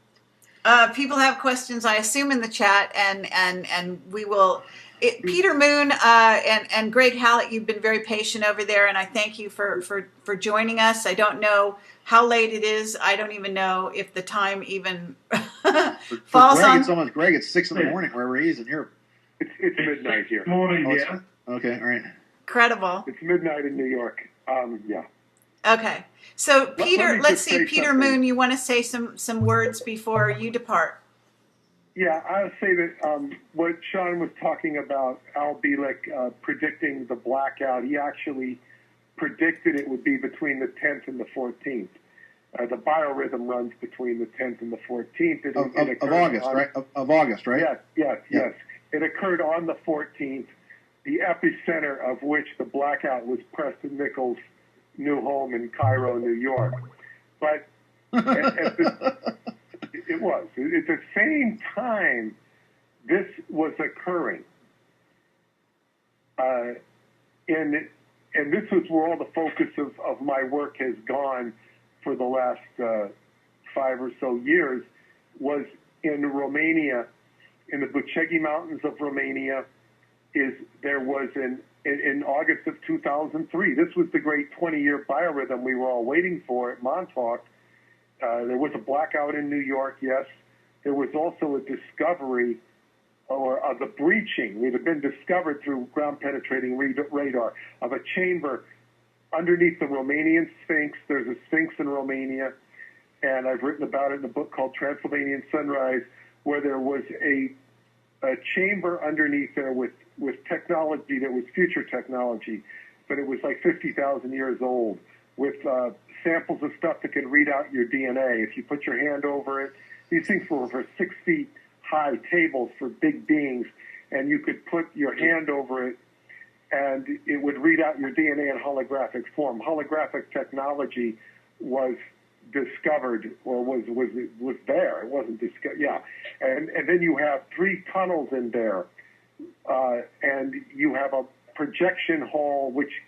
People have questions, I assume, in the chat, and we will. Peter Moon and Greg Hallett, you've been very patient over there, and I thank you for joining us. I don't know how late it is. I don't even know if the time even falls Greg, on. it's almost Greg. It's 6 in the morning wherever he is in Europe. It's midnight here. Morning, Oh, yeah. Okay, all right. Incredible. It's midnight in New York. Yeah. Okay. So, Peter, me let's just see. say Peter something. Moon, you want to say some words before you depart? Yeah, I'll say that what Sean was talking about, Al Bielek predicting the blackout, he actually predicted it would be between the 10th and the 14th. The biorhythm runs between the 10th and the 14th. Of August, right? Of August, right? Yes. It occurred on the 14th, the epicenter of which the blackout was Preston Nichols' new home in Cairo, New York. But it was. At the same time this was occurring, and this is where all the focus of my work has gone for the last 5 or so years, was in Romania, in the Bucegi Mountains of Romania. There was in August of 2003. This was the great 20-year biorhythm we were all waiting for at Montauk. There was a blackout in New York, yes. There was also a discovery, or the breaching. It had been discovered through ground-penetrating radar of a chamber underneath the Romanian Sphinx. There's a Sphinx in Romania, and I've written about it in a book called Transylvanian Sunrise, where there was a chamber underneath there with technology that was future technology, but it was like 50,000 years old, with samples of stuff that could read out your DNA. If you put your hand over it, these things were for 6 feet high tables for big beings, and you could put your hand over it, and it would read out your DNA in holographic form. Holographic technology was discovered, or was there. It wasn't discovered. Yeah, and then you have 3 tunnels in there, and you have a projection hall which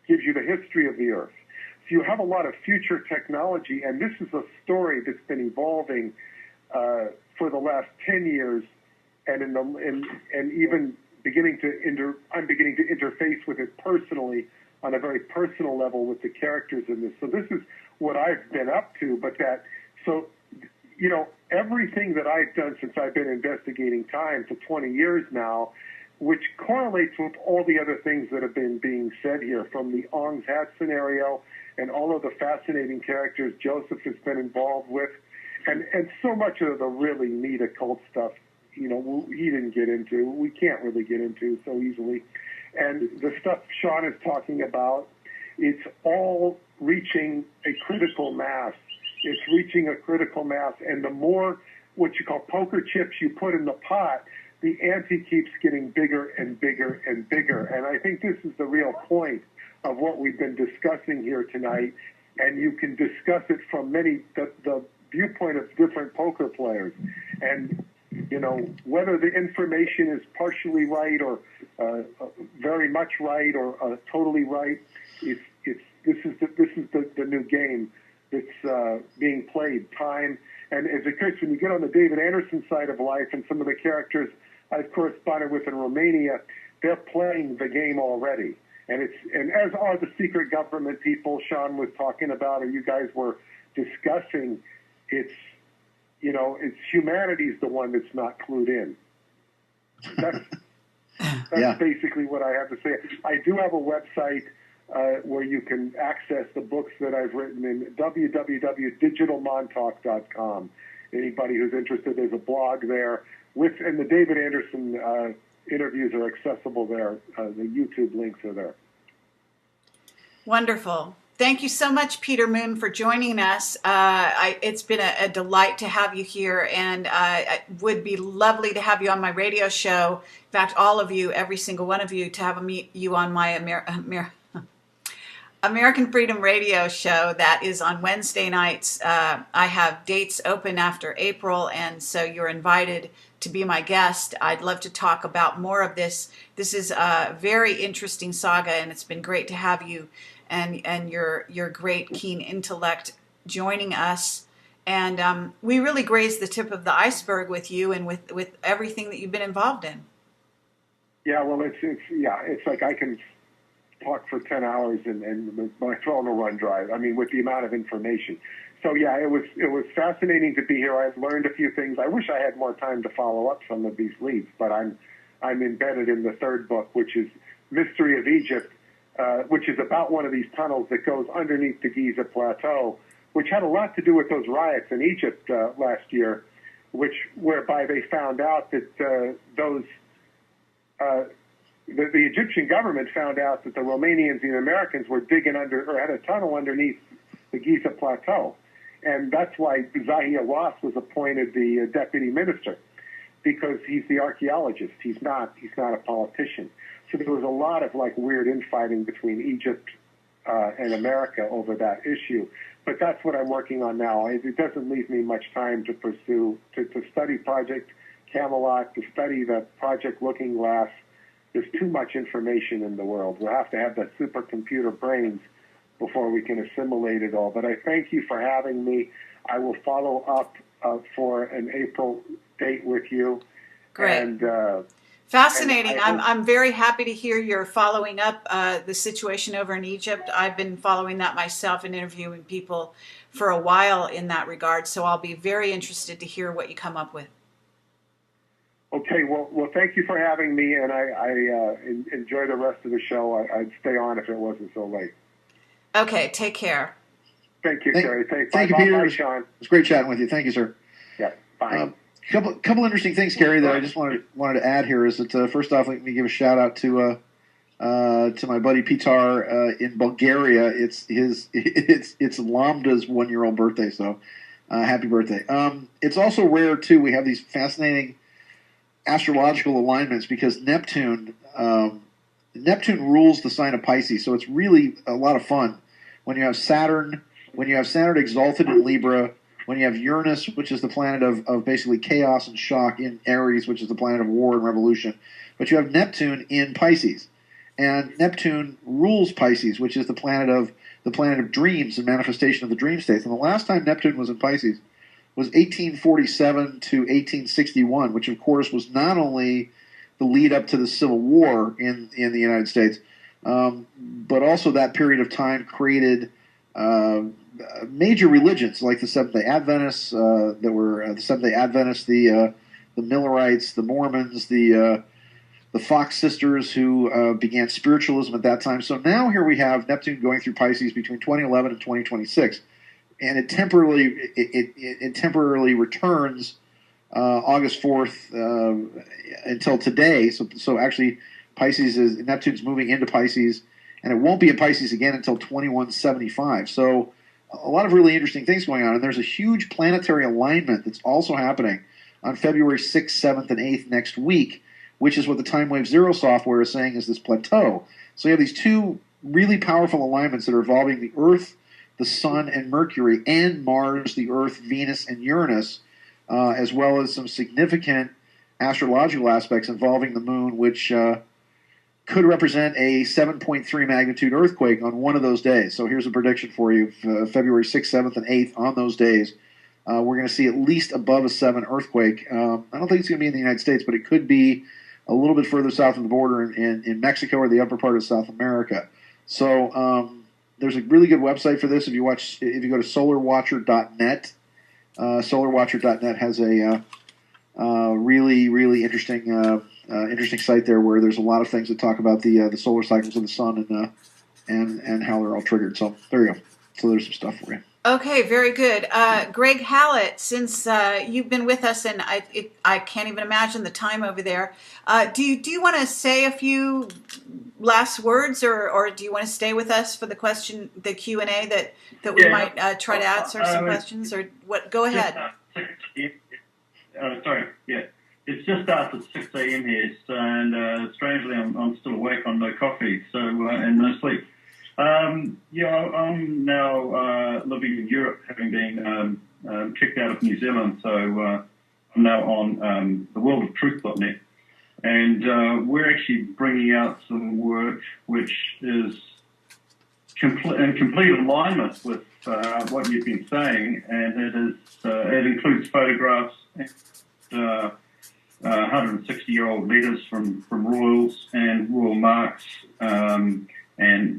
gives you the history of the Earth. So you have a lot of future technology, and this is a story that's been evolving for the last 10 years, and even I'm beginning to interface with it personally on a very personal level with the characters in this. So this is what I've been up to, everything that I've done since I've been investigating time for 20 years now, which correlates with all the other things that have been being said here, from the Ong's Hat scenario and all of the fascinating characters Joseph has been involved with, and so much of the really neat occult stuff, he didn't get into. We can't really get into so easily. And the stuff Sean is talking about, it's all reaching a critical mass. It's reaching a critical mass, and the more what you call poker chips you put in the pot, the ante keeps getting bigger and bigger and bigger. And I think this is the real point of what we've been discussing here tonight. And you can discuss it from the viewpoint of different poker players. And, whether the information is partially right or very much right or totally right, this is the new game that's being played. Time. And as it occurs, when you get on the David Anderson side of life, and some of the characters I've corresponded with in Romania, they're playing the game already. And as are the secret government people Sean was talking about, or you guys were discussing, it's humanity's the one that's not clued in. That's basically what I have to say. I do have a website where you can access the books that I've written in www.digitalmontauk.com. Anybody who's interested, there's a blog there. And the David Anderson interviews are accessible there. The YouTube links are there. Wonderful. Thank you so much, Peter Moon, for joining us. It's been a delight to have you here, and it would be lovely to have you on my radio show. In fact, all of you, every single one of you, to have meet you on my American Freedom Radio show that is on Wednesday nights. I have dates open after April, and so you're invited to be my guest. I'd love to talk about more of this. This is a very interesting saga, and it's been great to have you and your great, keen intellect joining us. And we really grazed the tip of the iceberg with you and with everything that you've been involved in. Yeah, well, it's like I can talk for 10 hours and my phone will run dry. I mean, with the amount of information. So yeah, it was fascinating to be here. I've learned a few things. I wish I had more time to follow up some of these leads, but I'm embedded in the third book, which is Mystery of Egypt, which is about one of these tunnels that goes underneath the Giza Plateau, which had a lot to do with those riots in Egypt last year, whereby they found out that the Egyptian government found out that the Romanians and the Americans were digging had a tunnel underneath the Giza Plateau. And that's why Zahir Ross was appointed the deputy minister, because he's the archaeologist. He's not a politician. So there was a lot of weird infighting between Egypt and America over that issue. But that's what I'm working on now. It doesn't leave me much time to pursue, to study Project Camelot, to study the Project Looking Glass. There's too much information in the world. We'll have to have the supercomputer brains before we can assimilate it all. But I thank you for having me. I will follow up for an April date with you. Great. And, fascinating. I'm very happy to hear you're following up the situation over in Egypt. I've been following that myself and interviewing people for a while in that regard. So I'll be very interested to hear what you come up with. Okay, well, thank you for having me, and I enjoy the rest of the show. I'd stay on if it wasn't so late. Okay, take care. Thank you, Kerry. Thank you, Peter. Bye, Sean. It was great chatting with you. Thank you, sir. Yeah, bye. Couple interesting things, Kerry, that I just wanted to add here is that first off, let me give a shout out to my buddy Pitar in Bulgaria. It's Lambda's 1-year-old birthday, so happy birthday. It's also rare too. We have these fascinating astrological alignments because Neptune rules the sign of Pisces, so it's really a lot of fun when you have Saturn exalted in Libra, when you have Uranus, which is the planet of basically chaos and shock, in Aries, which is the planet of war and revolution, but you have Neptune in Pisces, and Neptune rules Pisces, which is the planet of dreams and manifestation of the dream states. And the last time Neptune was in Pisces was 1847 to 1861, which of course was not only the lead up to the Civil War in the United States, but also that period of time created major religions like the Seventh-day Adventists, the Millerites, the Mormons, the Fox sisters, who began spiritualism at that time. So now here we have Neptune going through Pisces between 2011 and 2026. And it temporarily returns August 4th until today. So actually, Neptune's moving into Pisces, and it won't be in Pisces again until 2175. So a lot of really interesting things going on. And there's a huge planetary alignment that's also happening on February 6th, 7th, and 8th next week, which is what the Timewave Zero software is saying is this plateau. So you have these two really powerful alignments that are involving the Earth, the Sun, and Mercury, and Mars, the Earth, Venus, and Uranus, as well as some significant astrological aspects involving the Moon, which could represent a 7.3 magnitude earthquake on one of those days. So here's a prediction for you. February 6th, 7th, and 8th, on those days, we're going to see at least above a 7 earthquake. I don't think it's going to be in the United States, but it could be a little bit further south of the border in Mexico or the upper part of South America. So there's a really good website for this. If you go to solarwatcher.net, solarwatcher.net has a really, really interesting site there where there's a lot of things that talk about the solar cycles of the sun and how they're all triggered. So there you go. So there's some stuff for you. Okay, very good. Greg Hallett, since you've been with us, and I can't even imagine the time over there, do you want to say a few last words, or do you want to stay with us for the Q&A that we might try to answer some questions, or what? Go ahead. Sorry, yeah. It's just after 6 a.m. here, and strangely, I'm still awake on no coffee, so and no sleep. I'm now living in Europe, having been kicked out of New Zealand, so I'm now on the worldoftruth.net, and we're actually bringing out some work which is in complete alignment with what you've been saying, and it includes photographs and 160-year-old letters from royals and royal marks, and in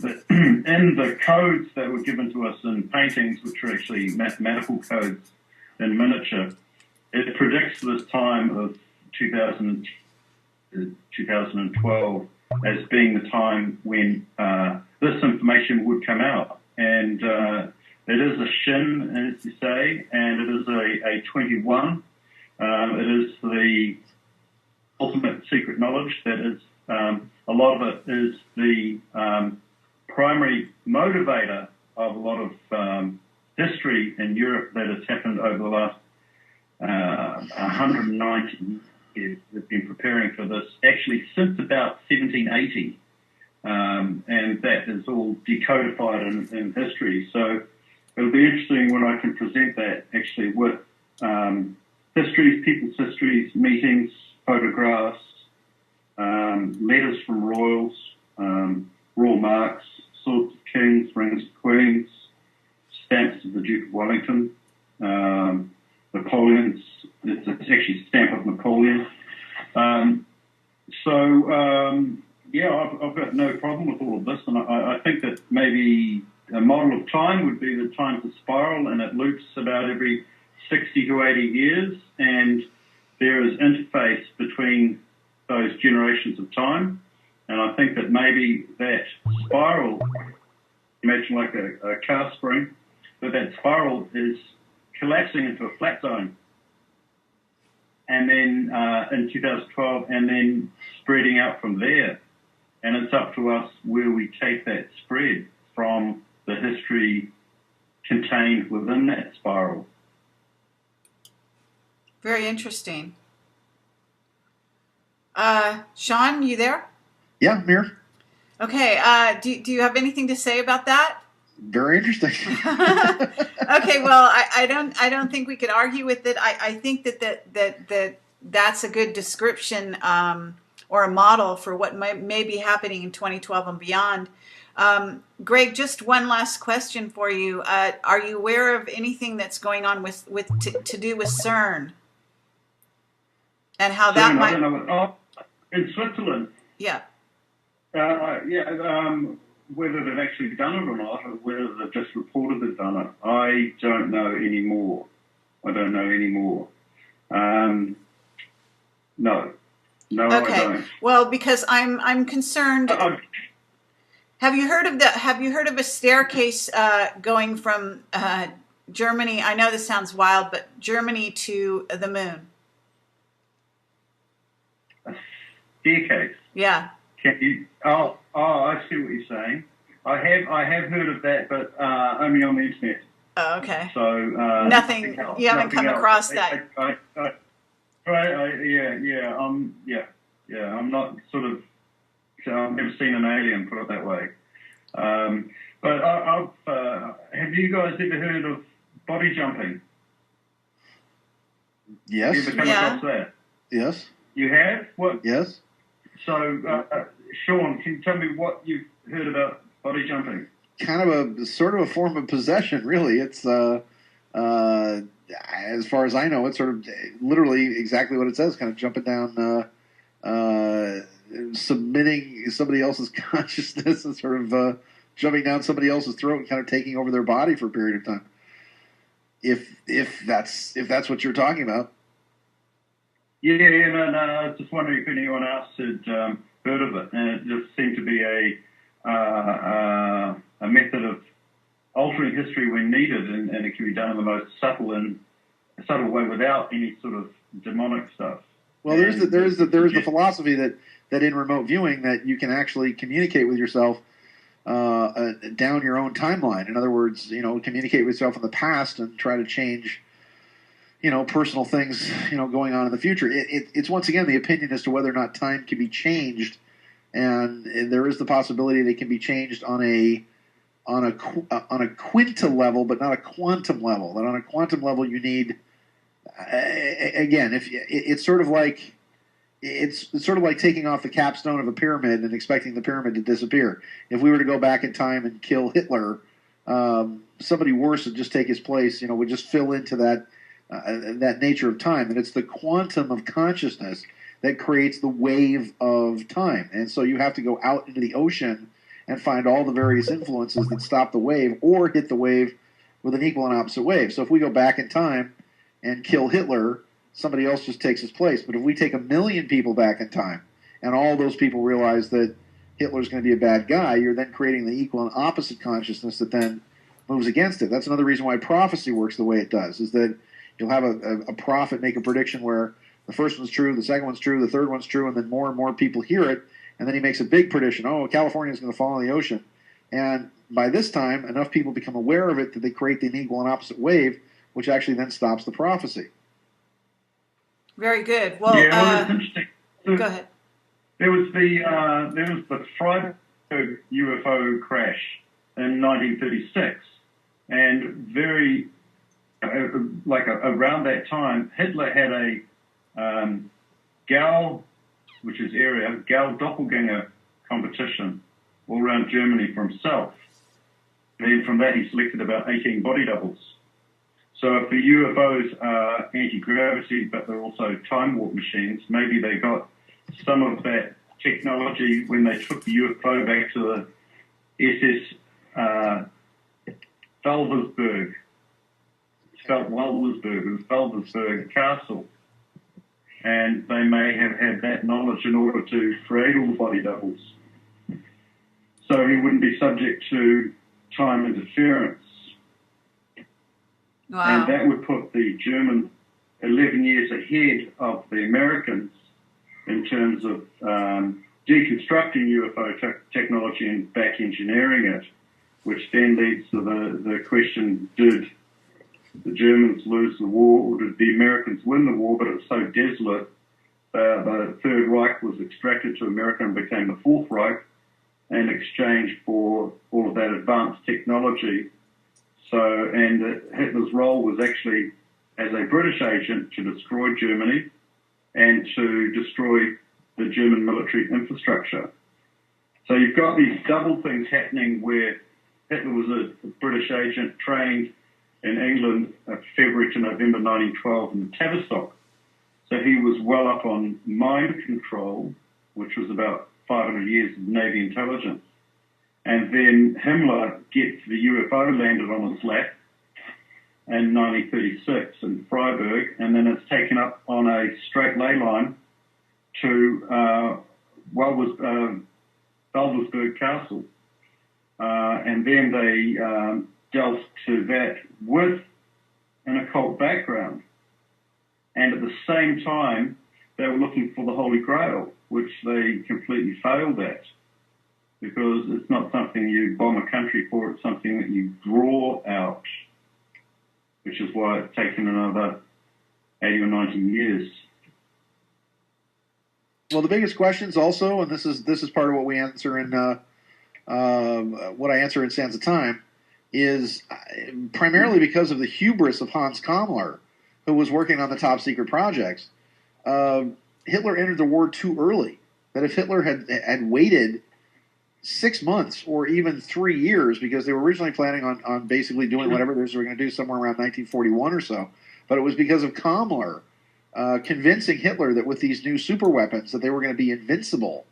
the codes that were given to us in paintings, which are actually mathematical codes in miniature, it predicts this time of 2012 as being the time when this information would come out. And it is a shin, as you say, and it is a 21. It is the ultimate secret knowledge that is, a lot of it is the primary motivator of a lot of history in Europe that has happened over the last 190 years. We've been preparing for this actually since about 1780, and that is all decodified in history. So it'll be interesting when I can present that actually with histories, people's histories, meetings, photographs, letters from royals, royal marks, swords of kings, rings of queens, stamps of the Duke of Wellington, Napoleon's, it's actually a stamp of Napoleon. I've got no problem with all of this, and I think that maybe a model of time would be the time to spiral, and it loops about every 60 to 80 years, and there is interface between those generations of time, and I think that maybe that spiral, imagine like a car spring, that spiral is collapsing into a flat zone, and then in 2012, and then spreading out from there, and it's up to us where we take that spread from the history contained within that spiral. Very interesting. Sean, you there? Yeah, I'm here. Okay. Do you have anything to say about that? Very interesting. Okay. Well, I don't think we could argue with it. I think that's a good description or a model for what may be happening in 2012 and beyond. Greg, just one last question for you. Are you aware of anything that's going on to do with CERN? And how that might... I don't know. In Switzerland? Yeah. Whether they've actually done it or not, or whether they've just reported they've done it, I don't know anymore. No, okay. I don't. Well, because I'm concerned. Have you heard of a staircase going from Germany? I know this sounds wild, but Germany to the moon. A staircase. Yeah. Can you? Oh, I see what you're saying. I have heard of that, but only on the internet. Oh, okay. So nothing. You haven't come across that. I'm not sort of. I've never seen an alien, put it that way. But have you guys ever heard of body jumping? Yes. You ever come across that? Yes. You have? What? Yes. So, Sean, can you tell me what you've heard about body jumping? Kind of a sort of a form of possession, really. It's as far as I know, it's sort of literally exactly what it says, kind of jumping down, submitting somebody else's consciousness and sort of jumping down somebody else's throat and kind of taking over their body for a period of time. If that's what you're talking about. No. I was just wondering if anyone else had heard of it, and it just seemed to be a method of altering history when needed, and it can be done in the most subtle way without any sort of demonic stuff. Well, there is the philosophy that in remote viewing that you can actually communicate with yourself down your own timeline. In other words, communicate with yourself in the past and try to change, personal things, going on in the future. It's once again the opinion as to whether or not time can be changed, and there is the possibility that it can be changed on a quinta level, but not a quantum level. That on a quantum level you need, again, it's sort of like taking off the capstone of a pyramid and expecting the pyramid to disappear. If we were to go back in time and kill Hitler, somebody worse would just take his place. Would just fill into that nature of time. And it's the quantum of consciousness that creates the wave of time. And so you have to go out into the ocean and find all the various influences that stop the wave or hit the wave with an equal and opposite wave. So if we go back in time and kill Hitler, somebody else just takes his place. But if we take 1 million people back in time and all those people realize that Hitler's going to be a bad guy, you're then creating the equal and opposite consciousness that then moves against it. That's another reason why prophecy works the way it does, is that you'll have a prophet make a prediction where the first one's true, the second one's true, the third one's true, and then more and more people hear it, and then he makes a big prediction, California's going to fall in the ocean. And by this time, enough people become aware of it that they create the equal and opposite wave, which actually then stops the prophecy. Very good. Well, it's interesting. Go ahead. There was the Freiburg UFO crash in 1936, and around that time, Hitler had a Gaull doppelganger competition all around Germany for himself. And then from that, he selected about 18 body doubles. So if the UFOs are anti-gravity, but they're also time warp machines, maybe they got some of that technology when they took the UFO back to the SS Waldersburg Castle. And they may have had that knowledge in order to create all the body doubles. So he wouldn't be subject to time interference. Wow. And that would put the Germans 11 years ahead of the Americans in terms of deconstructing UFO technology and back engineering it, which then leads to the question, did the Germans lose the war or did the Americans win the war? But it was so desolate, the Third Reich was extracted to America and became the Fourth Reich in exchange for all of that advanced technology. And Hitler's role was actually as a British agent to destroy Germany and to destroy the German military infrastructure. So you've got these double things happening where Hitler was a British agent trained in England February to November 1912 in Tavistock. So he was well up on mind control, which was about 500 years of Navy intelligence. And then Himmler gets the UFO landed on his lap in 1936 in Freiburg, and then it's taken up on a straight ley line to Waldersburg Castle. And then they dealt to that with an occult background. And at the same time, they were looking for the Holy Grail, which they completely failed at. Because it's not something you bomb a country for, it's something that you draw out, which is why it's taken another 80 or 90 years. Well, the biggest questions also, and this is part of what we answer in what I answer in Sands of Time, is primarily because of the hubris of Hans Kammler, who was working on the top secret projects. Hitler entered the war too early. That if Hitler had waited 6 months or even 3 years, because they were originally planning on basically doing whatever they were going to do somewhere around 1941 or so, but it was because of Kammler convincing Hitler that with these new super weapons that they were going to be invincible,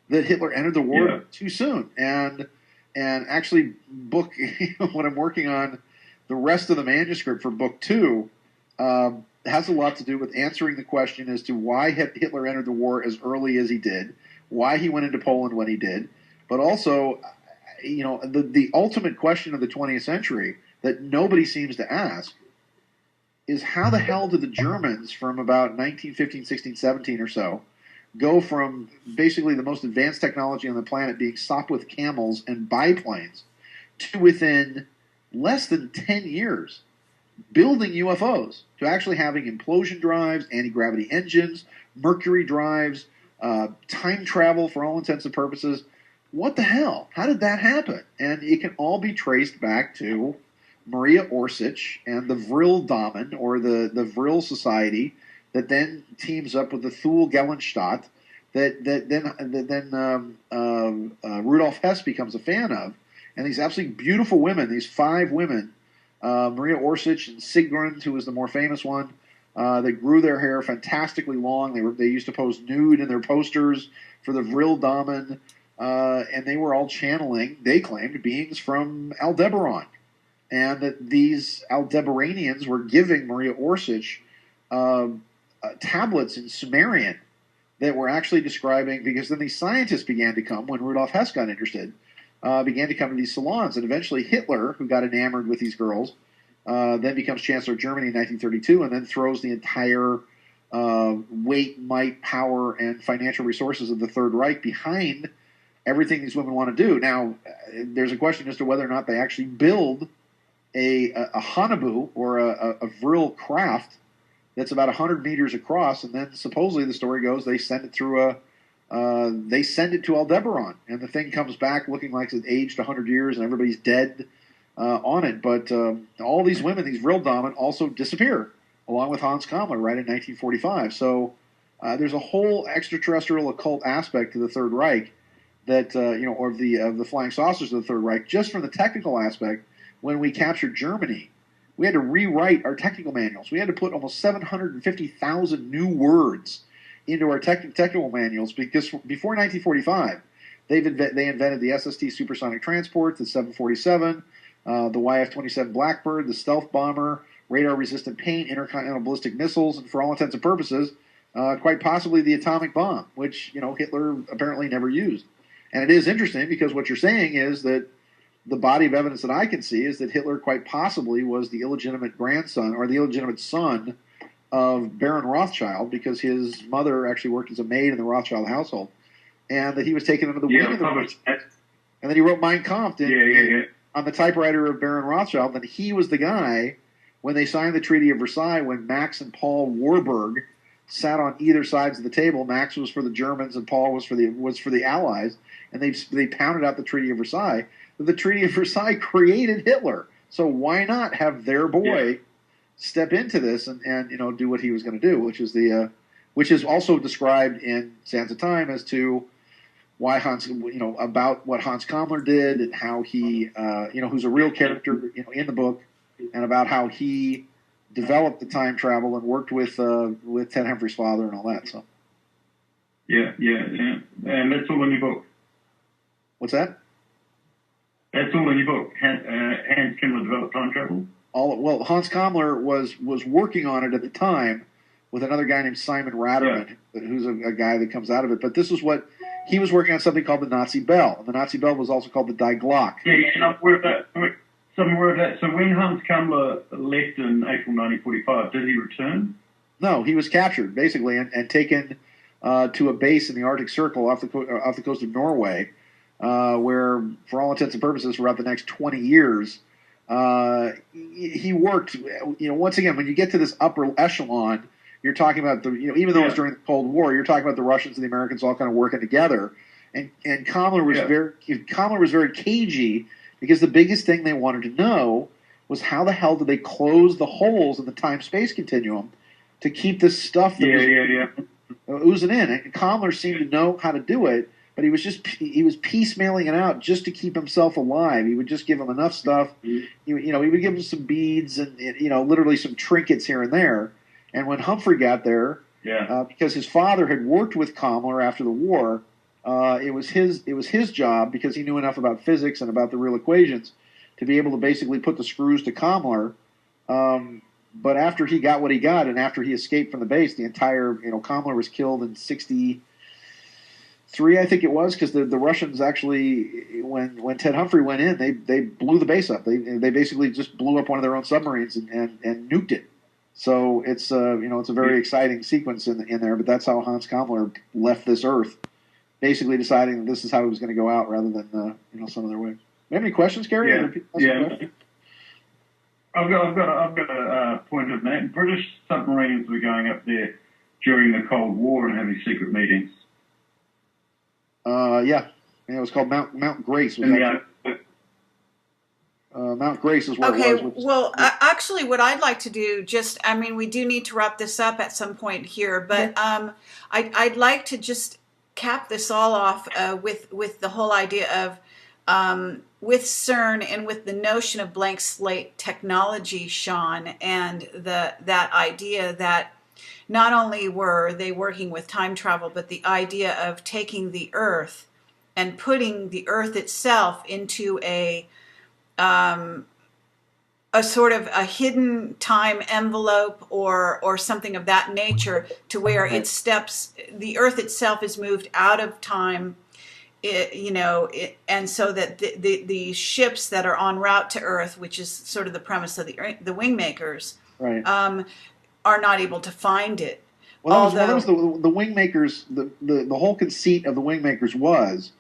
that Hitler entered the war too soon. And actually, when I'm working on the rest of the manuscript for book 2, has a lot to do with answering the question as to why Hitler entered the war as early as he did, why he went into Poland when he did, but also the ultimate question of the 20th century that nobody seems to ask is how the hell did the Germans from about 1915, 16, 17 or so go from basically the most advanced technology on the planet being Sopwith camels and biplanes to within less than 10 years building UFOs to actually having implosion drives, anti-gravity engines, mercury drives, time travel for all intents and purposes. What the hell? How did that happen? And it can all be traced back to Maria Orsich and the Vril Damen, or the Vril Society, that then teams up with the Thule Gellenstadt, that then Rudolf Hess becomes a fan of. And these absolutely beautiful women, these 5 women, Maria Orsich and Sigrun, who was the more famous one, they grew their hair fantastically long. They used to pose nude in their posters for the Vril Damen, and they were all channeling, they claimed, beings from Aldebaran. And that these Aldebaranians were giving Maria Orsich tablets in Sumerian that were actually describing, because then these scientists began to come, when Rudolf Hess got interested, began to come to these salons. And eventually Hitler, who got enamored with these girls, then becomes Chancellor of Germany in 1932, and then throws the entire weight, might, power, and financial resources of the Third Reich behind everything these women want to do. Now, there's a question as to whether or not they actually build a Hanabu, or a Vril craft that's about 100 meters across, and then supposedly the story goes they send it through they send it to Aldebaran, and the thing comes back looking like it's aged 100 years and everybody's dead on it. But all these women, these Vril Damen, also disappear along with Hans Kammler right in 1945. So there's a whole extraterrestrial occult aspect to the Third Reich that or of the flying saucers of the Third Reich. Just from the technical aspect, when we captured Germany, we had to rewrite our technical manuals. We had to put almost 750,000 new words into our technical manuals, because before 1945, they invented the SST supersonic transport, the 747, the YF-27 Blackbird, the stealth bomber, radar-resistant paint, intercontinental ballistic missiles, and for all intents and purposes, quite possibly the atomic bomb, which Hitler apparently never used. And it is interesting, because what you're saying is that the body of evidence that I can see is that Hitler quite possibly was the illegitimate grandson, or the illegitimate son, of Baron Rothschild, because his mother actually worked as a maid in the Rothschild household, and that he was taken under the wing of the and then he wrote Mein Kampf on the typewriter of Baron Rothschild. And he was the guy, when they signed the Treaty of Versailles, when Max and Paul Warburg sat on either sides of the table. Max was for the Germans and Paul was for the Allies, and they pounded out the Treaty of Versailles. The Treaty of Versailles created Hitler, so why not have their boy step into this and do what he was going to do, which is also described in Sands of Time as to why about what Hans Kammler did, and how he who's a real character in the book, and about how he developed the time travel and worked with Ted Humphrey's father and all that. So yeah, and that's all in your book. What's that? That's all in your book. Hans Kammler developed time travel. Well, Hans Kammler was working on it at the time with another guy named Simon Ratterman, who's a guy that comes out of it. But this was what he was working on, something called the Nazi Bell. And the Nazi Bell was also called the Die Glock. Yeah, I'm aware of that. So when Hans Kammler left in April 1945, did he return? No, he was captured, basically, and taken to a base in the Arctic Circle off the coast of Norway, where, for all intents and purposes, for about the next 20 years, he worked. Once again, when you get to this upper echelon, you're talking about even though it was during the Cold War, you're talking about the Russians and the Americans all kind of working together. And Kammler was very cagey, because the biggest thing they wanted to know was how the hell did they close the holes in the time-space continuum to keep this stuff that was oozing in. And Kammler seemed to know how to do it, but he was piecemealing it out just to keep himself alive. He would just give him enough stuff. He would give him some beads and literally some trinkets here and there. And when Humphrey got there, because his father had worked with Kammler after the war, it was his job, because he knew enough about physics and about the real equations, to be able to basically put the screws to Kammler. But after he got what he got, and after he escaped from the base, the entire Kammler was killed in 60. 3, I think it was, because the Russians actually, when Ted Humphrey went in, they blew the base up. They basically just blew up one of their own submarines and nuked it. So it's it's a very exciting sequence in there. But that's how Hans Kammler left this Earth, basically deciding that this is how he was going to go out rather than some other way. Do you have any questions, Kerry? Yeah. I've got a point of that. British submarines were going up there during the Cold War and having secret meetings. It was called Mount Grace. Mount Grace is where it was. Well, actually, what I'd like to do, we do need to wrap this up at some point here, but I'd like to just cap this all off with the whole idea of with CERN and with the notion of blank slate technology, Sean, and that idea that not only were they working with time travel, but the idea of taking the Earth and putting the Earth itself into a sort of a hidden time envelope or something of that nature, to where the Earth itself is moved out of time, and so that the ships that are en route to Earth, which is sort of the premise of the Wingmakers, right. Are not able to find it. Well, that was the Wingmakers. The whole conceit of the Wingmakers was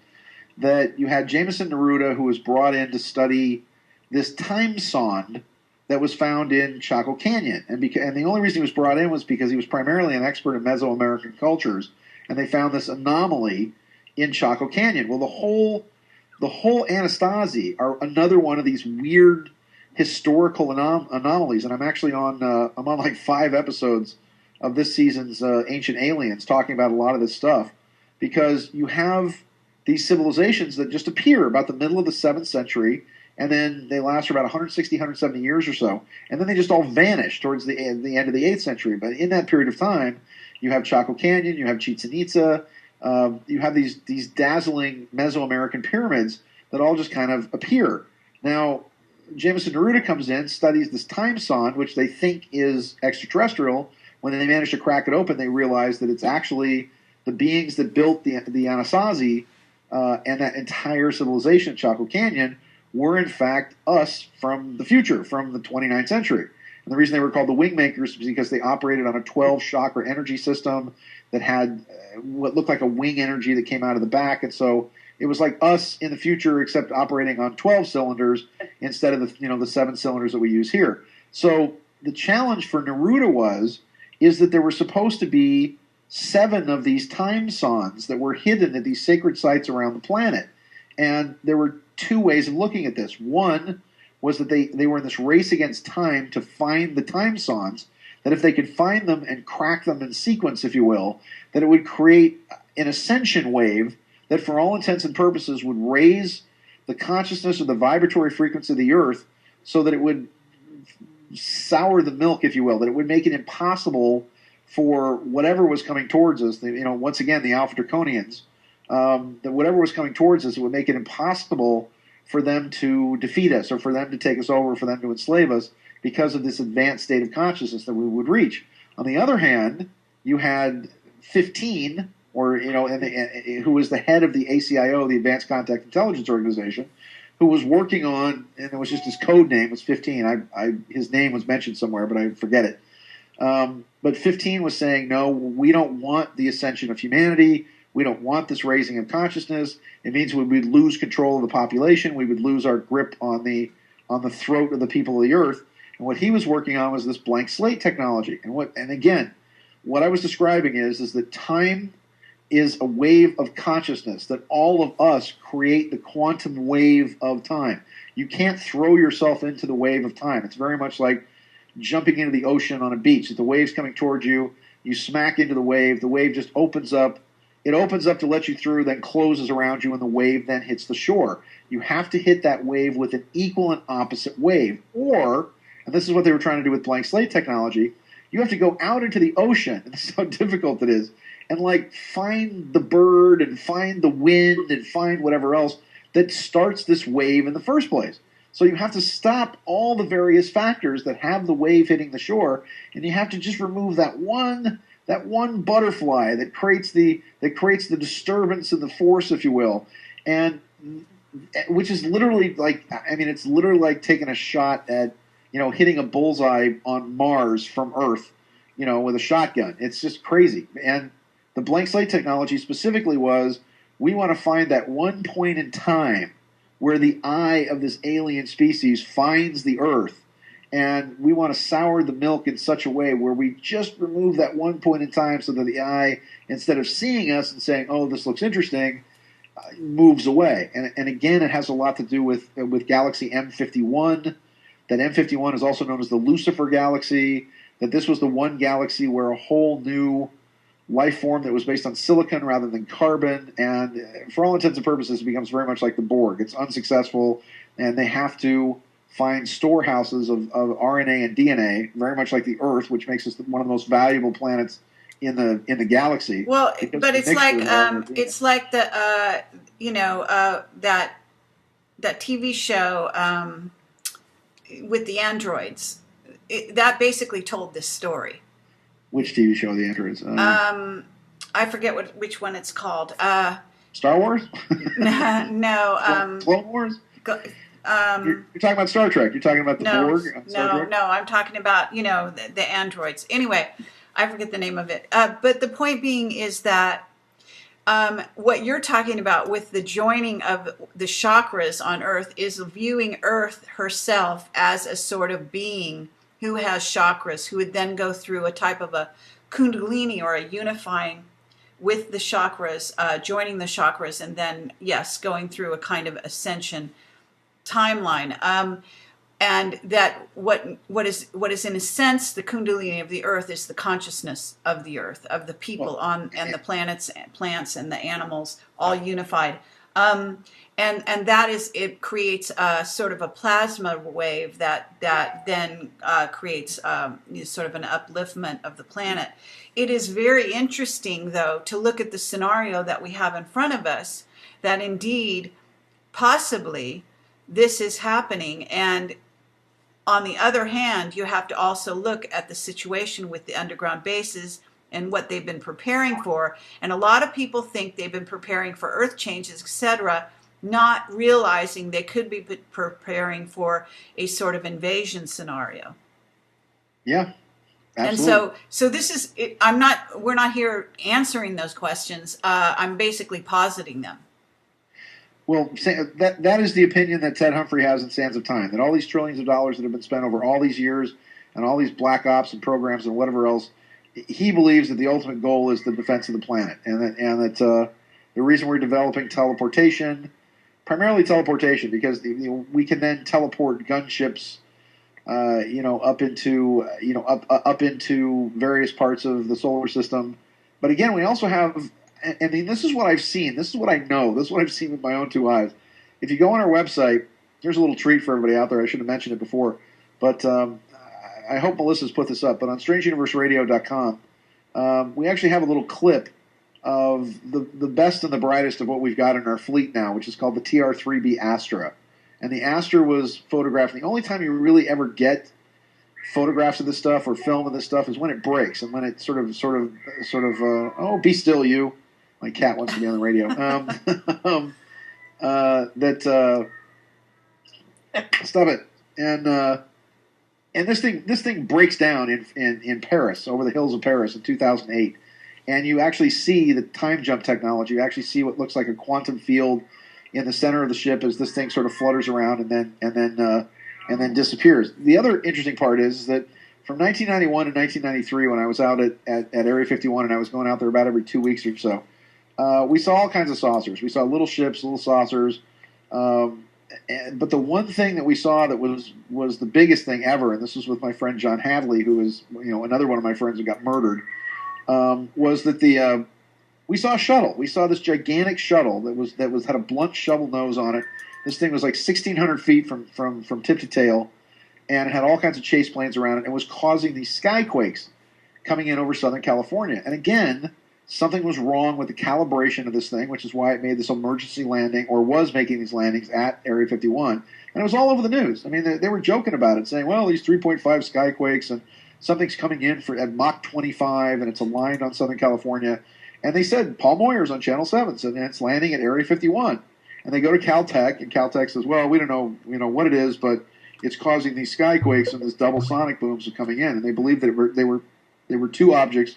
that you had Jameson Neruda, who was brought in to study this time sonde that was found in Chaco Canyon, and the only reason he was brought in was because he was primarily an expert in Mesoamerican cultures, and they found this anomaly in Chaco Canyon. Well, the whole Anasazi are another one of these weird historical anomalies, and I'm actually on like 5 episodes of this season's Ancient Aliens talking about a lot of this stuff, because you have these civilizations that just appear about the middle of the 7th century, and then they last for about 160, 170 years or so, and then they just all vanish towards the end of the 8th century. But in that period of time, you have Chaco Canyon, you have Chichen Itza, you have these dazzling Mesoamerican pyramids that all just kind of appear. Now, Jameson Neruda comes in, studies this time sonde, which they think is extraterrestrial. When they manage to crack it open, they realize that it's actually the beings that built the Anasazi and that entire civilization, Chaco Canyon, were in fact us from the future, from the 29th century. And the reason they were called the Wingmakers is because they operated on a 12-chakra energy system that had what looked like a wing energy that came out of the back. And so it was like us in the future, except operating on 12 cylinders instead of the 7 cylinders that we use here. So the challenge for Neruda is that there were supposed to be 7 of these time sondes that were hidden at these sacred sites around the planet. And there were 2 ways of looking at this. One was that they were in this race against time to find the time sondes, that if they could find them and crack them in sequence, if you will, that it would create an ascension wave that for all intents and purposes would raise the consciousness or the vibratory frequency of the Earth so that it would sour the milk, if you will, that it would make it impossible for whatever was coming towards us, once again, the Alpha Draconians, that whatever was coming towards us, it would make it impossible for them to defeat us or for them to take us over, for them to enslave us because of this advanced state of consciousness that we would reach. On the other hand, you had 15, who was the head of the ACIO, the Advanced Contact Intelligence Organization, who was working on, and it was just his code name was 15. His name was mentioned somewhere, but I forget it. But 15 was saying, no, we don't want the ascension of humanity. We don't want this raising of consciousness. It means we would lose control of the population. We would lose our grip on the throat of the people of the Earth. And what he was working on was this blank slate technology. And again, what I was describing is that time is a wave of consciousness, that all of us create the quantum wave of time. You can't throw yourself into the wave of time. It's very much like jumping into the ocean on a beach. If the wave's coming towards you, you smack into the wave just opens up. It opens up to let you through, then closes around you, and the wave then hits the shore. You have to hit that wave with an equal and opposite wave. Or, and this is what they were trying to do with blank slate technology, you have to go out into the ocean, and this is how difficult it is, and find the bird and find the wind and find whatever else that starts this wave in the first place. So you have to stop all the various factors that have the wave hitting the shore, and you have to just remove that one that one butterfly that creates the disturbance in the force, if you will, and which is literally like, I mean, it's literally like taking a shot at, hitting a bullseye on Mars from Earth, with a shotgun. It's just crazy. And the blank slate technology specifically was, we want to find that one point in time where the eye of this alien species finds the Earth, and we want to sour the milk in such a way where we just remove that one point in time so that the eye, instead of seeing us and saying, oh, this looks interesting, moves away. And again, it has a lot to do with Galaxy M51. That M51 is also known as the Lucifer Galaxy, that this was the one galaxy where a whole new life form that was based on silicon rather than carbon, and for all intents and purposes, it becomes very much like the Borg. It's unsuccessful, and they have to find storehouses of RNA and DNA, very much like the Earth, which makes us one of the most valuable planets in the galaxy. Well, but it's like the that TV show with the androids. That basically told this story. Which TV show, the androids? I forget which one it's called. Star Wars? No. Clone Wars? You're talking about Star Trek. You're talking about the Borg? No. I'm talking about, the androids. Anyway, I forget the name of it. But the point being is that what you're talking about with the joining of the chakras on Earth is viewing Earth herself as a sort of being who has chakras, who would then go through a type of a kundalini or a unifying with the chakras, joining the chakras, and then, yes, going through a kind of ascension timeline. And that what is in a sense the kundalini of the Earth is the consciousness of the Earth, of the people and the planets, plants, and the animals, all unified. And that is, it creates a sort of a plasma wave that then creates sort of an upliftment of the planet. It is very interesting, though, to look at the scenario that we have in front of us, that indeed, possibly, this is happening. And on the other hand, you have to also look at the situation with the underground bases and what they've been preparing for. And a lot of people think they've been preparing for earth changes, etc., not realizing they could be preparing for a sort of invasion scenario. Yeah, absolutely. And so this is, we're not here answering those questions. I'm basically positing them. Well, that is the opinion that Ted Humphrey has in Sands of Time, that all these trillions of dollars that have been spent over all these years and all these black ops and programs and whatever else, he believes that the ultimate goal is the defense of the planet, and that the reason we're developing teleportation, primarily teleportation, because we can then teleport gunships, up into various parts of the solar system. But again, we also have, I mean, this is what I've seen. This is what I know. This is what I've seen with my own two eyes. If you go on our website, here's a little treat for everybody out there. I should have mentioned it before, but I hope Melissa's put this up. But on strangeuniverseradio.com, we actually have a little clip of the best and the brightest of what we've got in our fleet now, which is called the TR-3B Astra. And the Astra was photographed. The only time you really ever get photographs of this stuff or film of this stuff is when it breaks and when it sort of oh, be still, you. My cat wants to be on the radio. Stop it. And this thing breaks down in Paris, over the hills of Paris in 2008. And you actually see the time jump technology. You actually see what looks like a quantum field in the center of the ship as this thing sort of flutters around and then disappears. The other interesting part is that from 1991 to 1993, when I was out at Area 51, and I was going out there about every 2 weeks or so, we saw all kinds of saucers. We saw little ships, little saucers. But the one thing that we saw that was the biggest thing ever, and this was with my friend John Hadley, who is another one of my friends who got murdered, was that we saw a shuttle. We saw this gigantic shuttle that had a blunt shovel nose on it. This thing was like 1,600 feet from tip to tail, and it had all kinds of chase planes around it, and was causing these skyquakes coming in over Southern California. And again, something was wrong with the calibration of this thing, which is why it made this emergency landing, or was making these landings at Area 51. And it was all over the news. I mean, they were joking about it, saying, well, these 3.5 skyquakes, and something's coming in at Mach 25, and it's aligned on Southern California. And they said, Paul Moyer's on Channel 7, and it's landing at Area 51. And they go to Caltech, and Caltech says, well, we don't know, what it is, but it's causing these skyquakes and these double sonic booms are coming in. And they believe that they were two objects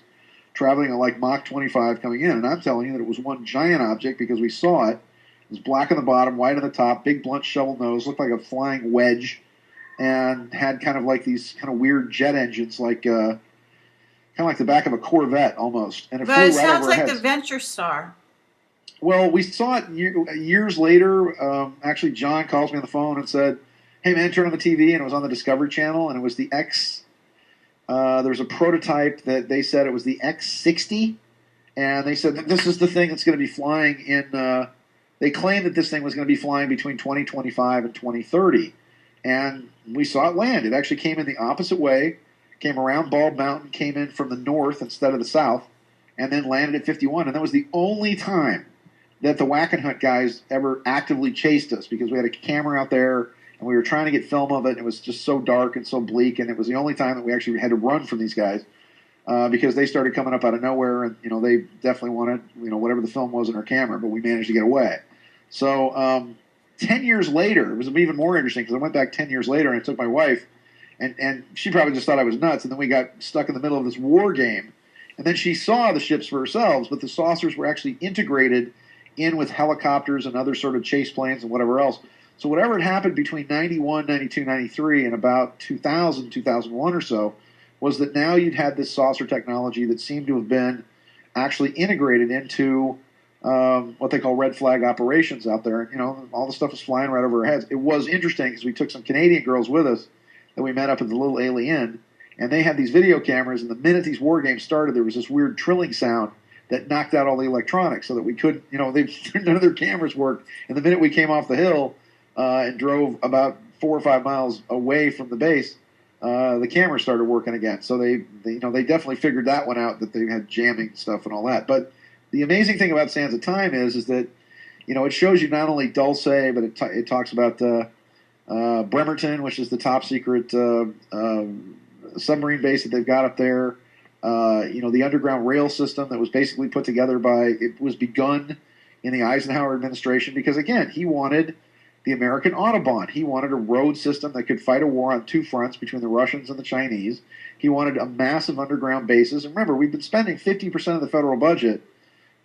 traveling at like Mach 25 coming in. And I'm telling you that it was one giant object because we saw it. It was black on the bottom, white on the top, big blunt shovel nose, looked like a flying wedge, and had kind of like these kind of weird jet engines, like kind of like the back of a Corvette almost. And but it sounds like the Venture Star. Well, we saw it years later. Actually, John calls me on the phone and said, hey, man, turn on the TV, and it was on the Discovery Channel, and it was the X. There was a prototype that they said it was the X60, and they said that this is the thing that's going to be flying in they claimed that this thing was going to be flying between 2025 and 2030, and we saw it land. It actually came in the opposite way, came around Bald Mountain, came in from the north instead of the south, and then landed at 51, and that was the only time that the Whack and Hunt guys ever actively chased us, because we had a camera out there, and we were trying to get film of it, and it was just so dark and so bleak, and it was the only time that we actually had to run from these guys, because they started coming up out of nowhere, and they definitely wanted whatever the film was in our camera, but we managed to get away. So 10 years later, it was even more interesting, because I went back 10 years later and I took my wife, and she probably just thought I was nuts, and then we got stuck in the middle of this war game, and then she saw the ships for herself, but the saucers were actually integrated in with helicopters and other sort of chase planes and whatever else. So whatever had happened between 91, 92, 93, and about 2000, 2001 or so, was that now you'd had this saucer technology that seemed to have been actually integrated into what they call red flag operations out there. All the stuff was flying right over our heads. It was interesting because we took some Canadian girls with us that we met up at the Little Alien, and they had these video cameras, and the minute these war games started, there was this weird trilling sound that knocked out all the electronics so that we couldn't, none of their cameras worked. And the minute we came off the hill and drove about 4 or 5 miles away from the base, the cameras started working again. So they definitely figured that one out, that they had jamming stuff and all that. But the amazing thing about Sands of Time is that, it shows you not only Dulce, but it talks about Bremerton, which is the top secret submarine base that they've got up there. The underground rail system that was basically put together it was begun in the Eisenhower administration because, again, he wanted the American Autobahn. He wanted a road system that could fight a war on two fronts between the Russians and the Chinese. He wanted a massive underground bases. And remember, we've been spending 50% of the federal budget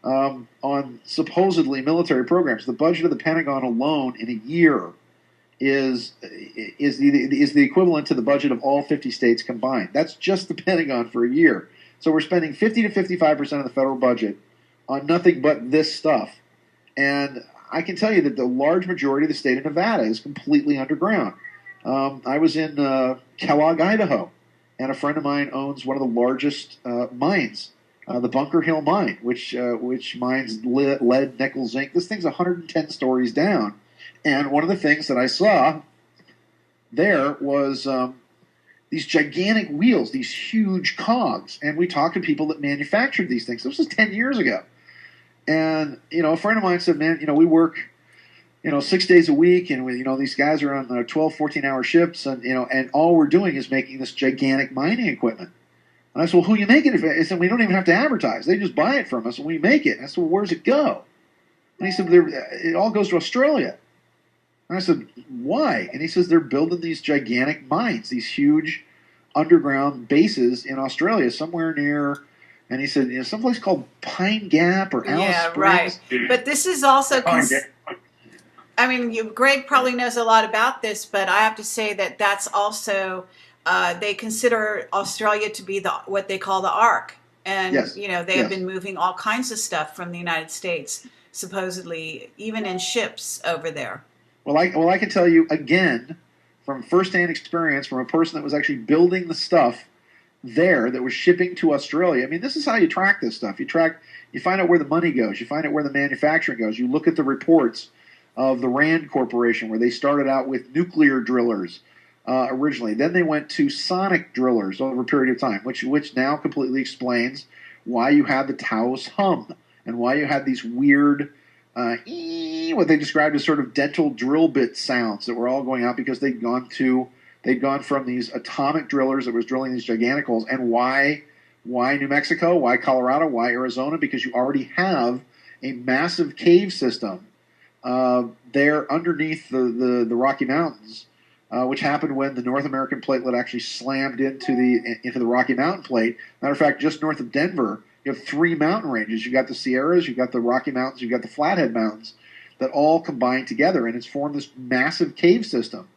on supposedly military programs. The budget of the Pentagon alone in a year is the equivalent to the budget of all 50 states combined. That's just the Pentagon for a year. So we're spending 50 to 55% of the federal budget on nothing but this stuff. And I can tell you that the large majority of the state of Nevada is completely underground. I was in Kellogg, Idaho, and a friend of mine owns one of the largest mines, the Bunker Hill Mine, which mines lead, nickel, zinc. This thing's 110 stories down. And one of the things that I saw there was these gigantic wheels, these huge cogs. And we talked to people that manufactured these things. This was 10 years ago. And, a friend of mine said, man, we work, 6 days a week. And, these guys are on 12, 14-hour shifts. And, and all we're doing is making this gigantic mining equipment. And I said, well, who are you making it for? He said, we don't even have to advertise. They just buy it from us and we make it. And I said, well, where does it go? And he said, it all goes to Australia. And I said, why? And he says, they're building these gigantic mines, these huge underground bases in Australia, somewhere near, and he said, someplace called Pine Gap or Alice Springs. Right. But this is also, Greg probably knows a lot about this, but I have to say that that's also, they consider Australia to be what they call the Ark. And, yes. They have been moving all kinds of stuff from the United States, supposedly, even in ships over there. Well, I can tell you, again, from firsthand experience, from a person that was actually building the stuff there that was shipping to Australia. I mean, this is how you track this stuff. You find out where the money goes. You find out where the manufacturing goes. You look at the reports of the Rand Corporation, where they started out with nuclear drillers originally. Then they went to sonic drillers over a period of time, which now completely explains why you had the Taos hum and why you had these weird what they described as sort of dental drill bit sounds that were all going out because they'd gone to They'd gone from these atomic drillers that was drilling these gigantic holes. And why New Mexico? Why Colorado? Why Arizona? Because you already have a massive cave system there underneath the Rocky Mountains, which happened when the North American platelet actually slammed into the Rocky Mountain plate. Matter of fact, just north of Denver, you have 3 mountain ranges. You've got the Sierras, you've got the Rocky Mountains, you've got the Flathead Mountains that all combine together, and it's formed this massive cave system,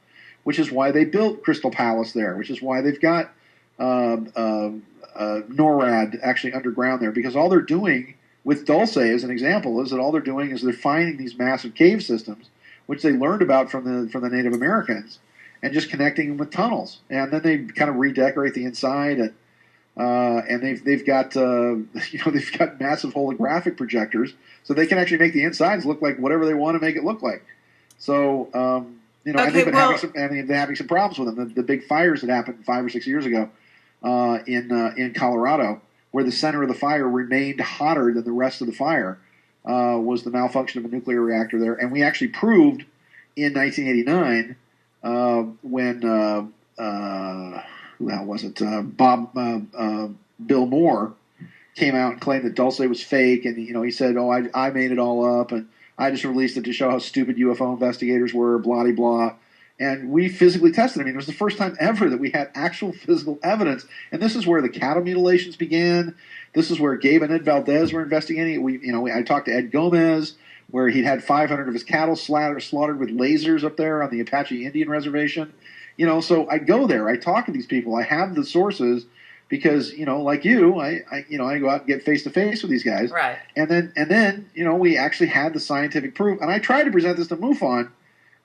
which is why they built Crystal Palace there, which is why they've got NORAD actually underground there, because all they're doing with Dulce, as an example, is that all they're doing is they're finding these massive cave systems, which they learned about from the Native Americans, and just connecting them with tunnels. And then they kind of redecorate the inside, and they've got they've got massive holographic projectors, so they can actually make the insides look like whatever they want to make it look like. So and they've been having some problems with them. The big fires that happened 5 or 6 years ago in Colorado, where the center of the fire remained hotter than the rest of the fire, was the malfunction of a nuclear reactor there. And we actually proved in 1989 when who the hell was it? Bill Moore came out and claimed that Dulce was fake, and he said, "Oh, I made it all up, and I just released it to show how stupid UFO investigators were, blah, blah, blah." And we physically tested. I mean, it was the first time ever that we had actual physical evidence. And this is where the cattle mutilations began. This is where Gabe and Ed Valdez were investigating it. I talked to Ed Gomez, where he'd had 500 of his cattle slaughtered with lasers up there on the Apache Indian Reservation. So I go there. I talk to these people. I have the sources because, like you, I go out and get face to face with these guys. Right. And then we actually had the scientific proof. And I tried to present this to MUFON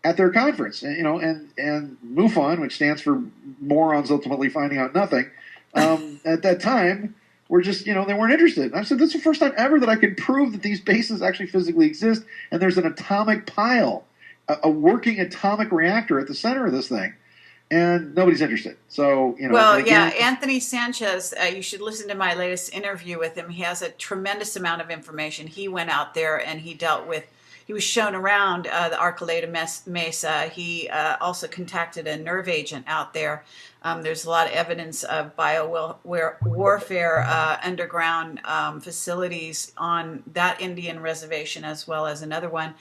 at their conference, and MUFON, which stands for Morons Ultimately Finding Out Nothing, at that time were just, they weren't interested. And I said, this is the first time ever that I can prove that these bases actually physically exist, and there's an atomic pile, a working atomic reactor at the center of this thing, and nobody's interested. So, Anthony Sanchez, you should listen to my latest interview with him. He has a tremendous amount of information. He went out there and he was shown around the Archuleta Mesa. He also contacted a nerve agent out there. There's a lot of evidence of warfare underground facilities on that Indian reservation as well as another one.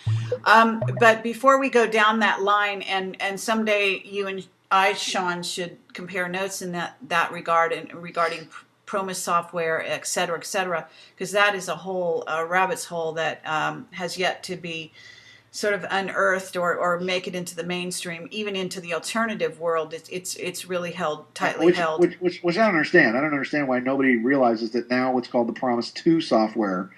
But before we go down that line, and someday you and I, Sean, should compare notes in that regard and regarding Promise software, et cetera, because that is a whole rabbit's hole that has yet to be sort of unearthed or make it into the mainstream, even into the alternative world. It's really tightly held. Which I don't understand. I don't understand why nobody realizes that now what's called the Promise 2 software.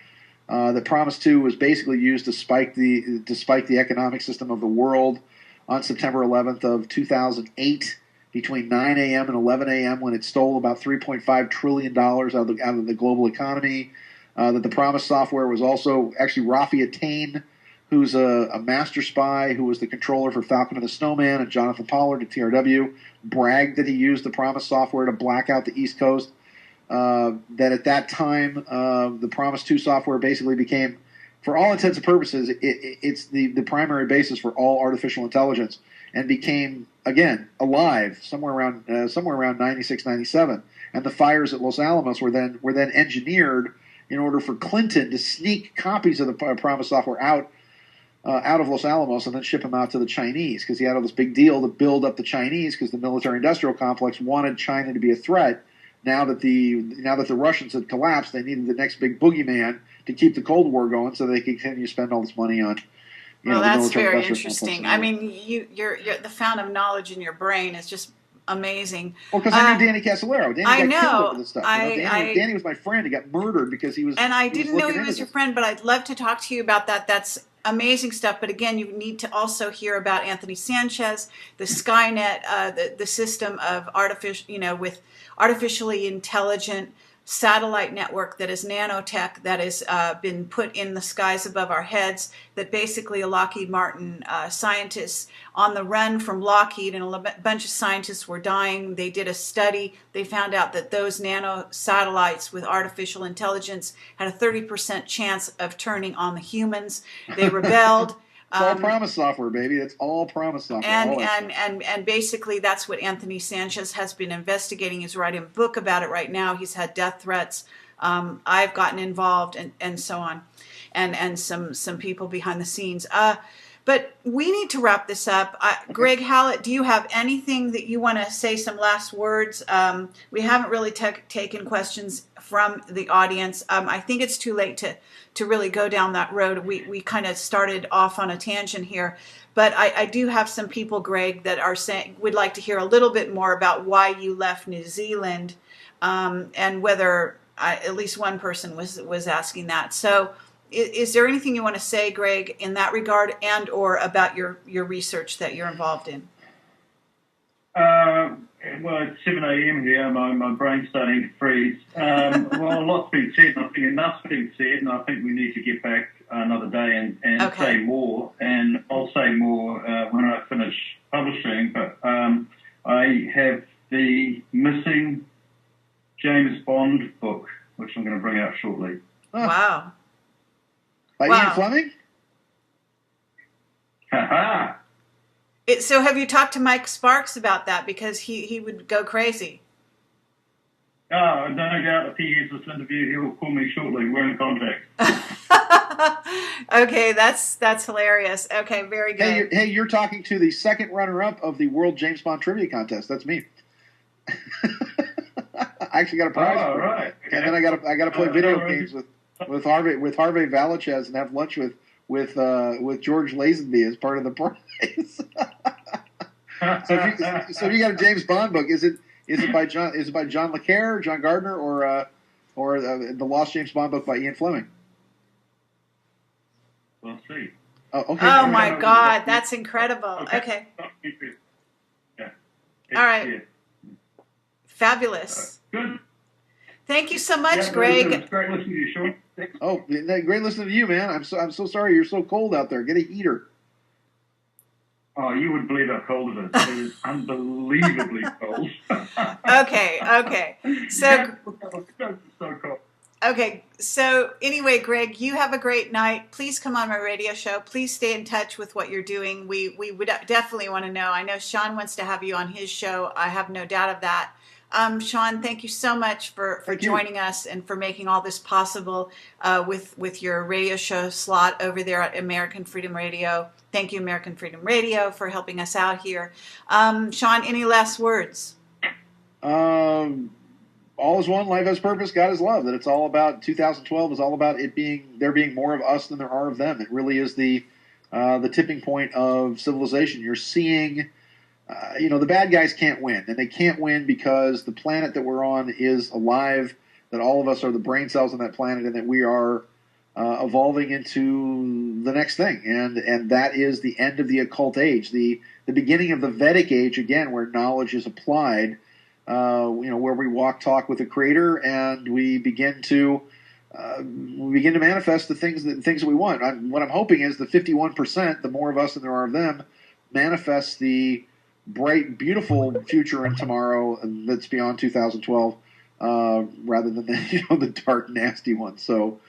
The Promise 2 was basically used to spike the economic system of the world on September 11th of 2008. Between 9 a.m. and 11 a.m. when it stole about $3.5 trillion out of the global economy. That the Promise software was also actually Rafi Attain, who's a master spy who was the controller for Falcon and the Snowman, and Jonathan Pollard at TRW, bragged that he used the Promise software to black out the East Coast. That at that time, the Promise 2 software basically became, for all intents and purposes, it's the primary basis for all artificial intelligence, and became, again, alive somewhere around 96, 97. And the fires at Los Alamos were then engineered in order for Clinton to sneak copies of the Promise software out of Los Alamos and then ship them out to the Chinese, because he had all this big deal to build up the Chinese, because the military-industrial complex wanted China to be a threat. Now that the Russians had collapsed, they needed the next big boogeyman to keep the Cold War going, so they could continue to spend all this money on. Well, that's very interesting. I mean, you're the fount of knowledge in your brain is just amazing. Well, because I knew Danny Casolaro. Danny got killed over this stuff. Danny was my friend. He got murdered because he was. And I didn't know he was your friend, but I'd love to talk to you about that. That's amazing stuff. But again, you need to also hear about Anthony Sanchez, the Skynet, the system of with artificially intelligent satellite network that is nanotech, that has been put in the skies above our heads, that basically a Lockheed Martin scientists on the run from Lockheed, and a bunch of scientists were dying. They did a study. They found out that those nano satellites with artificial intelligence had a 30% chance of turning on the humans. They rebelled. It's all promise software, baby. It's all promise software. And basically that's what Anthony Sanchez has been investigating. He's writing a book about it right now. He's had death threats. I've gotten involved and so on, and some people behind the scenes. But we need to wrap this up. Greg Hallett, do you have anything that you want to say, some last words? We haven't really taken questions from the audience. I think it's too late to really go down that road. We kind of started off on a tangent here. But I do have some people, Greg, that are saying would like to hear a little bit more about why you left New Zealand, and whether at least one person was asking that. So is there anything you want to say, Greg, in that regard, and or about your research that you're involved in? Well, it's 7 a.m. here. My brain's starting to freeze. Well, a lot's been said, and I think enough's been said, and I think we need to get back another day and say more. And I'll say more when I finish publishing. But I have the missing James Bond book, which I'm going to bring out shortly. Wow. By Ian Fleming? Ha-ha! So have you talked to Mike Sparks about that? Because he would go crazy. Oh, no doubt if he hears this interview, he will call me shortly. We're in contact. Okay, that's hilarious. Okay, very good. Hey, you're talking to the second runner-up of the World James Bond Trivia Contest. That's me. I actually got a prize. Oh, right. Okay. And then I got to play video games with Harvey Valachez and have lunch with George Lazenby as part of the prize. So if you got a James Bond book, is it by John Le Carre, John Gardner, or the Lost James Bond book by Ian Fleming? We'll see. Oh, okay. Oh my God, that's incredible. Okay. Yeah. All right. Fabulous. Good. Thank you so much, Greg. It's great listening to you, Sean. Oh, great listening to you, man. I'm so sorry you're so cold out there. Get a heater. Oh, you wouldn't believe how cold it is. It is unbelievably cold. Okay. So cold. Okay, so anyway, Greg, you have a great night. Please come on my radio show. Please stay in touch with what you're doing. We would definitely want to know. I know Sean wants to have you on his show. I have no doubt of that. Sean, thank you so much for joining us and for making all this possible with your radio show slot over there at American Freedom Radio. Thank you, American Freedom Radio, for helping us out here. Sean, any last words? All is one, life has purpose, God is love. That it's all about 2012 is all about there being more of us than there are of them. It really is the tipping point of civilization. You're seeing, the bad guys can't win, and they can't win because the planet that we're on is alive. That all of us are the brain cells on that planet, and that we are evolving into the next thing, and that is the end of the occult age, the beginning of the Vedic age again, where knowledge is applied. Where we walk, talk with the Creator, and we begin to manifest the things that we want. What I'm hoping is the 51%, the more of us than there are of them, manifests the bright, beautiful future and tomorrow that's beyond 2012, rather than the dark, nasty one. So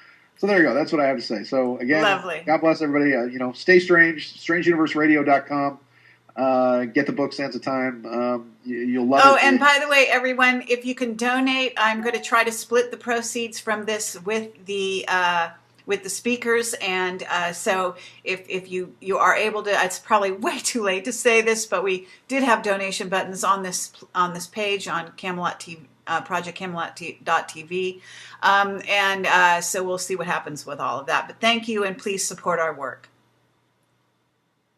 there you go. That's what I have to say. So again, lovely. God bless everybody. Stay strange. StrangeUniverseRadio.com. Get the book Sands of Time. You'll love it. Oh, and by the way, everyone, if you can donate, I'm going to try to split the proceeds from this with the speakers. And so if you are able to, it's probably way too late to say this, but we did have donation buttons on this page on Camelot TV, projectcamelot.tv. So we'll see what happens with all of that. But thank you, and please support our work.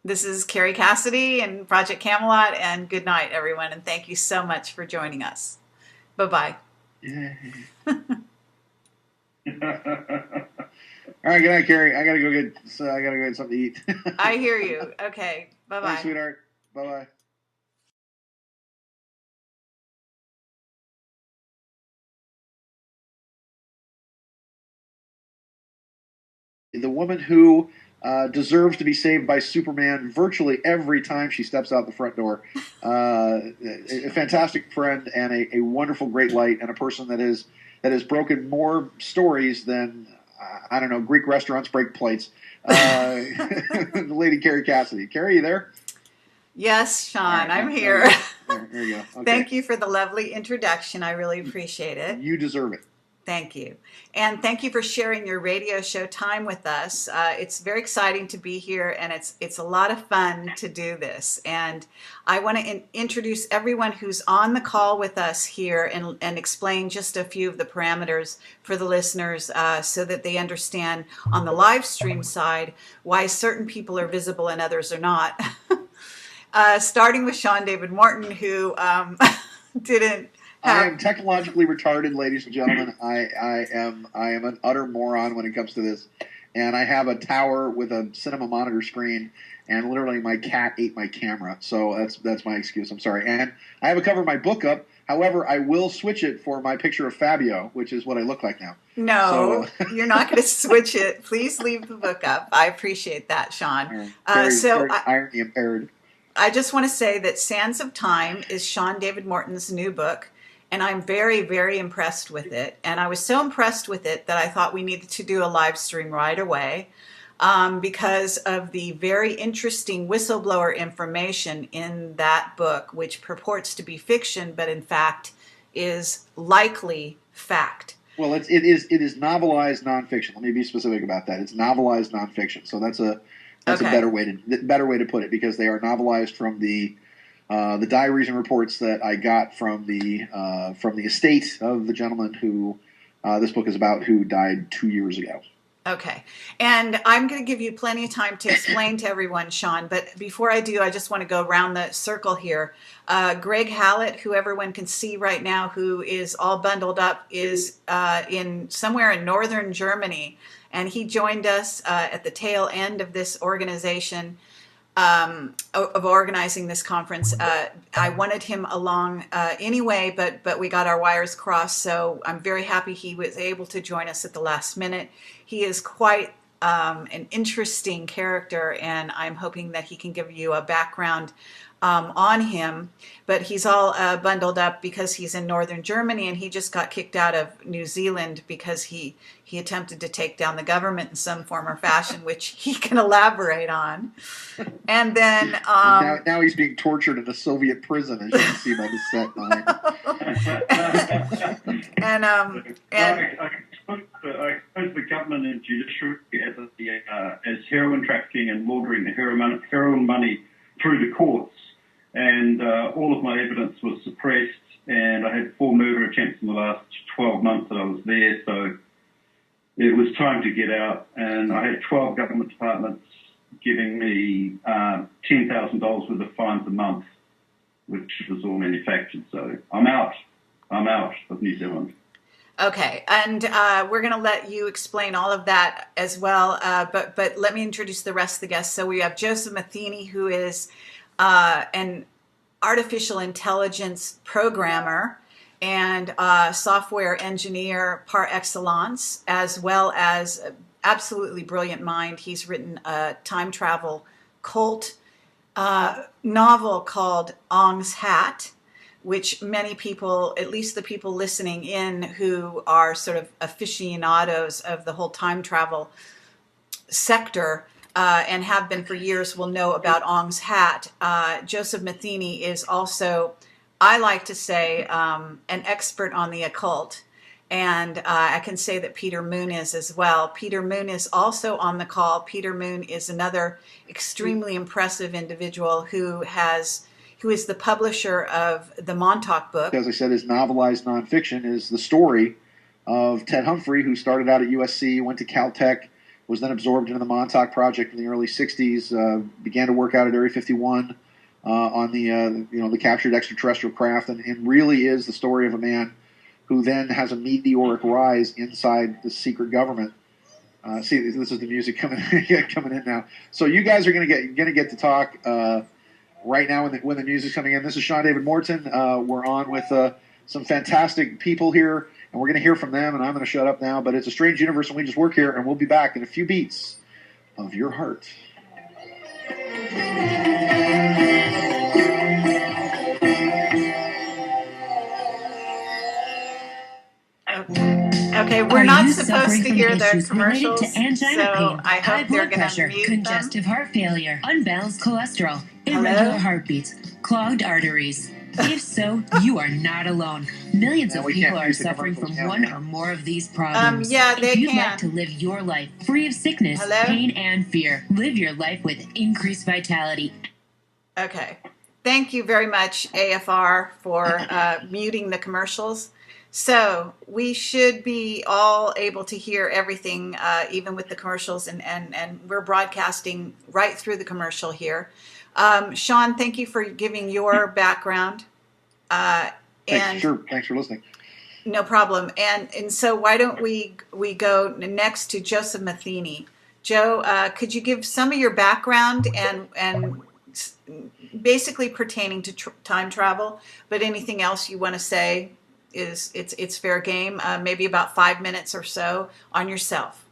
This is Kerry Cassidy and Project Camelot, and good night, everyone, and thank you so much for joining us. Bye-bye. Yeah. All right, good night, Kerry. I gotta go get something to eat. I hear you. Okay, bye-bye. Thanks, sweetheart. Bye-bye. The woman who deserves to be saved by Superman virtually every time she steps out the front door. A fantastic friend and a wonderful, great light, and a person that has broken more stories than, Greek restaurants break plates. the lady Kerry Cassidy. Kerry, you there? Yes, Sean, All right, I'm there here. There you go. Okay. Thank you for the lovely introduction. I really appreciate it. You deserve it. Thank you. And thank you for sharing your radio show time with us. It's very exciting to be here, and it's a lot of fun to do this. And I want to introduce everyone who's on the call with us here and explain just a few of the parameters for the listeners so that they understand on the live stream side why certain people are visible and others are not. Starting with Sean David Morton, who didn't I am technologically retarded, ladies and gentlemen. I am an utter moron when it comes to this. And I have a tower with a cinema monitor screen, and literally my cat ate my camera. So that's my excuse. I'm sorry. And I have a cover of my book up. However, I will switch it for my picture of Fabio, which is what I look like now. No, you're not going to switch it. Please leave the book up. I appreciate that, Sean. Very irony impaired. I just want to say that Sands of Time is Sean David Morton's new book. And I'm very, very impressed with it. And I was so impressed with it that I thought we needed to do a live stream right away because of the very interesting whistleblower information in that book, which purports to be fiction, but in fact is likely fact. Well, it is novelized nonfiction. Let me be specific about that. It's novelized nonfiction. So that's a better way to put it, because they are novelized from the diaries and reports that I got from the estate of the gentleman who this book is about, who died 2 years ago. Okay. And I'm going to give you plenty of time to explain to everyone, Sean. But before I do, I just want to go around the circle here. Greg Hallett, who everyone can see right now, who is all bundled up, is in somewhere in northern Germany. And he joined us at the tail end of this organization. Of organizing this conference. I wanted him along anyway, but we got our wires crossed, so I'm very happy he was able to join us at the last minute. He is quite an interesting character, and I'm hoping that he can give you a background on him. But he's all bundled up because he's in northern Germany, and he just got kicked out of New Zealand because he attempted to take down the government in some form or fashion, which he can elaborate on. And then now he's being tortured in a Soviet prison, as you can see by the set behind him. I suppose the government and judiciary as heroin trafficking and laundering the heroin money through the courts, and all of my evidence was suppressed, and I had 4 murder attempts in the last 12 months that I was there, so it was time to get out, and I had 12 government departments giving me $10,000 worth of fines a month, which was all manufactured, so I'm out of New Zealand. Okay, and we're going to let you explain all of that as well, but let me introduce the rest of the guests. So we have Joseph Matheny, who is an artificial intelligence programmer and software engineer par excellence, as well as absolutely brilliant mind. He's written a time travel cult novel called Ong's Hat, which many people, at least the people listening in who are sort of aficionados of the whole time travel sector and have been for years, will know about Ong's Hat. Joseph Matheny is also, I like to say, an expert on the occult. And I can say that Peter Moon is as well. Peter Moon is also on the call. Peter Moon is another extremely impressive individual who is the publisher of the Montauk book. As I said, his novelized nonfiction is the story of Ted Humphrey, who started out at USC, went to Caltech, was then absorbed into the Montauk Project in the early 60s, began to work out at Area 51 on the captured extraterrestrial craft, and really is the story of a man who then has a meteoric rise inside the secret government. See, this is the music coming in now. So you guys are going to get to talk right now when the music's coming in. This is Sean David Morton. We're on with some fantastic people here, and we're going to hear from them, and I'm going to shut up now. But it's a strange universe, and we just work here, and we'll be back in a few beats of your heart. Okay, we're Are not you supposed suffering to from hear their issues related commercials, to angina so pain, I high hope they're blood going pressure, to mute them. congestive heart failure, unbalanced cholesterol, irregular heartbeats, clogged arteries? If so, you are not alone. Millions of people are suffering from one or more of these problems. Yeah, they if you'd can. like to live your life free of sickness, Hello? pain, and fear, live your life with increased vitality. Okay. Thank you very much, AFR, for muting the commercials. So we should be all able to hear everything, even with the commercials, and we're broadcasting right through the commercial here. Sean, thank you for giving your background. Thanks for listening. No problem. And so why don't we go next to Joseph Matheny. Joe, could you give some of your background and basically pertaining to time travel, but anything else you want to say is it's fair game. Maybe about 5 minutes or so on yourself.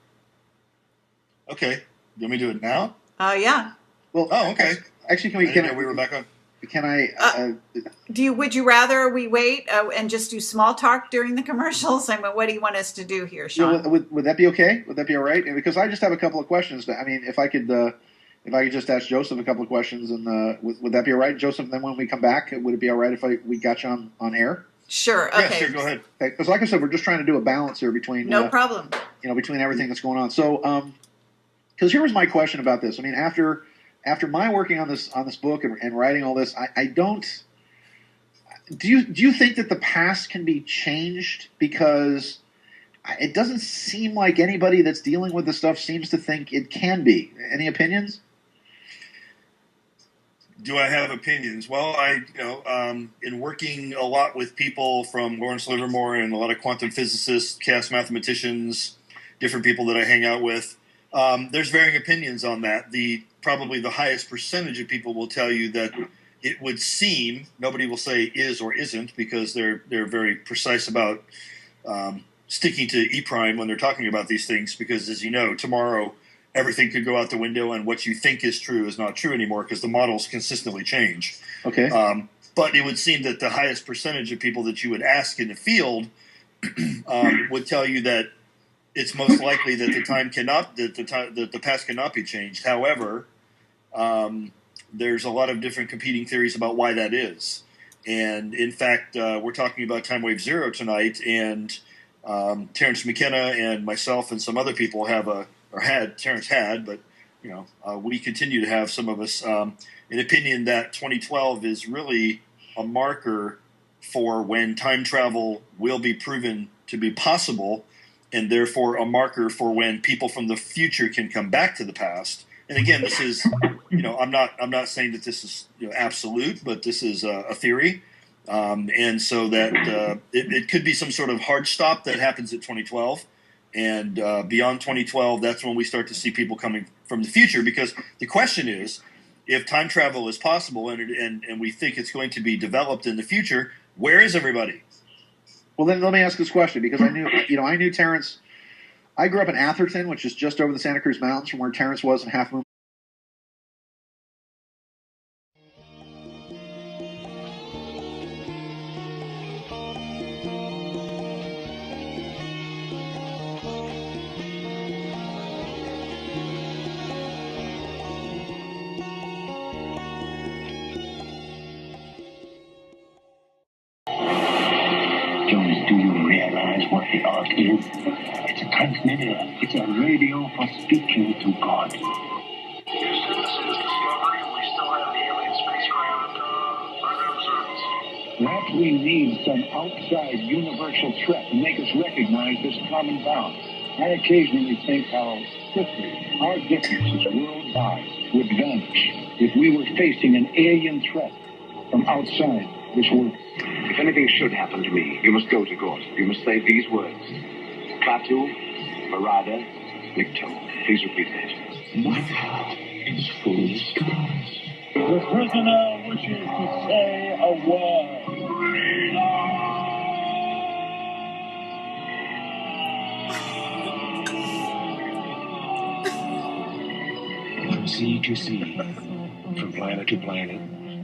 Okay. You want me to do it now? Yeah. Well, okay. Actually, we were back on. Can I? Would you rather we wait and just do small talk during the commercials? I mean, what do you want us to do here, Sean? Would that be okay? Would that be all right? Because I just have a couple of questions. I mean, if I could just ask Joseph a couple of questions, and would that be all right, Joseph? And then when we come back, would it be all right if we got you on air? Sure. Okay. Yeah, sure. Go ahead. Because, like I said, we're just trying to do a balance here between no problem. Between everything that's going on. So, because here was my question about this. I mean, after my working on this book and writing all this, I don't. Do you think that the past can be changed? Because it doesn't seem like anybody that's dealing with this stuff seems to think it can be. Any opinions? Do I have opinions? Well, in working a lot with people from Lawrence Livermore and a lot of quantum physicists, chaos mathematicians, different people that I hang out with, there's varying opinions on that. Probably the highest percentage of people will tell you that it would seem, nobody will say is or isn't, because they're very precise about sticking to E prime when they're talking about these things, because as you know, tomorrow everything could go out the window and what you think is true is not true anymore because the models consistently change. Okay. But it would seem that the highest percentage of people that you would ask in the field would tell you that it's most likely that the past cannot be changed. However, there's a lot of different competing theories about why that is. And in fact, we're talking about Timewave Zero tonight, and Terrence McKenna and myself and some other people Terrence had, but we continue to have, some of us, an opinion that 2012 is really a marker for when time travel will be proven to be possible, and therefore a marker for when people from the future can come back to the past. And again, this is, I'm not saying that this is absolute, but this is a theory, and so that it could be some sort of hard stop that happens at 2012. And beyond 2012, that's when we start to see people coming from the future. Because the question is, if time travel is possible and we think it's going to be developed in the future, where is everybody? Well, then let me ask this question, because I knew Terrence. I grew up in Atherton, which is just over the Santa Cruz Mountains from where Terrence was in Half Moon. Do you realize what the art is? It's a transmitter. It's a radio for speaking to God. Houston, this is Discovery, and we still have the alien spacecraft unobserved. What we need some outside universal threat to make us recognize this common bound. I occasionally think how quickly our differences worldwide would vanish if we were facing an alien threat from outside this world. If anything should happen to me, you must go to God. You must say these words. Klaatu, Marada, Nikto. Please repeat that. My heart is full of stars. The prisoner wishes to say a word. From sea to sea, from planet to planet,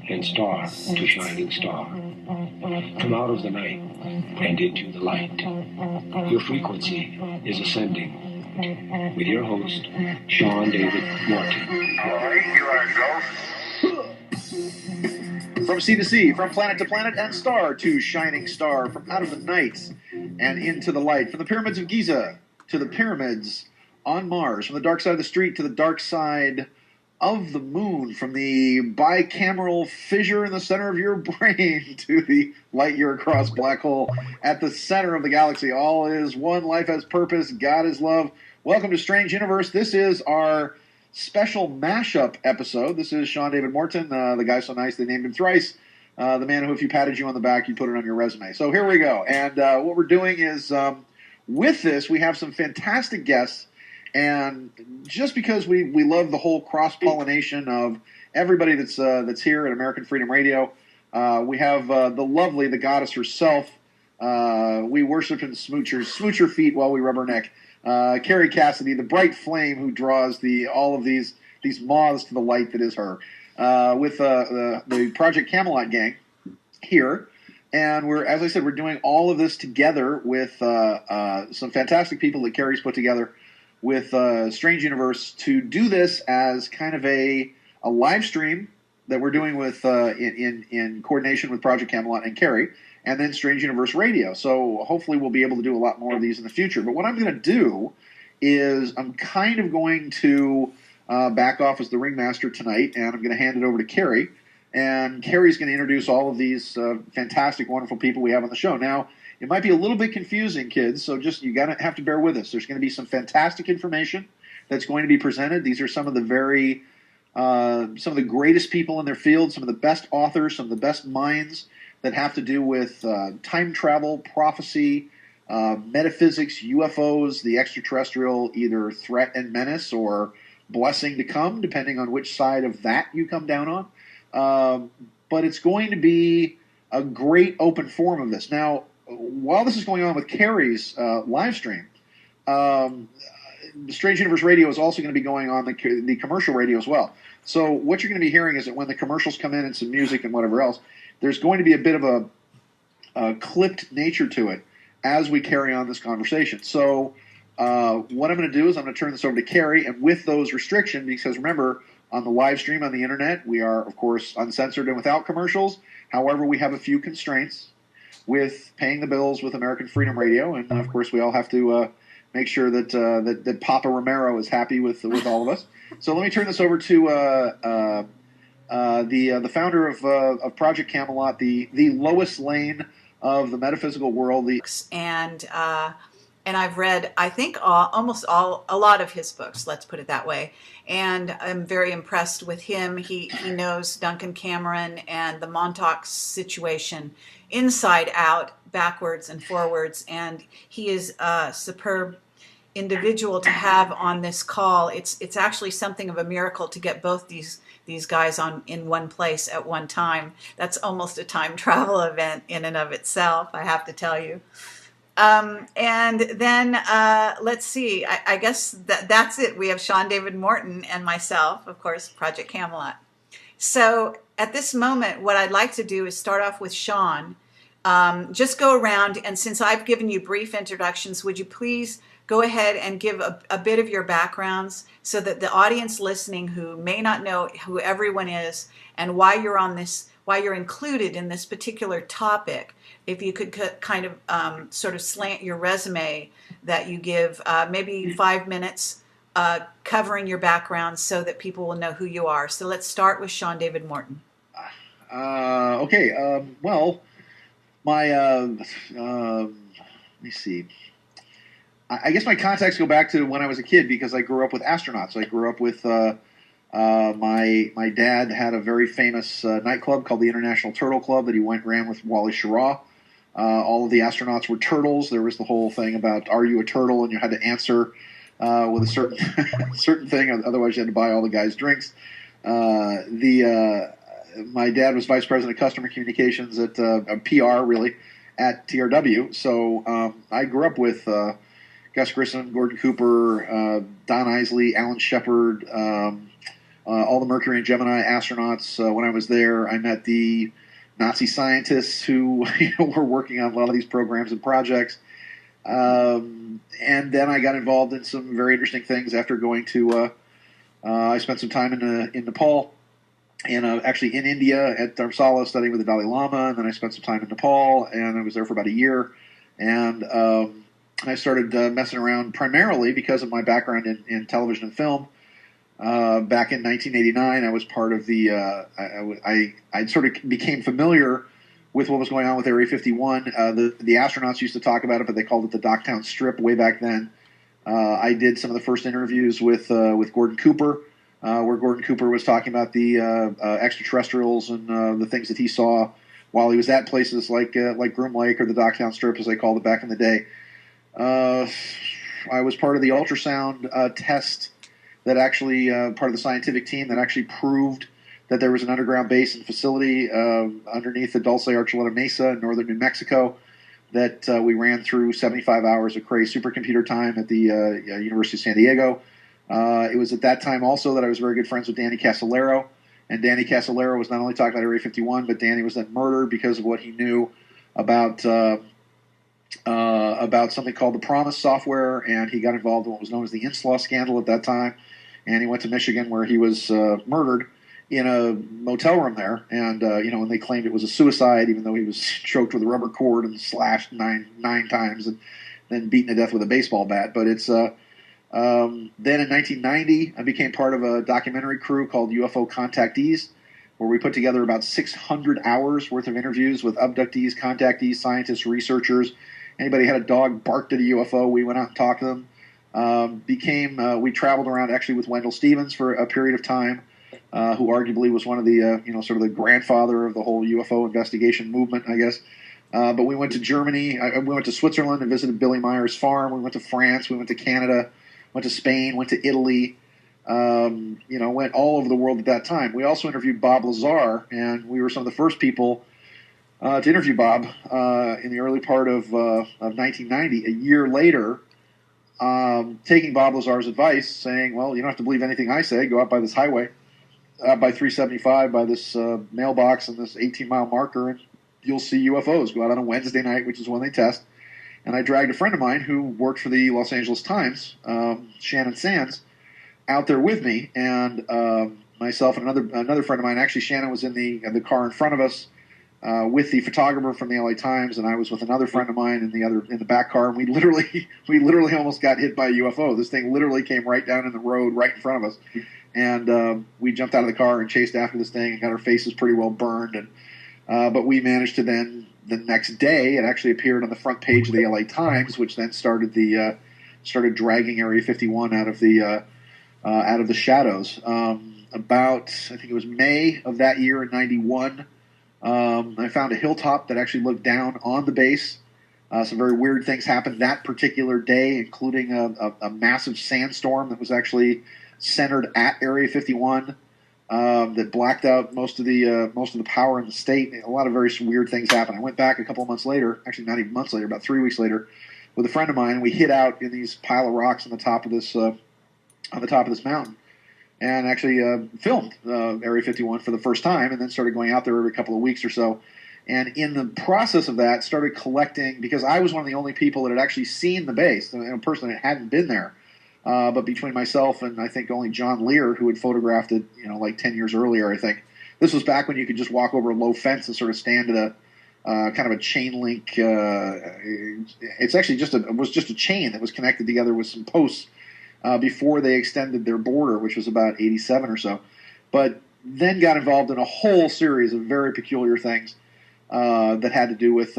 and star to shining star. Come out of the night and into the light. Your frequency is ascending. With your host, Sean David Morton. All right, here I go. From sea to sea, from planet to planet and star to shining star, from out of the night and into the light, from the pyramids of Giza to the pyramids on Mars, from the dark side of the street to the dark side of the moon, from the bicameral fissure in the center of your brain to the light year across black hole at the center of the galaxy. All is one, life has purpose, God is love. Welcome to Strange Universe. This is our special mashup episode. This is Sean David Morton, the guy so nice they named him thrice, the man who, if you patted you on the back, you put it on your resume. So here we go. And what we're doing is, with this, we have some fantastic guests. And just because we love the whole cross-pollination of everybody that's here at American Freedom Radio, we have the lovely, the goddess herself. We worship and smooch her feet while we rub her neck. Kerry Cassidy, the bright flame who draws all of these moths to the light that is her, with the Project Camelot gang here. And as I said, we're doing all of this together with some fantastic people that Kerry's put together with Strange Universe to do this as kind of a live stream that we're doing with in coordination with Project Camelot and Kerry, and then Strange Universe Radio. So hopefully we'll be able to do a lot more of these in the future. But what I'm going to do is I'm kind of going to back off as the ringmaster tonight, and I'm going to hand it over to Kerry. And Kerry's going to introduce all of these fantastic, wonderful people we have on the show. Now, it might be a little bit confusing, kids, so just you have to bear with us. There's going to be some fantastic information that's going to be presented. These are some of the greatest people in their field, some of the best authors, some of the best minds that have to do with time travel, prophecy, metaphysics, UFOs, the extraterrestrial either threat and menace or blessing to come, depending on which side of that you come down on. But it's going to be a great open forum of this. Now, while this is going on with Kerry's live stream, Strange Universe Radio is also going to be going on the commercial radio as well. So what you're going to be hearing is that when the commercials come in and some music and whatever else, there's going to be a bit of a clipped nature to it as we carry on this conversation. So what I'm going to do is I'm going to turn this over to Kerry, and with those restrictions, because remember, on the live stream on the internet, we are, of course, uncensored and without commercials. However, we have a few constraints with paying the bills with American Freedom Radio, and of course we all have to make sure that Papa Romero is happy with all of us. So let me turn this over to the founder of Project Camelot, the Lois Lane of the metaphysical world. And I've read, I think, a lot of his books, let's put it that way. And I'm very impressed with him. He knows Duncan Cameron and the Montauk situation inside out, backwards and forwards. And he is a superb individual to have on this call. It's actually something of a miracle to get both these guys in one place at one time. That's almost a time travel event in and of itself, I have to tell you. And then let's see, I guess that's it. We have Sean David Morton and myself, of course, Project Camelot. So at this moment, what I'd like to do is start off with Sean. Just go around, and since I've given you brief introductions, would you please go ahead and give a bit of your backgrounds so that the audience listening who may not know who everyone is and why you're included in this particular topic, if you could kind of sort of slant your resume that you give, maybe 5 minutes covering your background so that people will know who you are. So let's start with Sean David Morton. Okay. Well, let me see. I guess my contacts go back to when I was a kid because I grew up with astronauts. I grew up with my dad had a very famous nightclub called the International Turtle Club that he ran with Wally Schirra. All of the astronauts were turtles. There was the whole thing about, are you a turtle? And you had to answer with a certain certain thing. Otherwise, you had to buy all the guys drinks. My dad was vice president of customer communications at PR, really, at TRW. So I grew up with Gus Grissom, Gordon Cooper, Don Isley, Alan Shepard, all the Mercury and Gemini astronauts. When I was there, I met the Nazi scientists who were working on a lot of these programs and projects. And then I got involved in some very interesting things after going to. I spent some time in Nepal, and actually in India at Dharamsala studying with the Dalai Lama, and then I spent some time in Nepal, and I was there for about a year. And I started messing around primarily because of my background in television and film. Back in 1989, I was part of the. I sort of became familiar with what was going on with Area 51. The astronauts used to talk about it, but they called it the Dogtown Strip way back then. I did some of the first interviews with Gordon Cooper, where Gordon Cooper was talking about the extraterrestrials and the things that he saw while he was at places like Groom Lake or the Dogtown Strip, as they called it back in the day. I was part of the ultrasound test that actually part of the scientific team that actually proved that there was an underground base and facility underneath the Dulce Archuleta Mesa in northern New Mexico that we ran through 75 hours of Cray supercomputer time at the University of San Diego. It was at that time also that I was very good friends with Danny Casolaro. And Danny Casolaro was not only talking about Area 51, but Danny was then murdered because of what he knew about something called the Promise software, and he got involved in what was known as the Inslaw scandal at that time. And he went to Michigan, where he was murdered in a motel room there. And and they claimed it was a suicide, even though he was choked with a rubber cord and slashed nine times, and then beaten to death with a baseball bat. But it's then in 1990, I became part of a documentary crew called UFO Contactees, where we put together about 600 hours worth of interviews with abductees, contactees, scientists, researchers. Anybody had a dog barked at a UFO, we went out and talked to them. We traveled around actually with Wendell Stevens for a period of time, who arguably was one of the, sort of the grandfather of the whole UFO investigation movement, I guess. But we went to Germany, we went to Switzerland and visited Billy Meyer's farm. We went to France, we went to Canada, went to Spain, went to Italy, went all over the world at that time. We also interviewed Bob Lazar, and we were some of the first people to interview Bob in the early part of 1990. A year later, taking Bob Lazar's advice, saying, well, you don't have to believe anything I say. Go out by this highway, by 375, by this mailbox and this 18-mile marker, and you'll see UFOs. Go out on a Wednesday night, which is when they test. And I dragged a friend of mine who worked for the Los Angeles Times, Shannon Sands, out there with me, and myself and another friend of mine. Actually, Shannon was in the car in front of us with the photographer from the LA Times, and I was with another friend of mine in the back car. And we literally almost got hit by a UFO. This thing literally came right down in the road, right in front of us, and we jumped out of the car and chased after this thing and got our faces pretty well burned. And but we managed to then. The next day, it actually appeared on the front page of the LA Times, which then started dragging Area 51 out of the shadows. About, I think it was May of that year in '91, I found a hilltop that actually looked down on the base. Some very weird things happened that particular day, including a massive sandstorm that was actually centered at Area 51. That blacked out most of the power in the state. A lot of very weird things happened. I went back a couple of months later, actually not even months later, about 3 weeks later, with a friend of mine, and we hid out in these pile of rocks on the top of this mountain, and actually filmed Area 51 for the first time, and then started going out there every couple of weeks or so. And in the process of that, started collecting, because I was one of the only people that had actually seen the base, and a person that hadn't been there. But between myself and I think only John Lear, who had photographed it, like 10 years earlier, I think. This was back when you could just walk over a low fence and sort of stand at a kind of a chain link. It's actually was just a chain that was connected together with some posts before they extended their border, which was about 87 or so. But then got involved in a whole series of very peculiar things that had to do with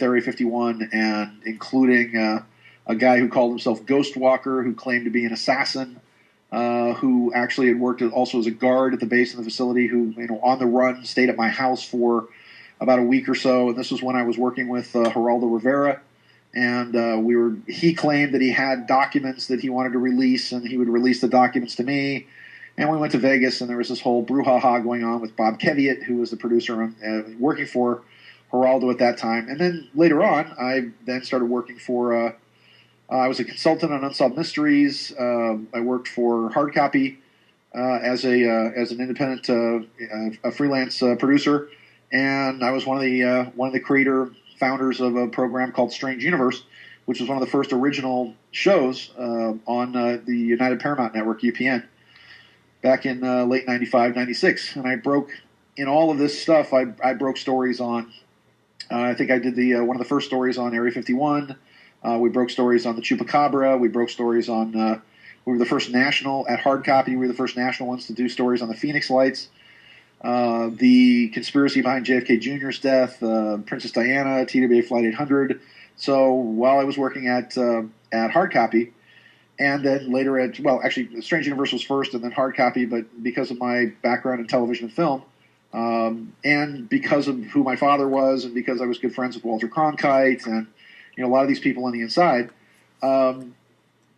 Area 51, and including a guy who called himself Ghost Walker, who claimed to be an assassin, who actually had worked also as a guard at the base of the facility, who, on the run, stayed at my house for about a week or so. And this was when I was working with Geraldo Rivera. And he claimed that he had documents that he wanted to release, and he would release the documents to me. And we went to Vegas, and there was this whole brouhaha going on with Bob Keviat, who was the producer working for Geraldo at that time. And then later on, I then started working for... I was a consultant on Unsolved Mysteries. I worked for Hard Copy as an independent, a freelance producer, and I was one of the founders of a program called Strange Universe, which was one of the first original shows on the United Paramount Network, UPN, back in late 95, 96. And I broke, in all of this stuff, I broke stories on, I think I did one of the first stories on Area 51. We broke stories on the Chupacabra. We broke stories on, we were the first national, at Hard Copy, we were the first national ones to do stories on the Phoenix Lights, the conspiracy behind JFK Jr.'s death, Princess Diana, TWA Flight 800. So while I was working at Hard Copy, and then later actually, Strange Universe was first and then Hard Copy, but because of my background in television and film, and because of who my father was, and because I was good friends with Walter Cronkite, and a lot of these people on the inside,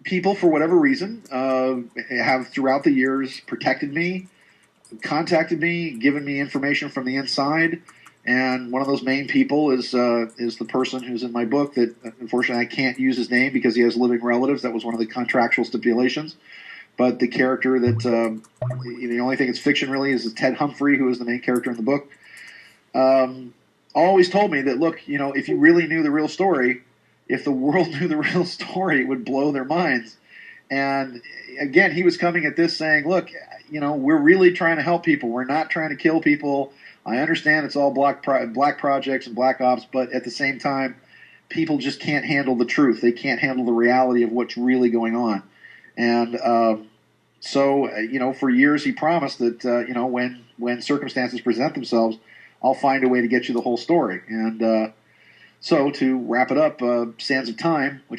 people for whatever reason have throughout the years protected me, contacted me, given me information from the inside. And one of those main people is the person who's in my book that, unfortunately, I can't use his name because he has living relatives. That was one of the contractual stipulations. But the character that the only thing that's fiction really is Ted Humphrey, who is the main character in the book. Always told me that, look, if you really knew the real story, if the world knew the real story, it would blow their minds. And again, he was coming at this saying, look, we're really trying to help people. We're not trying to kill people. I understand it's all black projects and black ops, but at the same time, people just can't handle the truth. They can't handle the reality of what's really going on. And so, for years he promised that, when circumstances present themselves, I'll find a way to get you the whole story. And so to wrap it up, Sands of Time, which